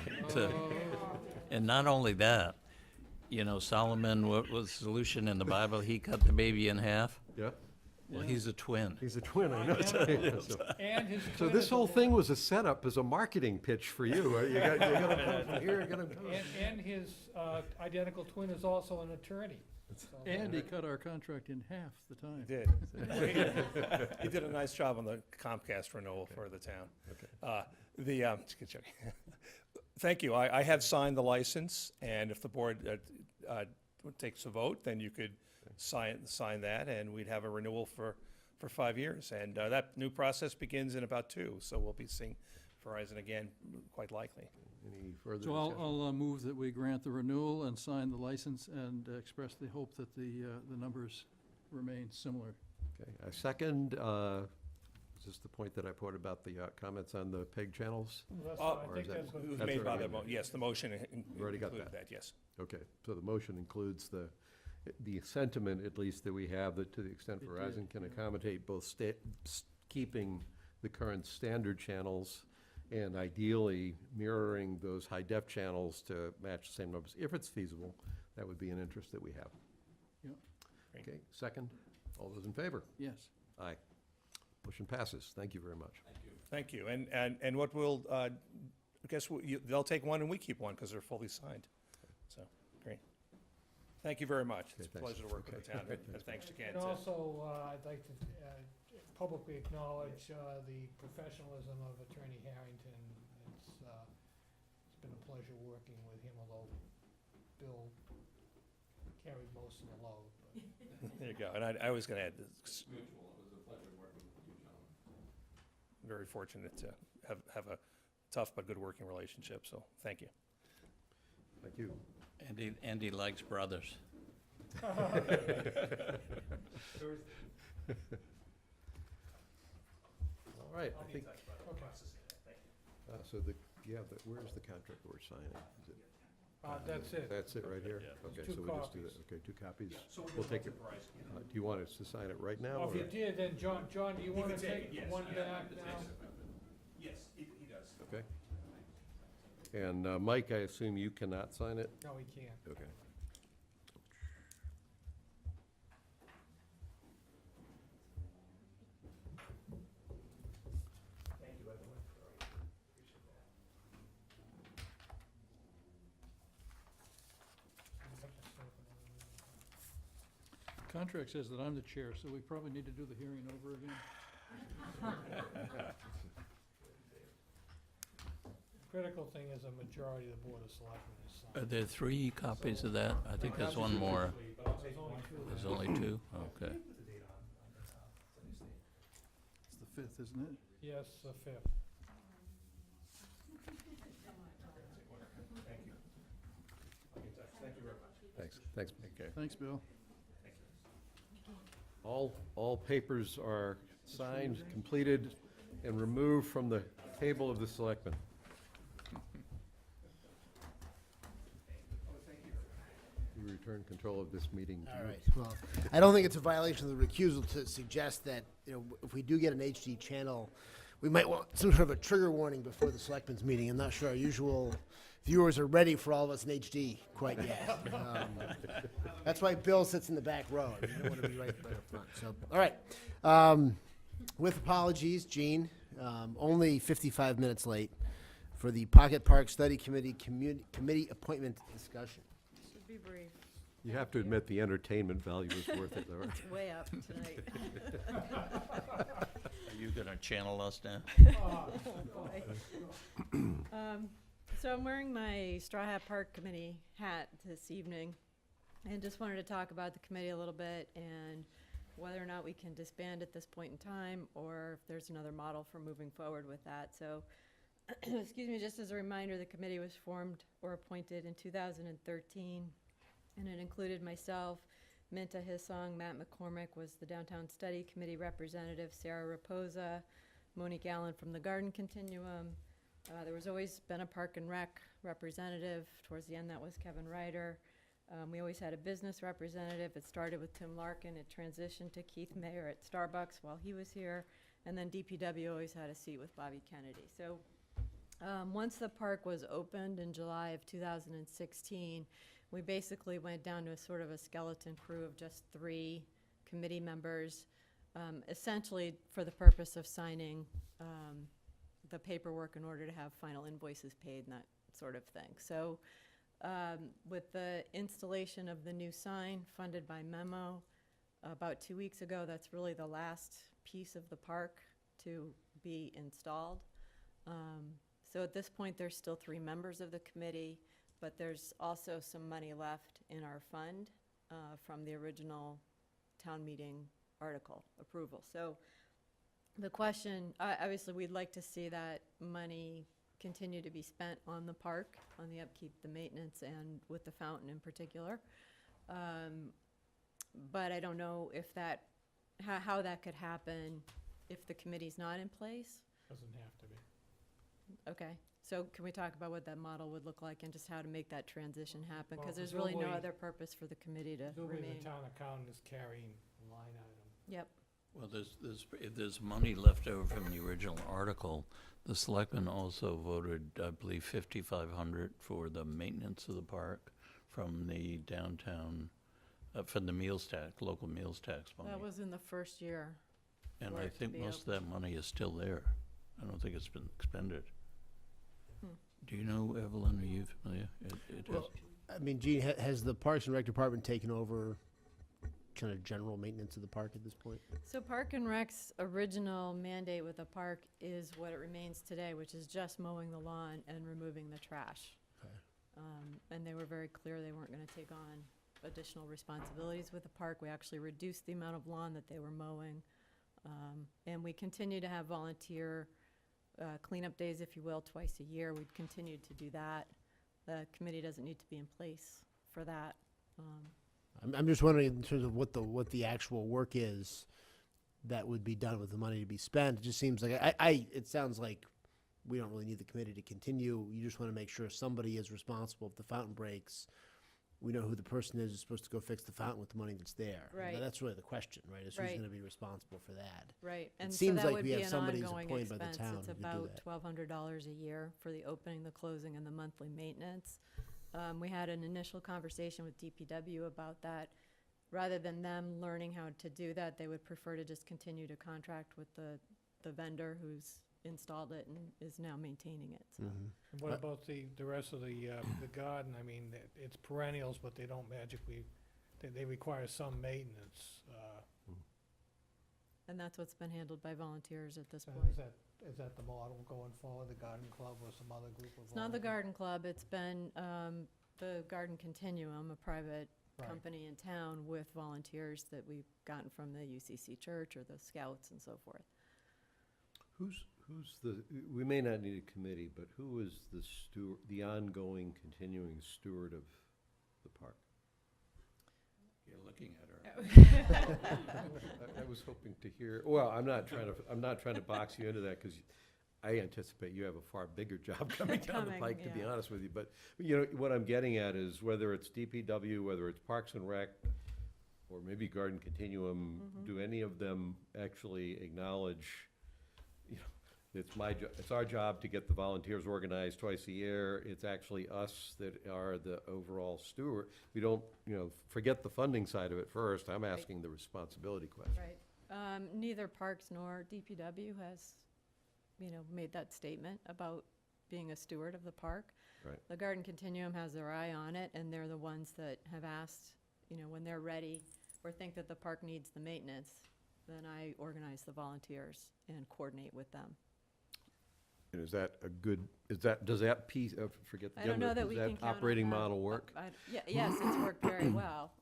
And not only that, you know, Solomon, what was the solution in the Bible? He cut the baby in half. Yeah? Well, he's a twin. He's a twin, I know. And his So twin this is whole a- thing was a setup as a marketing pitch for you. You got to come from here, you got to. And his identical twin is also an attorney. So- And he cut our contract in half the time. He did. He did a nice job on the Comcast renewal for the town. Just kidding. Thank you. I have signed the license, and if the board takes a vote, then you could sign that, and we'd have a renewal for 5 years. And that new process begins in about 2, so we'll be seeing Verizon again, quite likely. Any further So discussion? I'll move that we grant the renewal and sign the license and express the hope that the numbers remain similar. Okay, a second, is this the point that I put about the comments on the PEG channels? That's Oh, fine. I or think is that- that's what. It was That's made by already the, in there. yes, the motion already got included that. that, yes. Okay, so the motion includes the sentiment, at least, that we have, that to the extent It did, Verizon can yeah. accommodate both keeping the current standard channels and ideally mirroring those high-def channels to match the same numbers. If it's feasible, that would be an interest that we have. Yep. Great. Okay, second, all those in favor? Yes. Aye. Motion passes. Thank you very much. Thank you. And what we'll, I guess they'll take one and we keep one because they're fully signed. So, great. Thank you very much. It's a Okay, thanks. pleasure to work with the town, and thanks again. And also, I'd like to publicly acknowledge the professionalism of Attorney Harrington. It's been a pleasure working with him, although Bill carried most of the load. But There you go. And I was going to add, this. Very fortunate to have a tough but good working relationship, so thank you. Thank you. And he likes brothers. All right, I think, Okay. so where's the contract that we're signing? Is it? That's it. That's it right here? Okay, Two so we just do that. copies. Okay, 2 copies. We'll take it. Do you want us to sign it right now? Well, if you or- did, then John, do you want to take one back now? Yes, he does. Okay. And Mike, I assume you cannot sign it? No, he can't. Okay. Thank you, everyone. Appreciate that. Contract says that I'm the chair, so we probably need to do the hearing over again. Critical thing is a majority of the Board of Selectmen is Are signed. there 3 copies of that? I think there's one more. There's only two. There's only 2? Okay. It's the 5th, isn't it? Yes, the fifth. Thanks. Thanks, Bill. All papers are signed, completed, and removed from the table of the selectmen. We return control of this meeting to All you. right, well, I don't think it's a violation of the recusal to suggest that, if we do get an HD channel, we might want some sort of a trigger warning before the selectmen's meeting. I'm not sure our usual viewers are ready for all of us in HD quite yet. That's why Bill sits in the back row. You don't want to be right up front, so, all right. With apologies, Gene, only 55 minutes late for the Pocket Park Study Committee committee appointment discussion. Should be brief. You have to admit the entertainment value is worth it, though, right? It's way up tonight. Are you going to channel us now? Oh, boy. So I'm wearing my Straw Hat Park Committee hat this evening, and just wanted to talk about the committee a little bit and whether or not we can disband at this point in time, or if there's another model for moving forward with that. So, excuse me, just as a reminder, the committee was formed or appointed in 2013, and it included myself, Minta Hissong, Matt McCormick was the Downtown Study Committee representative, Sarah Raposa, Monique Allen from the Garden Continuum. There was always been a Park and Rec representative. Towards the end, that was Kevin Ryder. We always had a business representative. It started with Tim Larkin. It transitioned to Keith Mayer at Starbucks while he was here. And then DPW always had a seat with Bobby Kennedy. So once the park was opened in July of 2016, we basically went down to a sort of a skeleton crew of just 3 committee members, essentially for the purpose of signing the paperwork in order to have final invoices paid and that sort of thing. So with the installation of the new sign funded by Memo about 2 weeks ago, that's really the last piece of the park to be installed. So at this point, there's still 3 members of the committee, but there's also some money left in our fund from the original town meeting article approval. So the question, obviously, we'd like to see that money continue to be spent on the park, on the upkeep, the maintenance, and with the fountain in particular. But I don't know if that, how that could happen if the committee's not in place. Doesn't have to be. Okay, so can we talk about what that model would look like and just how to make that transition happen? Well, Because there's really no presumably- other purpose for the committee to Presumably remain. the town accountant is carrying a line item. Yep, Well, if there's money left over from the original article, the selectmen also voted, I believe, $5,500 for the maintenance of the park from the downtown, from the meals tax, local meals tax money. that was in the first year. And for I it to think be most of that money is still there. I don't think it's been expended. Do you know, Evelyn, are you familiar? It Well, I mean, Gene, has the Parks and Rec Department taken over kind of general maintenance of the park at this point? So Park and Rec's original mandate with the park is what it remains today, which is just mowing the lawn and removing the trash. Okay. And they were very clear they weren't gonna take on additional responsibilities with the park. We actually reduced the amount of lawn that they were mowing. And we continue to have volunteer cleanup days, if you will, twice a year. We've continued to do that. The committee doesn't need to be in place for that. I'm just wondering in terms of what the actual work is that would be done with the money to be spent. It just seems like it sounds like we don't really need the committee to continue. You just want to make sure somebody is responsible if the fountain breaks. We know who the person is who's supposed to go fix the fountain with the money that's there. Right. That's really the question, right? Is who's Right. going to be responsible for that? Right, and so seems that like would we be have an somebody who's ongoing appointed by the expense. town It's who could do about that. $1,200 a year for the opening, the closing, and the monthly maintenance. We had an initial conversation with DPW about that. Rather than them learning how to do that, they would prefer to just continue to contract with the vendor who's installed it and is now maintaining it, so. Mhm. And what about the rest of the garden? I mean, it's perennials, but they don't magically, they require some maintenance. And that's what's been handled by volunteers at this So point. is that the model going forward, the garden club or some other group of? It's not the volunteers? garden club, it's been the Garden Continuum, a private Right. company in town with volunteers that we've gotten from the UCC Church or the Scouts and so forth. Who's we may not need a committee, but who is the ongoing, continuing steward of the park? You're looking at her. I was hoping to hear, well, I'm not trying to box you into that, because I anticipate you have a far bigger job coming down the Coming, pike, to be yeah. honest with you. But, you know, what I'm getting at is whether it's DPW, whether it's Parks and Rec, or maybe Garden Continuum, do any of them actually acknowledge, you know, it's our job to get the volunteers organized twice a year. It's actually us that are the overall steward. We don't, you know, forget the funding side of it first. I'm asking the responsibility question. Right. Neither Parks nor DPW has, made that statement about being a steward of the park. Right. The Garden Continuum has their eye on it, and they're the ones that have asked, when they're ready or think that the park needs the maintenance, then I organize the volunteers and coordinate with them. And is that a good, does that piece, forget the I don't know gender, that we does can that count on operating that. model work? Yes, it's worked very well.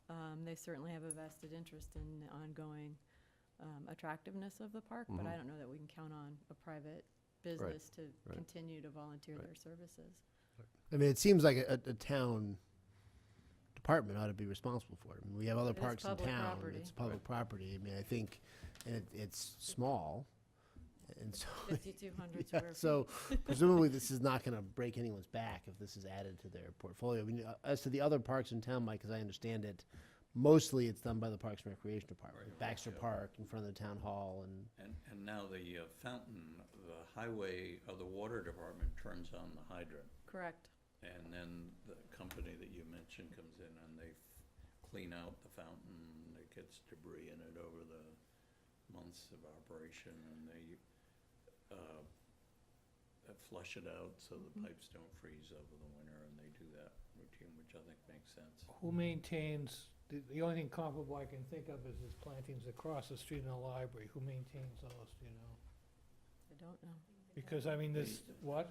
They certainly have a vested interest in the ongoing attractiveness of the park, but I don't know that we can count on a private business to right. continue to volunteer Right. their services. I mean, it seems like a town department ought to be responsible for it. I mean, we have other It is parks in public town. property. It's public property. I mean, I think, and it's small, and so. 5,200 Yeah, square feet. so presumably this is not gonna break anyone's back if this is added to their portfolio. I mean, as to the other parks in town, Mike, as I understand it, mostly it's done by the Parks and Recreation Department. Right. Baxter Park in front of the town hall and. And now the fountain, the highway, or the water department turns on the hydrant. Correct. And then the company that you mentioned comes in and they clean out the fountain. It gets debris in it over the months of operation, and they flush it out so the pipes don't freeze over the winter, and they do that routine, which I think makes sense. Who maintains, the only thing comparable I can think of is his plantings across the street in the library. Who maintains those, do you know? I don't know. Because, I mean, this, what?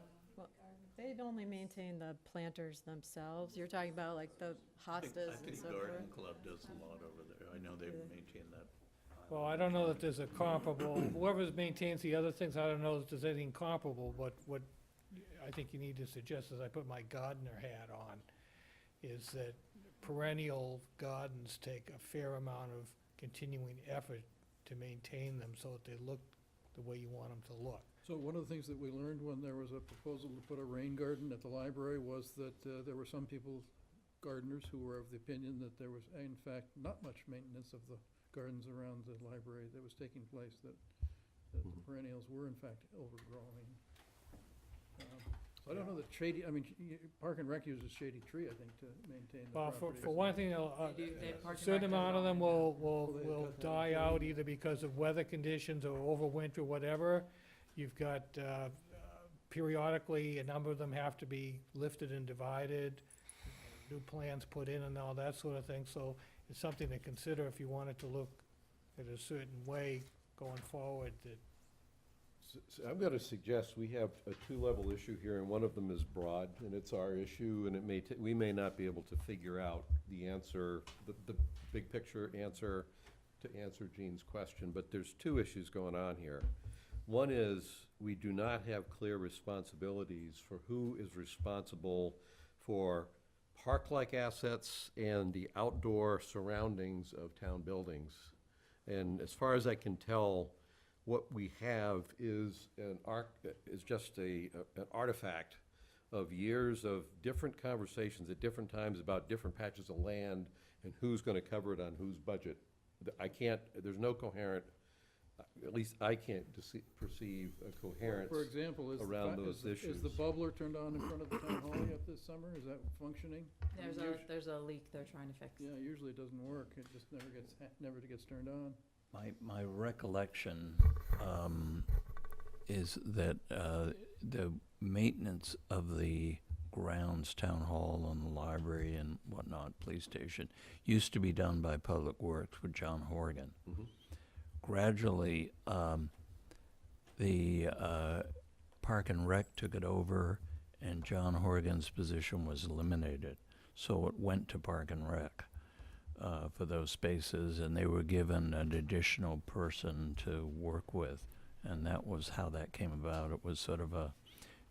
They'd only maintain the planters themselves. You're talking about like the hostas I and think so Garden forth. Club does a lot over there. I know they maintain that. Well, I don't know that there's a comparable, whoever maintains the other things, I don't know if there's anything comparable, but what I think you need to suggest, as I put my gardener hat on, is that perennial gardens take a fair amount of continuing effort to maintain them so that they look the way you want them to look. So one of the things that we learned when there was a proposal to put a rain garden at the library was that there were some people, gardeners, who were of the opinion that there was, in fact, not much maintenance of the gardens around the library that was taking place, that the perennials were in fact overgrowing. So I don't know that shady, I mean, Park and Rec uses shady tree, I think, to maintain the Well, property. for one thing, a Park and certain Rec amount of them Well, will they cut that die down. out either because of weather conditions or overwinter, whatever. You've got, periodically, a number of them have to be lifted and divided, new plants put in and all that sort of thing. So it's something to consider if you want it to look at a certain way going forward, that So I'm going to suggest we have a two-level issue here, and one of them is broad, and it's our issue, and it may, we may not be able to figure out the answer, the big picture answer to answer Gene's question, but there's two issues going on here. One is, we do not have clear responsibilities for who is responsible for park-like assets and the outdoor surroundings of town buildings. And as far as I can tell, what we have is just an artifact of years of different conversations at different times about different patches of land and who's gonna cover it on whose budget. There's no coherent, at least I can't perceive a coherence For example, is around the, those issues. is the bubbler turned on in front of the town hall yet this summer? Is that functioning? There's a leak they're trying to fix. Yeah, usually it doesn't work. It just never gets turned on. My recollection is that the maintenance of the grounds, town hall and the library and whatnot, police station, used to be done by Public Works with John Horgan. Gradually, the Park and Rec took it over, and John Horgan's position was eliminated. So it went to Park and Rec for those spaces, and they were given an additional person to work with. And that was how that came about. It was sort of a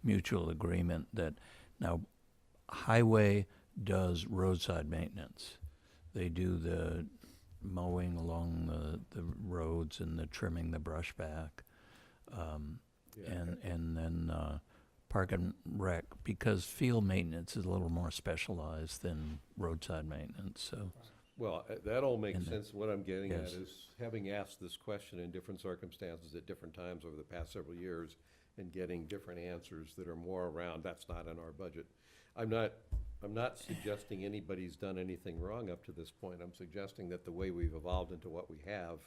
mutual agreement that now Highway does roadside maintenance. They do the mowing along the roads and the trimming the brush back. And then Park and Rec, because field maintenance is a little more specialized than roadside maintenance, so. Well, that all makes And the- sense. What I'm getting at yes. is, having asked this question in different circumstances at different times over the past several years and getting different answers that are more around, that's not in our budget. I'm not suggesting anybody's done anything wrong up to this point. I'm suggesting that the way we've evolved into what we have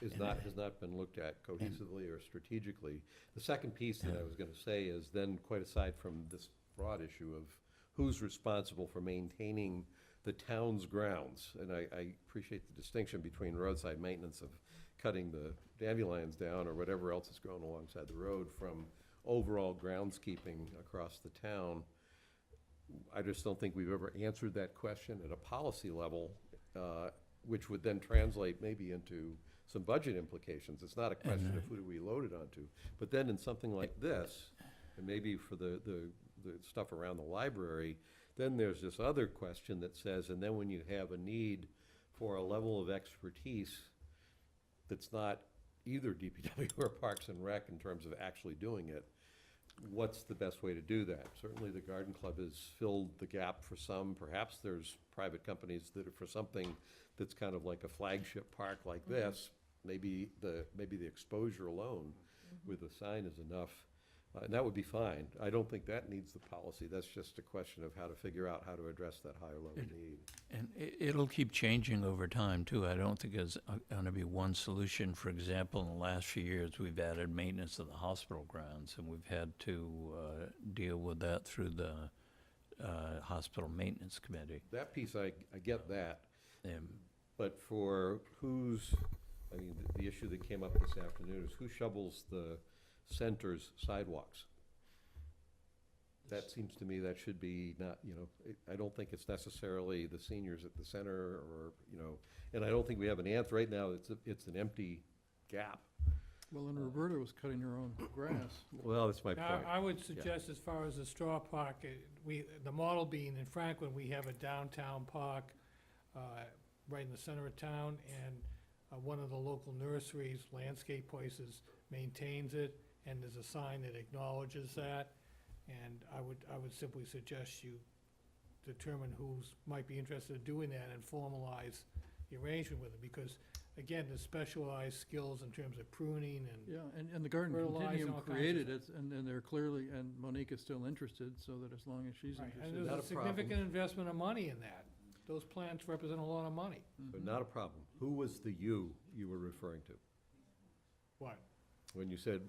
has not been looked at cohesively or strategically. The second piece that I was gonna say is then, quite aside from this broad issue of who's responsible for maintaining the town's grounds, and I appreciate the distinction between roadside maintenance of cutting the dandelions down or whatever else is growing alongside the road from overall groundskeeping across the town. I just don't think we've ever answered that question at a policy level, which would then translate maybe into some budget implications. It's not a question of who do we load it onto. But then in something like this, and maybe for the stuff around the library, Then there's this other question that says, and then when you have a need for a level of expertise that's not either DPW or Parks and Rec in terms of actually doing it, what's the best way to do that? Certainly the Garden Club has filled the gap for some. Perhaps there's private companies that are for something that's kind of like a flagship park like this. Maybe the exposure alone with a sign is enough. And that would be fine. I don't think that needs the policy. That's just a question of how to figure out how to address that high or low need. And it'll keep changing over time, too. I don't think there's going to be one solution. For example, in the last few years, we've added maintenance of the hospital grounds, and we've had to deal with that through the Hospital Maintenance Committee. That piece, I get that. Um, But for the issue that came up this afternoon is who shovels the center's sidewalks? That seems to me that should be not, I don't think it's necessarily the seniors at the center or, and I don't think we have an answer. Right now, it's an empty gap. Well, and Roberta was cutting her own grass. Well, that's my point. I would suggest as far as the straw park, the model being in Franklin, we have a downtown park right in the center of town, and one of the local nurseries, landscape places, maintains it, and there's a sign that acknowledges that. And I would simply suggest you determine who's might be interested in doing that and formalize the arrangement with them, because again, there's specialized skills in terms of pruning and. Yeah, and the Garden fertilizing, Continuum all kinds of created stuff. it, and they're clearly, and Monique is still interested, so that as long as she's Right, and interested. there's Not a a problem. significant investment of money in that. Those plants represent a lot of money. But not a problem. Who was the you were referring to? What? When you said,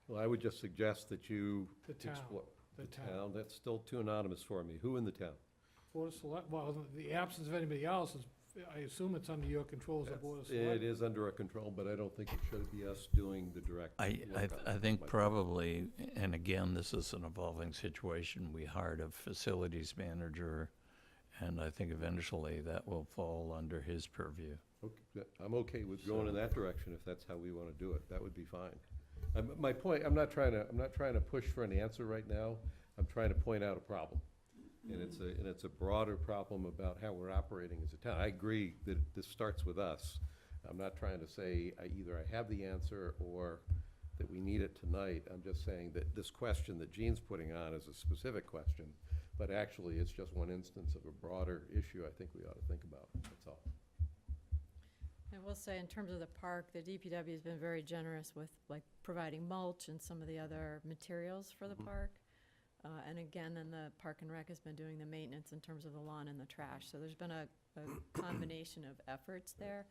well, I would just suggest that you The town. explore. The town. Town, that's still too anonymous for me. Who in the town? Board of Select, well, the absence of anybody else is, I assume it's under your control as a Board of Select. It is under our control, but I don't think it should be us doing the direct. I look. think My- probably, and again, this is an evolving situation, we hired a facilities manager, and I think eventually that will fall under his purview. Okay, I'm okay with going in that direction if that's how we want to do it. That would be fine. My point, I'm not trying to push for an answer right now. I'm trying to point out a problem. And it's a broader problem about how we're operating as a town. I agree that this starts with us. I'm not trying to say either I have the answer or that we need it tonight. I'm just saying that this question that Gene's putting on is a specific question, but actually it's just one instance of a broader issue I think we ought to think about. That's all. I will say, in terms of the park, the DPW has been very generous with, like, providing mulch and some of the other materials for the park. And again, then the Park and Rec has been doing the maintenance in terms of the lawn and the trash. So there's been a combination of efforts there.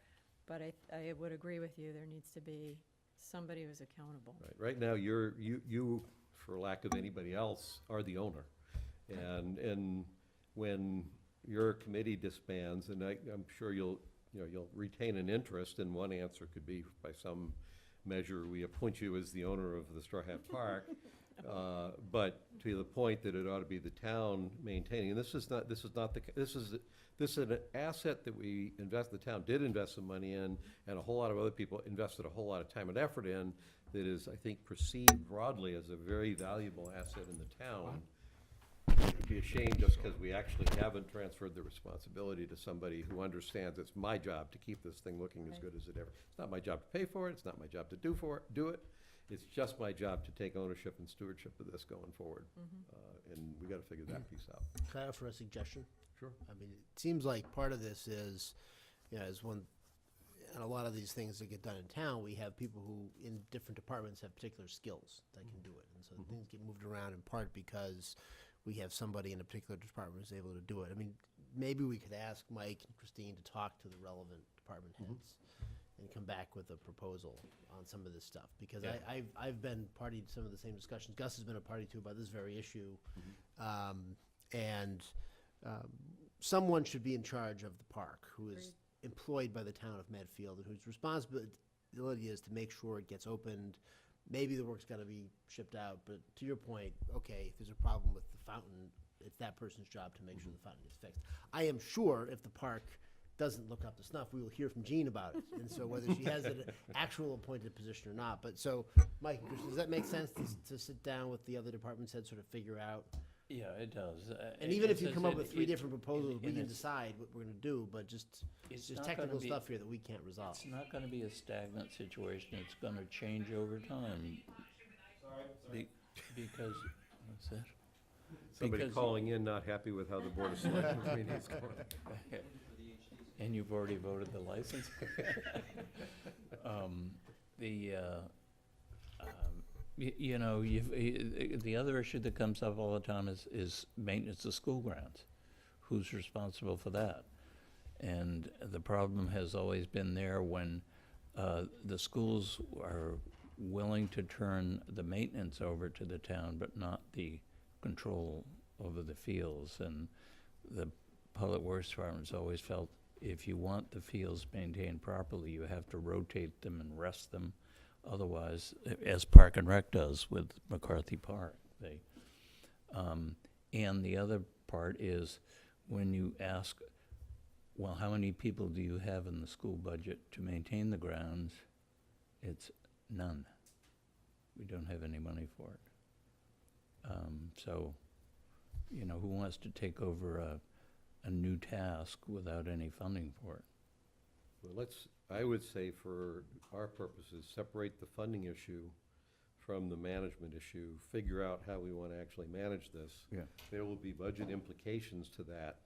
But I would agree with you, there needs to be somebody who's accountable. Right now, you, for lack of anybody else, are the owner. And when your committee disbands, and I'm sure you'll retain an interest, and one answer could be by some measure, we appoint you as the owner of the Straw Hat Park. But to the point that it ought to be the town maintaining, and this is an asset that the town did invest some money in, and a whole lot of other people invested a whole lot of time and effort in, that is, I think, perceived broadly as a very valuable asset in the town. It'd be a shame just because we actually haven't transferred the responsibility to somebody who understands it's my job to keep this thing looking as good as it ever. It's not my job to pay for it, it's not my job to do it. It's just my job to take ownership and stewardship of this going forward. And we gotta figure that piece out. Can I offer a suggestion? Sure. I mean, it seems like part of this is, and a lot of these things that get done in town, we have people who, in different departments, have particular skills that can do it. And so things get moved around in part because we have somebody in a particular department who's able to do it. I mean, maybe we could ask Mike and Christine to talk to the relevant department heads and come back with a proposal on some of this stuff. Because I've been party to some of the same discussions. Gus has been a party to about this very issue. Someone should be in charge of the park who is employed by the town of Medfield and whose responsibility is to make sure it gets opened. Maybe the work's got to be shipped out, but to your point, okay, if there's a problem with the fountain, it's that person's job to make sure the fountain is fixed. I am sure if the park doesn't look up to snuff, we will hear from Jean about it. And so whether she has an actual appointed position or not. But so, Mike and Kristen, does that make sense to sit down with the other departments heads, sort of figure out Yeah, it does. And even if you It come up says with it- three it- different proposals, we and can it's- decide what we're gonna do, but just, It's there's not gonna technical be- stuff here that we can't resolve. It's not gonna be a stagnant situation, it's gonna change over time. Because, what's that? Somebody Because- calling in, not happy with how the Board of Selectmen meeting is going. And you've already voted the license? You know, the other issue that comes up all the time is maintenance of school grounds. Who's responsible for that? And the problem has always been there when the schools are willing to turn the maintenance over to the town, but not the control over the fields. And the Public Works Department's always felt if you want the fields maintained properly, you have to rotate them and rest them. Otherwise, as Park and Rec does with McCarthy Park, and the other part is when you ask, well, how many people do you have in the school budget to maintain the grounds? It's none. We don't have any money for it. So, you know, who wants to take over a new task without any funding for it? Well, I would say for our purposes, separate the funding issue from the management issue, figure out how we want to actually manage this. Yeah. There will be budget implications to that.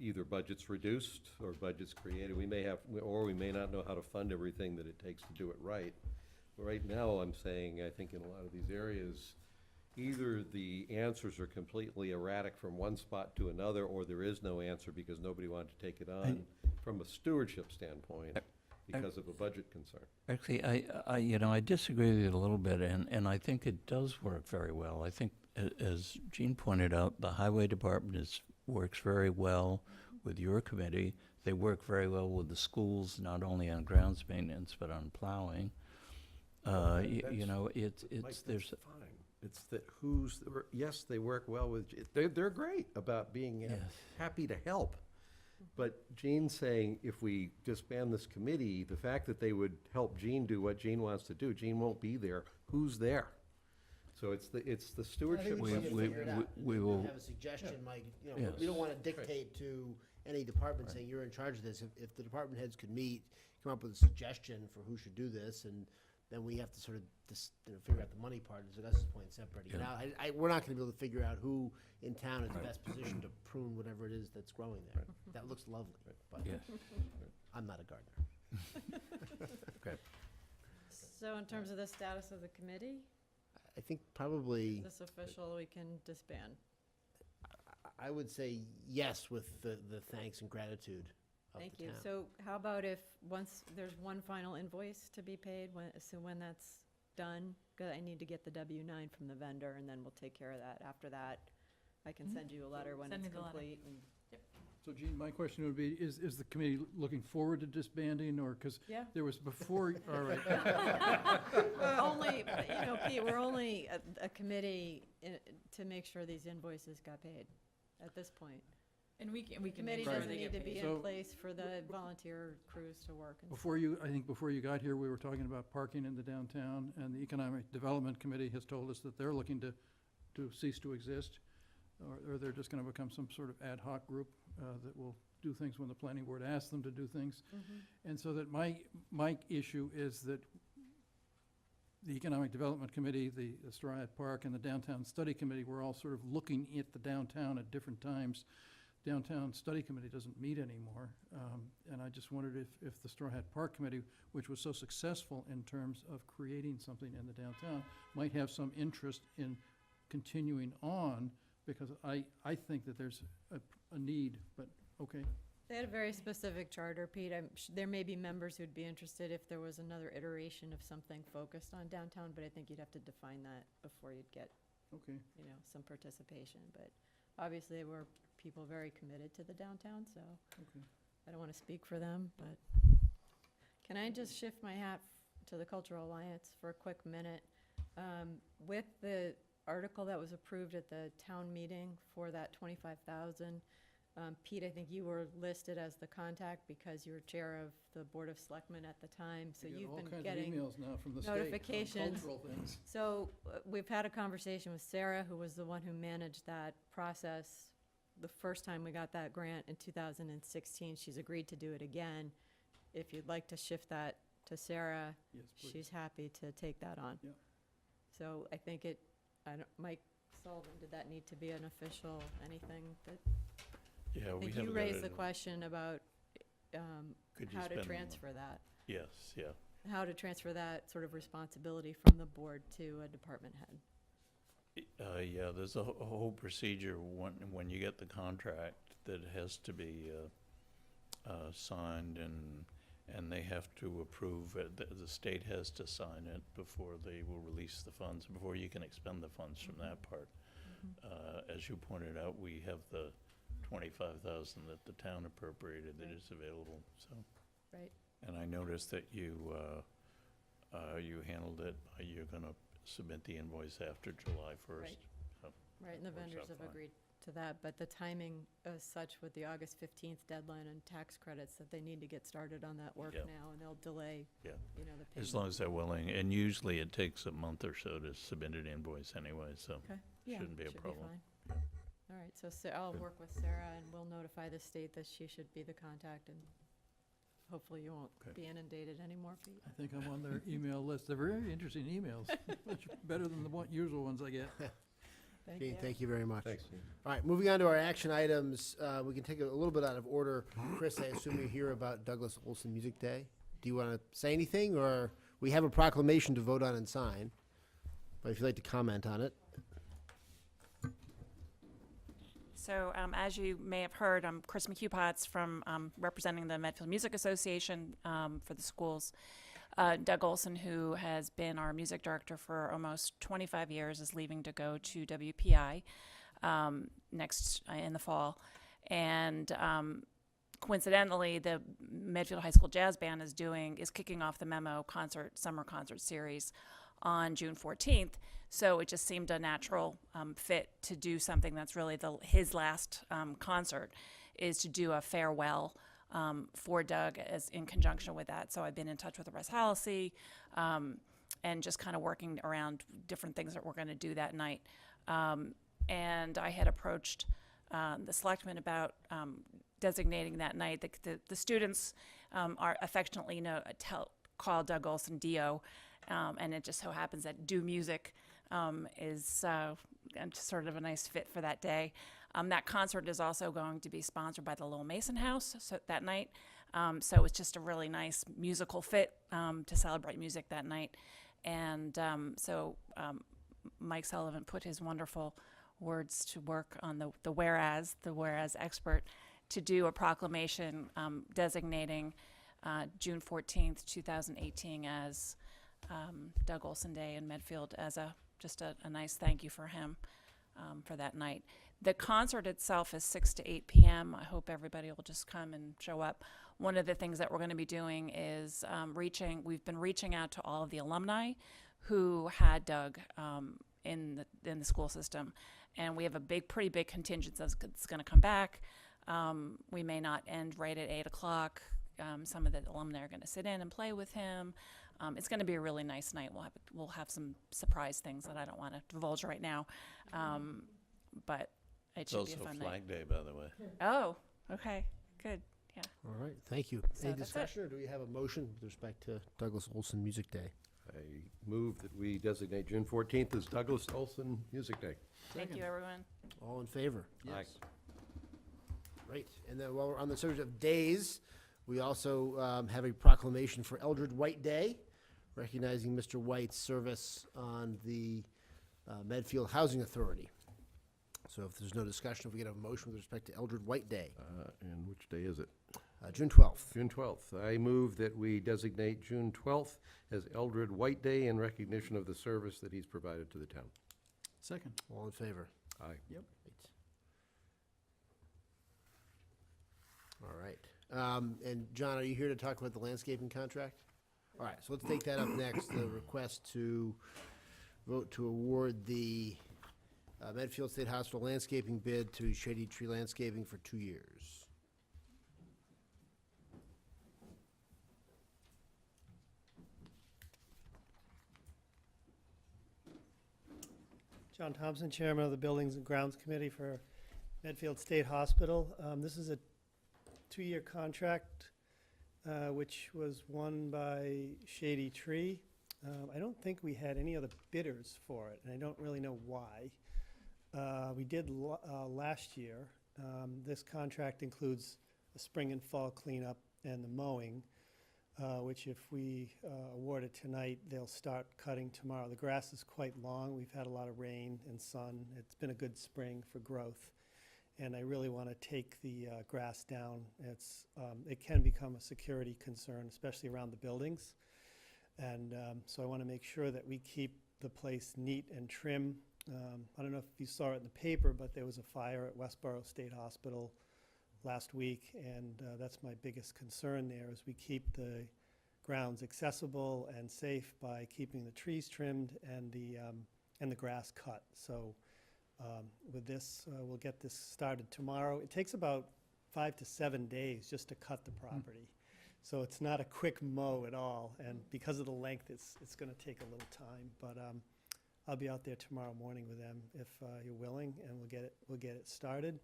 Either budgets reduced or budgets created. We may have, or we may not know how to fund everything that it takes to do it right. But right now, I'm saying, I think in a lot of these areas, either the answers are completely erratic from one spot to another, or there is no answer because nobody wanted to take it on from a stewardship standpoint because of a budget concern. Actually, I disagree with you a little bit, and I think it does work very well. I think, as Gene pointed out, the Highway Department works very well with your committee. They work very well with the schools, not only on grounds maintenance, but on plowing. You know, it's, Mike, there's, that's fine. It's that yes, they work well with, they're great about being Yes. happy to help. But Gene's saying if we disband this committee, the fact that they would help Gene do what Gene wants to do, Gene won't be there. Who's there? So it's the stewardship. I think we should We- figure it out. we will- Have a suggestion, Mike, you know, Yes. we don't wanna dictate to any department saying you're in charge of this. If the department heads could meet, come up with a suggestion for who should do this, and then we have to sort of figure out the money part, as Augustus' point, separating it Yeah. out. We're not gonna be able to figure out who in town is best positioned to prune whatever it is that's growing there. That looks lovely, but yes. I'm not a gardener. Okay. So in terms of the status of the committee, I think probably, is this official, we can disband? I would say yes with the thanks and gratitude of Thank the you. town. So how about if, once there's one final invoice to be paid, when that's done, because I need to get the W-9 from the vendor, and then we'll take care of that. After that, I can send you a letter when Send it's me the letter. complete. And So Gene, my question would be, is the committee looking forward to disbanding, or, because Yeah. there was before, all right, We're only, you know, Pete, we're only a committee to make sure these invoices got paid at this point. And we can Committee make sure doesn't they need get to be paid. So- in place for the volunteer crews to work and stuff. before you got here, we were talking about parking in the downtown, and the Economic Development Committee has told us that they're looking to cease to exist, or they're just gonna become some sort of ad hoc group that will do things when the planning board asks them to do things. And so that my issue is that the Economic Development Committee, the Straw Hat Park, and the Downtown Study Committee were all sort of looking at the downtown at different times. Downtown Study Committee doesn't meet anymore, and I just wondered if the Straw Hat Park Committee, which was so successful in terms of creating something in the downtown, might have some interest in continuing on, because I think that there's a need, but, okay. They had a very specific charter, Pete. There may be members who'd be interested if there was another iteration of something focused on downtown, but I think you'd have to define that before you'd get, Okay. you know, some participation. But obviously, there were people very committed to the downtown, so Okay. I don't want to speak for them, but can I just shift my hat to the Cultural Alliance for a quick minute? With the article that was approved at the town meeting for that 25,000, Pete, I think you were listed as the contact because you were chair of the Board of Selectmen at the time, so I get you've all been kinds of getting emails now from the state on notifications. cultural things. So we've had a conversation with Sarah, who was the one who managed that process the first time we got that grant in 2016. She's agreed to do it again. If you'd like to shift that to Sarah, Yes, please. she's happy to take that on. Yeah. So I think Mike Sullivan, did that need to be an official anything? That Yeah, I we think have you raised the question about Could you how to spend- transfer that. Yes, yeah. How to transfer that sort of responsibility from the board to a department head. Yeah, there's a whole procedure when you get the contract that has to be signed, and they have to approve it. The state has to sign it before they will release the funds, before you can expend the funds from that part. As you pointed out, we have the 25,000 that the town appropriated that Right. is available, so. Right. And I noticed that you handled it, you're gonna submit the invoice after July 1st. Right. so Right, and the works vendors out have fine. agreed to that, but the timing as such with the August 15th deadline and tax credits, that they need to get started on that work Yeah. now, and they'll delay, Yeah. the payment. As long as they're willing, and usually it takes a month or so to submit an invoice anyway, so. Okay, yeah, shouldn't be a problem. fine. All right, so I'll Good. work with Sarah, and we'll notify the state that she should be the contact, and hopefully you won't Okay. be inundated anymore, Pete. I think I'm on their email list. They're very interesting emails, much better than the usual ones I get. Thank Dean, you. thank you very much. Thanks. All right, moving on to our action items, we can take it a little bit out of order. Chris, I assume you're here about Douglas Olson Music Day. Do you want to say anything, or we have a proclamation to vote on and sign, but if you'd like to comment on it. So as you may have heard, I'm Chris McHugh-Potts from representing the Medfield Music Association for the schools. Doug Olson, who has been our music director for almost 25 years, is leaving to go to WPI next in the fall. And coincidentally, the Medfield High School Jazz Band is kicking off the Memo summer concert series on June 14th. So it just seemed a natural fit to do something that's really his last concert, is to do a farewell for Doug as in conjunction with that. So I've been in touch with Russ Halsey and just kind of working around different things that we're going to do that night. And I had approached the selectmen about designating that night. The students are affectionately call Doug Olson Dio, and it just so happens that Do Music is sort of a nice fit for that day. That concert is also going to be sponsored by the Lowell Mason House that night. So it's just a really nice musical fit to celebrate music that night. And so Mike Sullivan put his wonderful words to work on the whereas expert, to do a proclamation designating June 14th, 2018 as Doug Olson Day in Medfield, as just a nice thank you for him for that night. The concert itself is 6 to 8 p.m. I hope everybody will just come and show up. One of the things that we're going to be doing is we've been reaching out to all of the alumni who had Doug in the school system, and we have a pretty big contingent that's going to come back. We may not end right at 8 o'clock. Some of the alumni are going to sit in and play with him. It's going to be a really nice night. We'll have some surprise things that I don't want to divulge right now, but it It's should be a also fun night. Flag Day, by the way. Oh, okay, good, yeah. All right, thank you. So Any that's it. discussion, or do we have a motion with respect to Douglas Olson Music Day? I move that we designate June 14th as Douglas Olson Music Day. Thank you, everyone. All in favor? Aye. Great. And then while we're on the subject of days, we also have a proclamation for Eldred White Day, recognizing Mr. White's service on the Medfield Housing Authority. So if there's no discussion, if we get a motion with respect to Eldred White Day. And which day is it? June 12th. June 12th. I move that we designate June 12th as Eldred White Day in recognition of the service that he's provided to the town. Second. All in favor? Aye. Yep. All right. And John, are you here to talk about the landscaping contract? All right, so let's take that up next, the request to vote to award the Medfield State Hospital landscaping bid to Shady Tree Landscaping for 2 years. John Thompson, Chairman of the Buildings and Grounds Committee for Medfield State Hospital. This is a 2-year contract, which was won by Shady Tree. I don't think we had any other bidders for it, and I don't really know why. We did last year. This contract includes the spring and fall cleanup and the mowing, which if we award it tonight, they'll start cutting tomorrow. The grass is quite long. We've had a lot of rain and sun. It's been a good spring for growth. And I really want to take the grass down. It can become a security concern, especially around the buildings. And so I want to make sure that we keep the place neat and trim. I don't know if you saw it in the paper, but there was a fire at Westboro State Hospital last week, and that's my biggest concern there, is we keep the grounds accessible and safe by keeping the trees trimmed and the grass cut. So with this, we'll get this started tomorrow. It takes about 5 to 7 days just to cut the property. So it's not a quick mow at all, and because of the length, it's going to take a little time. But I'll be out there tomorrow morning with them if you're willing, and we'll get it started.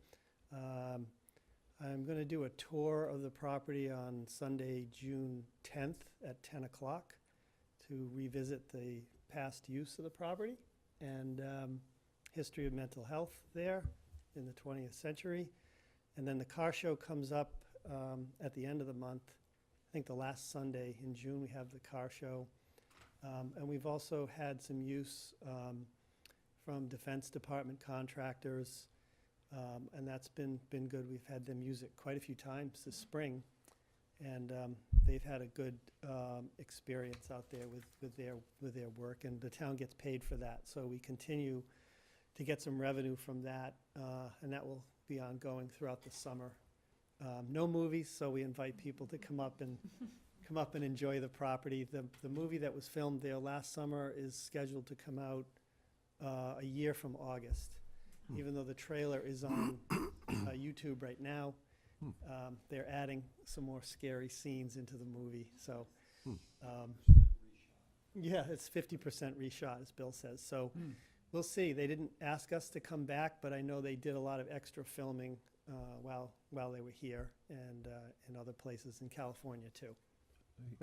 I'm going to do a tour of the property on Sunday, June 10th at 10 o'clock to revisit the past use of the property and history of mental health there in the 20th century. And then the car show comes up at the end of the month. I think the last Sunday in June we have the car show. And we've also had some use from Defense Department contractors, and that's been good. We've had them use it quite a few times this spring, and they've had a good experience out there with their work, and the town gets paid for that. So we continue to get some revenue from that, and that will be ongoing throughout the summer. No movies, so we invite people to come up and enjoy the property. The movie that was filmed there last summer is scheduled to come out a year from August. Even though the trailer is on YouTube right now, they're adding some more scary scenes into the movie. So, yeah, it's 50% reshot, as Bill says. So we'll see. They didn't ask us to come back, but I know they did a lot of extra filming while they were here and in other places in California too.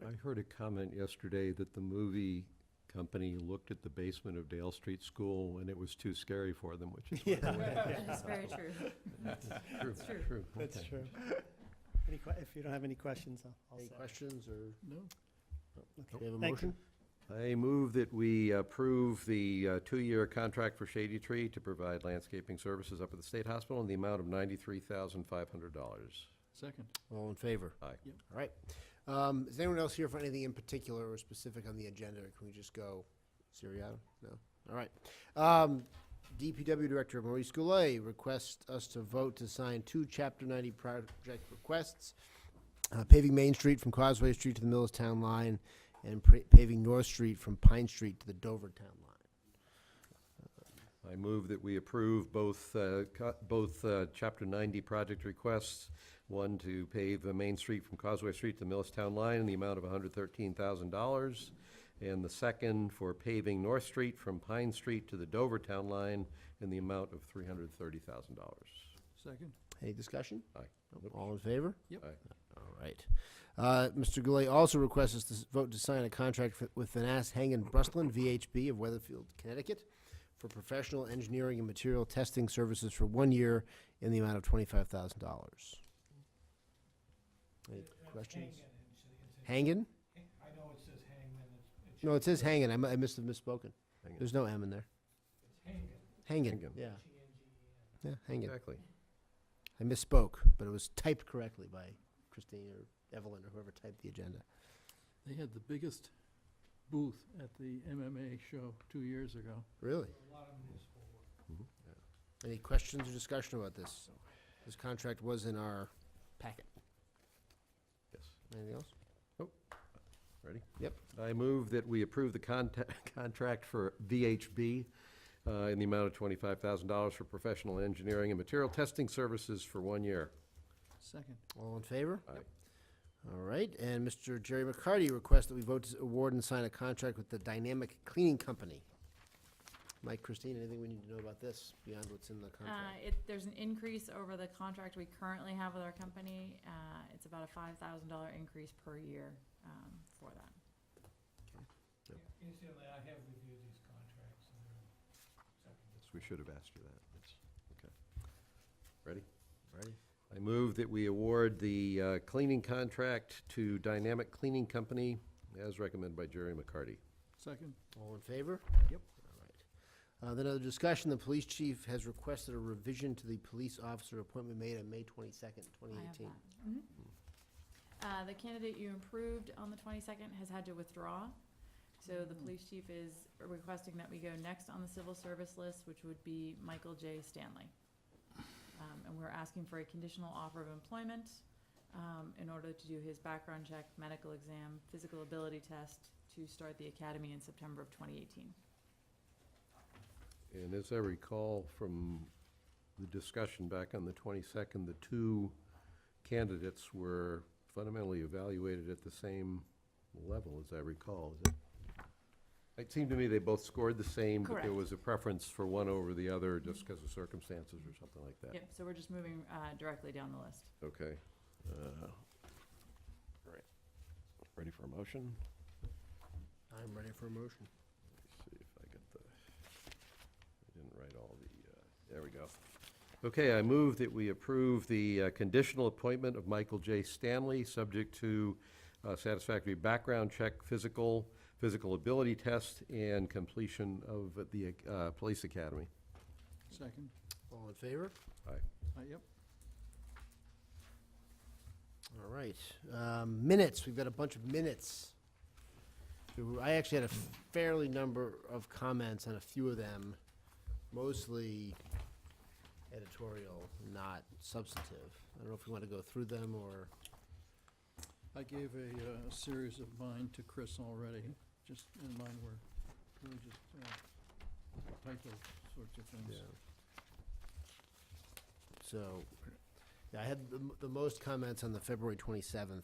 I heard a comment yesterday that the movie company looked at the basement of Dale Street School and it was too scary for them, which is what they went. That's very true. That's true. True. That's Okay. true. If you don't have any questions, I'll Any say. questions or? No. Do we have a Thank motion? I move that we approve the 2-year contract for Shady Tree to provide landscaping services up at the State Hospital in the amount of $93,500. Second. All in favor? Aye. Yep. All right. Is anyone else here for anything in particular or specific on the agenda? Or can we just go seriatim? No? All right. DPW Director Maurice Goulet requests us to vote to sign 2 Chapter 90 project requests. Paving Main Street from Causeway Street to the Millerstown line and paving North Street from Pine Street to the Dovertown line. I move that we approve both Chapter 90 project requests, one to pave Main Street from Causeway Street to the Millerstown line in the amount of $113,000, and the second for paving North Street from Pine Street to the Dovertown line in the amount of $330,000. Second. Any discussion? Aye. Nope. All in favor? Yep. Aye. All right. Mr. Goulet also requests us to vote to sign a contract with Vanass Hangen Bruslin, VHB of Weatherfield, Connecticut, for professional engineering and material testing services for 1 year in the amount of $25,000. Any questions? Hangen? I know it says Hangman, it's No, it says Hangen. I must have misspoken. Hangen. There's no M in there. Hangan. Hangen. Hangen. Yeah. Yeah, Hangen. Exactly. I misspoke, but it was typed correctly by Christine or Evelyn or whoever typed the agenda. They had the biggest booth at the MMA show 2 years ago. Really? A lot of municipal work. Any questions or discussion about this? This contract was in our packet. Yes. Anything else? Ready? Yep. I move that we approve the contract for VHB in the amount of $25,000 for professional engineering and material testing services for 1 year. Second. All in favor? Aye. All right, and Mr. Jerry McCarty requests that we vote to award and sign a contract with the Dynamic Cleaning Company. Mike, Christine, anything we need to know about this beyond what's in the contract? There's an increase over the contract we currently have with our company. It's about a $5,000 increase per year for that. Incidentally, I have reviewed these contracts and they're acceptable. We should have asked you that. That's- okay. Ready? Ready? I move that we award the cleaning contract to Dynamic Cleaning Company as recommended by Jerry McCarty. Second. All in favor? Yep. All right. Then under discussion, the police chief has requested a revision to the police officer appointment made on May 22nd, I have 2018. that. The candidate you improved on the 22nd has had to withdraw. So the police chief is requesting that we go next on the civil service list, which would be Michael J. Stanley. And we're asking for a conditional offer of employment in order to do his background check, medical exam, physical ability test to start the academy in September of 2018. And as I recall from the discussion back on the 22nd, the two candidates were fundamentally evaluated at the same level, as I recall. Is it? It seemed to me they both scored the same, but there Correct. was a preference for one over the other just because of circumstances or something like that. Yep, so we're just moving directly down the list. Okay. All right. Ready for a motion? I'm ready for a motion. Let me see if I get the, I didn't write all the, there we go. Okay, I move that we approve the conditional appointment of Michael J. Stanley, subject to satisfactory background check, physical ability test, and completion of the police academy. Second. All in favor? Aye. Yep. All right. Minutes, we've got a bunch of minutes. I actually had a fairly number of comments on a few of them, mostly editorial, not substantive. I don't know if you want to go through them or... I gave a series of mine to Chris already, just, and mine were really just typo sorts of things. Yeah. So, yeah, I had the most comments on the February 27th,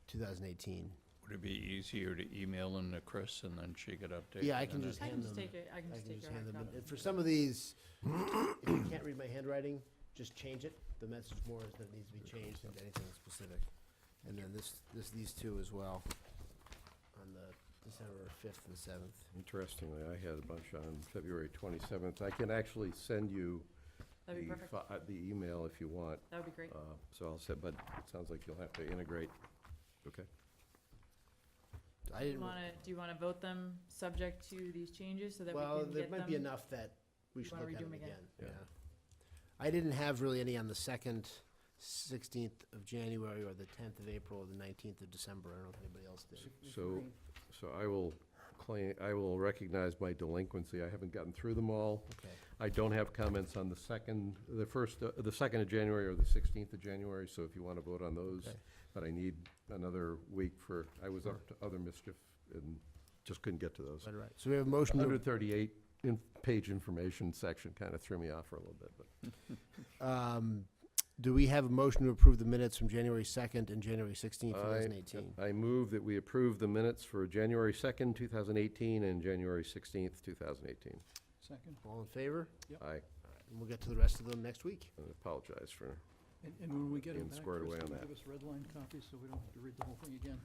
2018. Would it be easier to email them to Chris and then she could update? Yeah, I them can and just then- hand them. I can just take your hand hard them. copy. And for some of these, if you can't read my handwriting, just change it. The message more is that it needs to be changed than anything specific. And then these two as well, on the December 5th and 7th. Interestingly, I had a bunch on February 27th. I can actually send you That'd be perfect. the email if you want. That would be great. So I'll set, but it sounds like you'll have to integrate. Okay. I Do didn't, you wanna vote them subject to these changes so that we can well, get there them? might be enough that we You should wanna look at redo them 'em again. again? Yeah. I didn't have really any on the 2nd, 16th of January, or the 10th of April, or the 19th of December. I don't know if anybody else did. So I will recognize my delinquency. I haven't gotten through them all. Okay. I don't have comments on the 2nd of January or the 16th of January, so if you want to vote on those. Okay. But I need another week for, I was up to other mischief and just couldn't get to those. All right. So we have a motion to 138 page information section kind of threw me off for a little bit, but. Do we have a motion to approve the minutes from January 2nd and January 16th, 2018? I move that we approve the minutes for January 2nd, 2018, and January 16th, 2018. Second. All in favor? Yep. Aye. And we'll get to the rest of them next week. I apologize for, And when we get Being it back, squared away Chris, on can you that. give us red line copies so we don't have to read the whole thing again?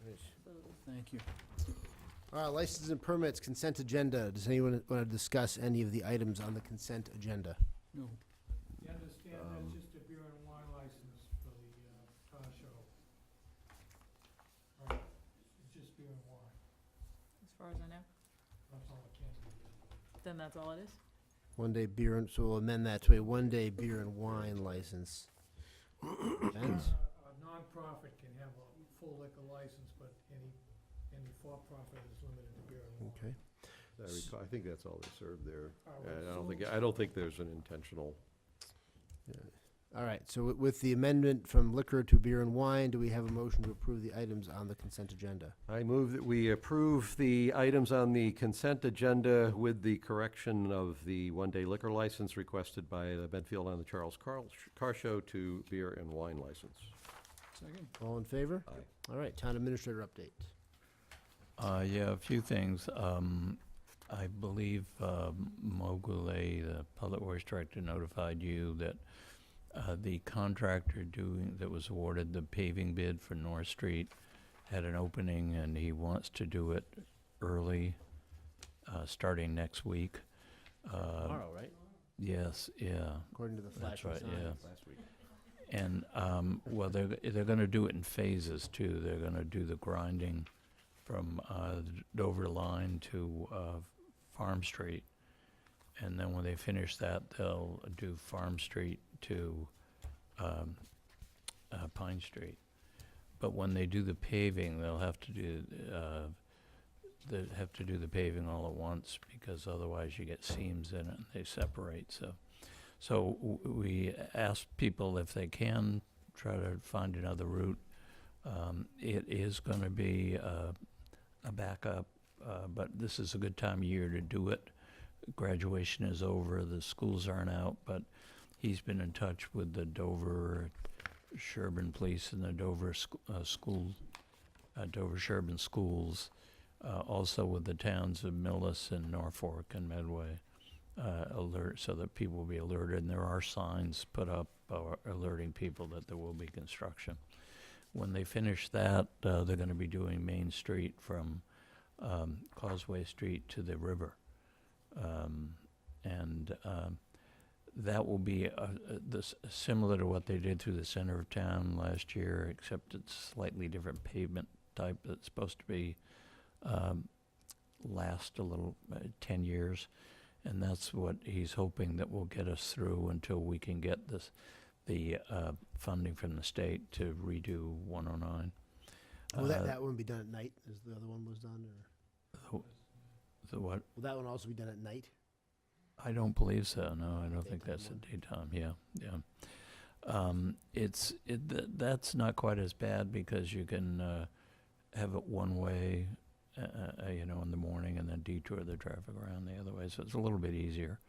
Thank you. All right, licenses and permits, consent agenda. Does anyone want to discuss any of the items on the consent agenda? No. You understand that's just a beer and wine license for the car show? Right, it's just beer and wine, As far as I know, that's all it can be. then that's all it is. One day beer, and so we'll amend that to a one-day beer and wine license. Event. A nonprofit can have a full liquor license, but any for-profit is limited to beer and wine. Okay. I think that's all they serve there. All I right, don't think, so- I don't think there's an intentional. All right, so with the amendment from liquor to beer and wine, do we have a motion to approve the items on the consent agenda? I move that we approve the items on the consent agenda with the correction of the one-day liquor license requested by the Medfield on the Charles Car Show to beer and wine license. Second. All in favor? Aye. All right, town administrator update. Yeah, a few things. I believe Mogulay, the public works director, notified you that the contractor that was awarded the paving bid for North Street had an opening, and he wants to do it early, starting next week. Tomorrow, right? Yes, yeah. According to the That's flashing right, signs yeah. last week. And, well, they're gonna do it in phases too. They're gonna do the grinding from the Dover line to Farm Street. And then when they finish that, they'll do Farm Street to Pine Street. But when they do the paving, they'll have to do the paving all at once, because otherwise you get seams in it and they separate. So we ask people if they can try to find another route. It is going to be a backup, but this is a good time of year to do it. Graduation is over, the schools aren't out, but he's been in touch with the Dover Sherburne Police and the Dover Dover Sherburne Schools, also with the towns of Millis and Norfolk and Medway, alert so that people will be alerted. And there are signs put up alerting people that there will be construction. When they finish that, they're going to be doing Main Street from Causeway Street to the river. That will be similar to what they did through the center of town last year, except it's slightly different pavement type that's supposed to be last a little 10 years. And that's what he's hoping that will get us through until we can get the funding from the state to redo 109. Will that one be done at night, as the other one was done, or The what? will that one also be done at night? I don't believe so. No, I don't think that's a daytime. Yeah. That's not quite as bad because you can have it one way, in the morning, and then detour the traffic around the other way. So it's a little bit easier.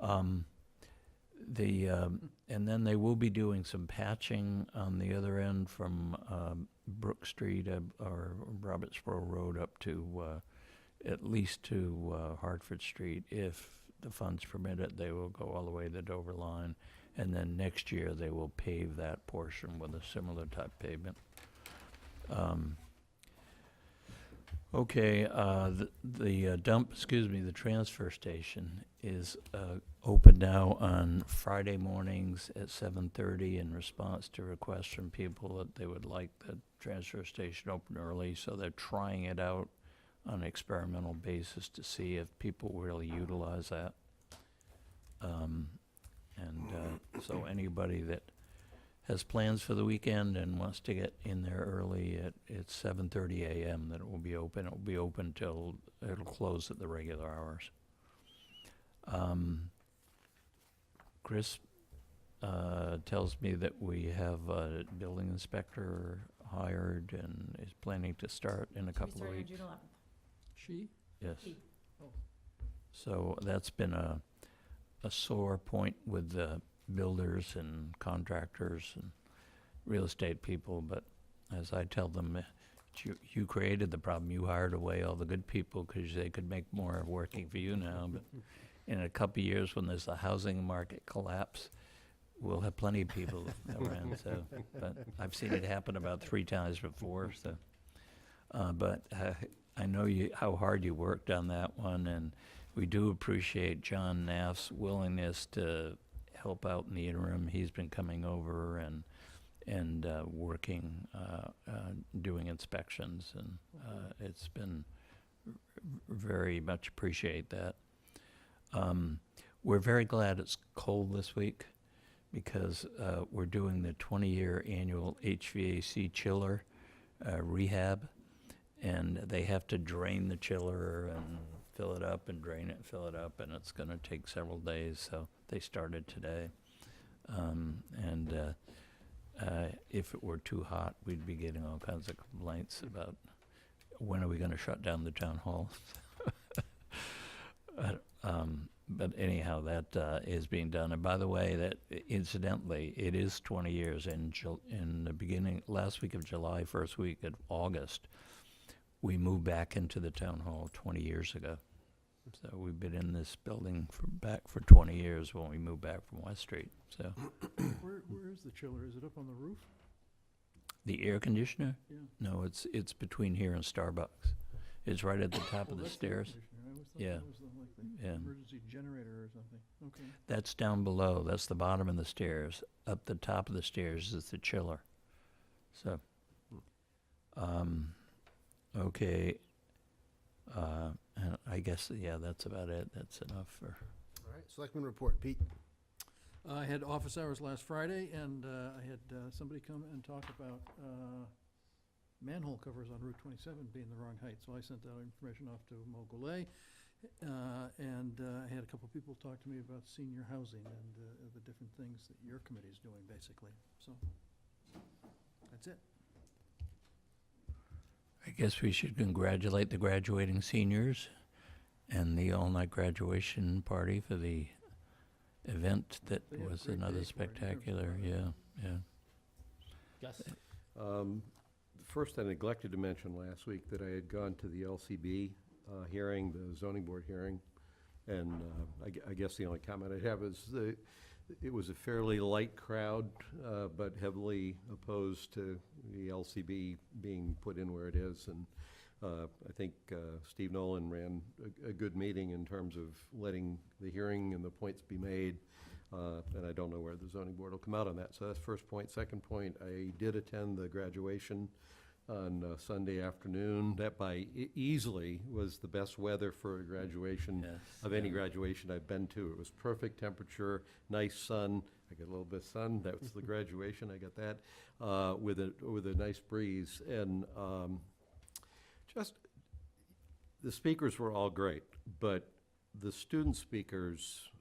And then they will be doing some patching on the other end from Brook Street or Robertsboro Road up to at least to Hartford Street. If the funds permit it, they will go all the way to the Dover line. And then next year, they will pave that portion with a similar type pavement. The transfer station is open now on Friday mornings at 7:30 in response to requests from people that they would like the transfer station open early. So they're trying it out on an experimental basis to see if people really utilize that. So anybody that has plans for the weekend and wants to get in there early, it's 7:30 a.m. that it will be open. It will be open till it'll close at the regular hours. Chris tells me that we have a building inspector hired and is planning to start in a couple of weeks. June 11th. She? Yes. He. So that's been a sore point with the builders and contractors and real estate people, but as I tell them, you created the problem. You hired away all the good people because they could make more working for you now. But in a couple of years, when there's a housing market collapse, we'll have plenty of people around. So, but I've seen it happen about 3 times before. So, but I know how hard you worked on that one, and we do appreciate John Naff's willingness to help out in the interim. He's been coming over and working, doing inspections, and it's been very much appreciate that. We're very glad it's cold this week because we're doing the 20-year annual HVAC chiller rehab, and they have to drain the chiller and fill it up and drain it and fill it up, and it's going to take several days, so they started today. And if it were too hot, we'd be getting all kinds of complaints about when are we going to shut down the town hall. But anyhow, that is being done. And by the way, that incidentally, it is 20 years. In the beginning, last week of July, first week of August, we moved back into the town hall 20 years ago. So we've been in this building for 20 years when we moved back from West Street. So Where is the chiller? Is it up on the roof? the air conditioner? Yeah. No, it's between here and Starbucks. It's right at the top of the That's the air stairs. conditioner. I always thought Yeah. that was the Yeah. emergency generator or something. Okay. That's down below. That's the bottom of the stairs. Up the top of the stairs is the chiller. So, okay. And I guess, yeah, that's about it. That's enough for. All right, Selectmen report. Pete? I had office hours last Friday, and I had somebody come and talk about manhole covers on Route 27 being the wrong height. So I sent that information off to Mo Goulet, and I had a couple people talk to me about senior housing and the different things that your committee is doing, basically. So that's it. I guess we should congratulate the graduating seniors and the all-night graduation party for the event that They had a was great another day for it. spectacular, yeah. Yes. First, I neglected to mention last week that I had gone to the LCB hearing, the zoning board hearing, and I guess the only comment I have is it was a fairly light crowd, but heavily opposed to the LCB being put in where it is, and I think Steve Nolan ran a good meeting in terms of letting the hearing and the points be made, and I don't know where the zoning board will come out on that. So that's first point. Second point, I did attend the graduation on Sunday afternoon. That by easily was the best weather for a graduation of any graduation I've been to. It was perfect temperature, nice sun. I got a little bit of sun. That was the graduation. I got that with a nice breeze, and just the speakers were all great, but the student speakers,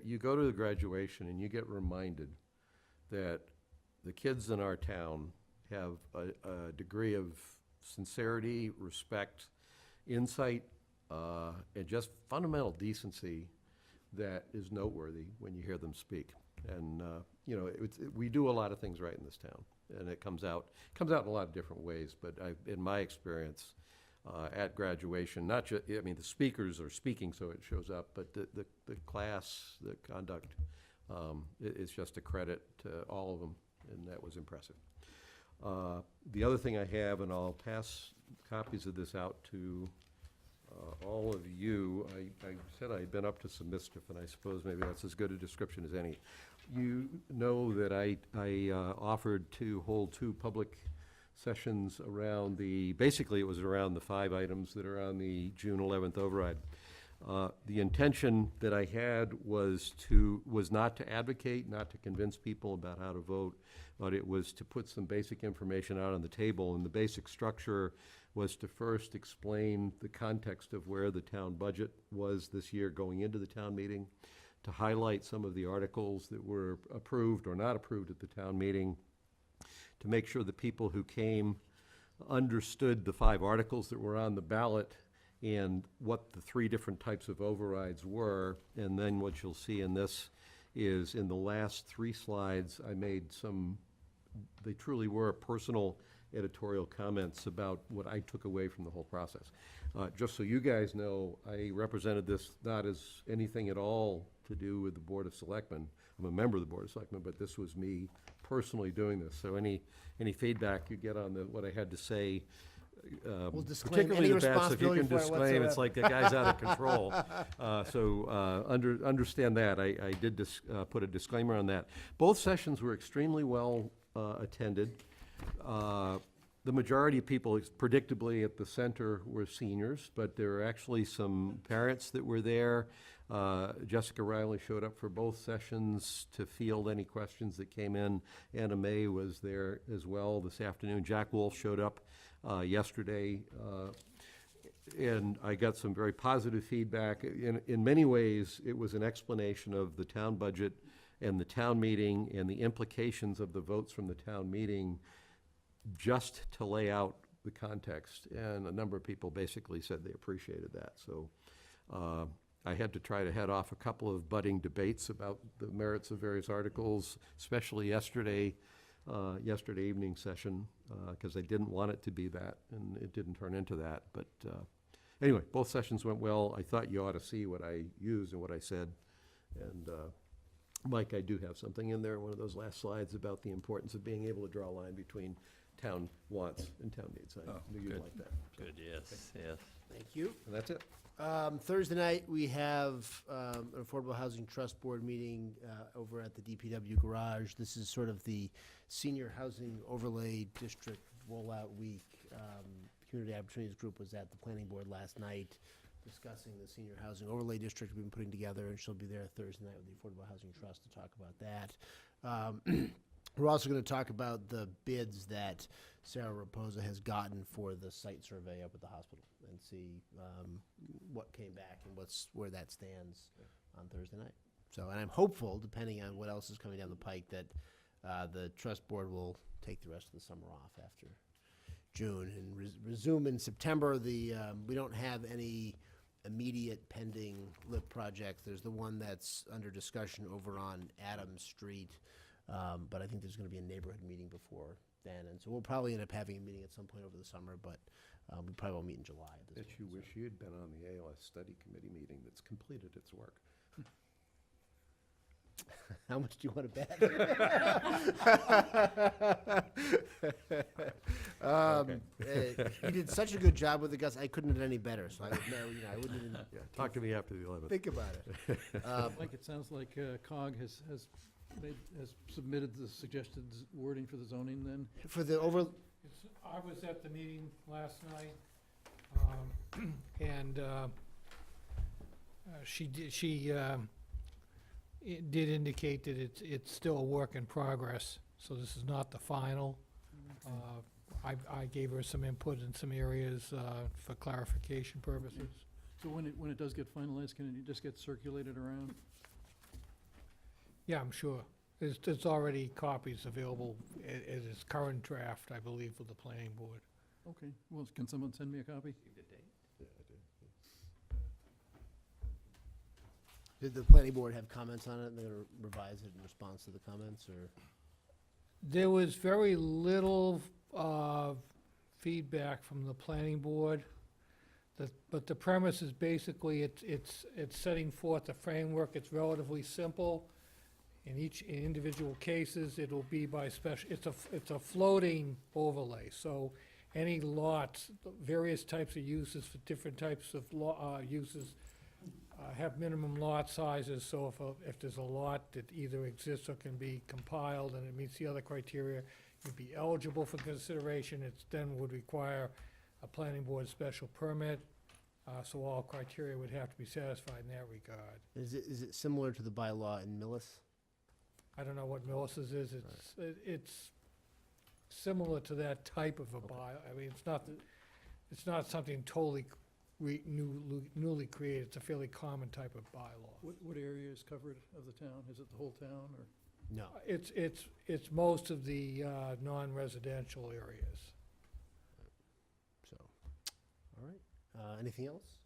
you go to the graduation and you get reminded that the kids in our town have a degree of sincerity, respect, insight, and just fundamental decency that is noteworthy when you hear them speak. And we do a lot of things right in this town, and it comes out in a lot of different ways. But in my experience, at graduation, not just, I mean, the speakers are speaking, so it shows up, but the class, the conduct, is just a credit to all of them, and that was impressive. The other thing I have, and I'll pass copies of this out to all of you, I said I'd been up to some mischief, and I suppose maybe that's as good a description as any. You know that I offered to hold 2 public sessions around basically it was around the 5 items that are on the June 11th override. The intention that I had was not to advocate, not to convince people about how to vote, but it was to put some basic information out on the table. And the basic structure was to first explain the context of where the town budget was this year going into the town meeting, to highlight some of the articles that were approved or not approved at the town meeting, to make sure the people who came understood the 5 articles that were on the ballot and what the 3 different types of overrides were. And then what you'll see in this is in the last 3 slides, I made they truly were personal editorial comments about what I took away from the whole process. Just so you guys know, I represented this not as anything at all to do with the Board of Selectmen. I'm a member of the Board of Selectmen, but this was me personally doing this. So any feedback you get on what I had to say, We'll disclaim particularly any the best, if you responsibility can for it disclaim, it's whatsoever. like the guy's out of control. Understand that. I did put a disclaimer on that. Both sessions were extremely well attended. The majority of people, predictably at the center, were seniors, but there were actually some parents that were there. Jessica Riley showed up for both sessions to field any questions that came in. Anna May was there as well this afternoon. Jack Wolf showed up yesterday, and I got some very positive feedback. In many ways, it was an explanation of the town budget and the town meeting and the implications of the votes from the town meeting, just to lay out the context. And a number of people basically said they appreciated that. So I had to try to head off a couple of budding debates about the merits of various articles, especially yesterday evening session, because I didn't want it to be that, and it didn't turn into that. But anyway, both sessions went well. I thought you ought to see what I used and what I said. And Mike, I do have something in there, one of those last slides about the importance of being able to draw a line between town wants and town needs. I knew you'd like that. Good, yes, yes. Thank you. And that's it. Thursday night, we have an Affordable Housing Trust Board meeting over at the DPW garage. This is sort of the Senior Housing Overlay District Rollout Week. Community Opportunities Group was at the Planning Board last night discussing the Senior Housing Overlay District we've been putting together, and she'll be there Thursday night with the Affordable Housing Trust to talk about that. We're also going to talk about the bids that Sarah Raposa has gotten for the site survey up at the hospital and see what came back and where that stands on Thursday night. So, and I'm hopeful, depending on what else is coming down the pike, that the trust board will take the rest of the summer off after June and resume in September. We don't have any immediate pending LIP projects. There's the one that's under discussion over on Adams Street. But I think there's going to be a neighborhood meeting before then, and so we'll probably end up having a meeting at some point over the summer, but we probably won't meet in July at this Bet point. you wish you'd been on the ALS study committee meeting that's completed its work. How much do you want to bet? He did such a good job with the Gus. I couldn't have done any better, so I would I wouldn't even Talk to me after the 11th. think about it. Mike, it sounds like COG has submitted the suggested wording for the zoning then? For the over, I was at the meeting last night, and she did indicate that it's still a work in progress, so this is not the final. I gave her some input in some areas for clarification purposes. So when it does get finalized, can it just get circulated around? Yeah, I'm sure. There's already copies available as its current draft, I believe, with the planning board. Okay, well, can someone send me a copy? did the planning board have comments on it, and they're going to revise it in response to the comments, or? There was very little feedback from the planning board, but the premise is basically it's setting forth a framework. It's relatively simple. In individual cases, it'll be by special. It's a floating overlay. So any lots, various types of uses for different types of uses have minimum lot sizes. So if there's a lot that either exists or can be compiled and it meets the other criteria, you'd be eligible for consideration. It then would require a planning board special permit. So all criteria would have to be satisfied in that regard. Is it similar to the bylaw in Millis? I don't know what Melissa's is. It's similar to that type of a bylaw. I mean, it's not something totally newly created. It's a fairly common type of bylaw. What area is covered of the town? Is it the whole town, or? No. It's most of the non-residential areas. So, all right. Anything else?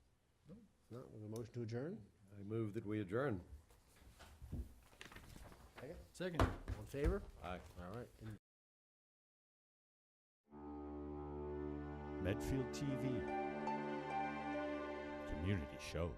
No. With a motion to adjourn? I move that we adjourn. Second. All in favor? Aye. All right. Medfield TV. Community show.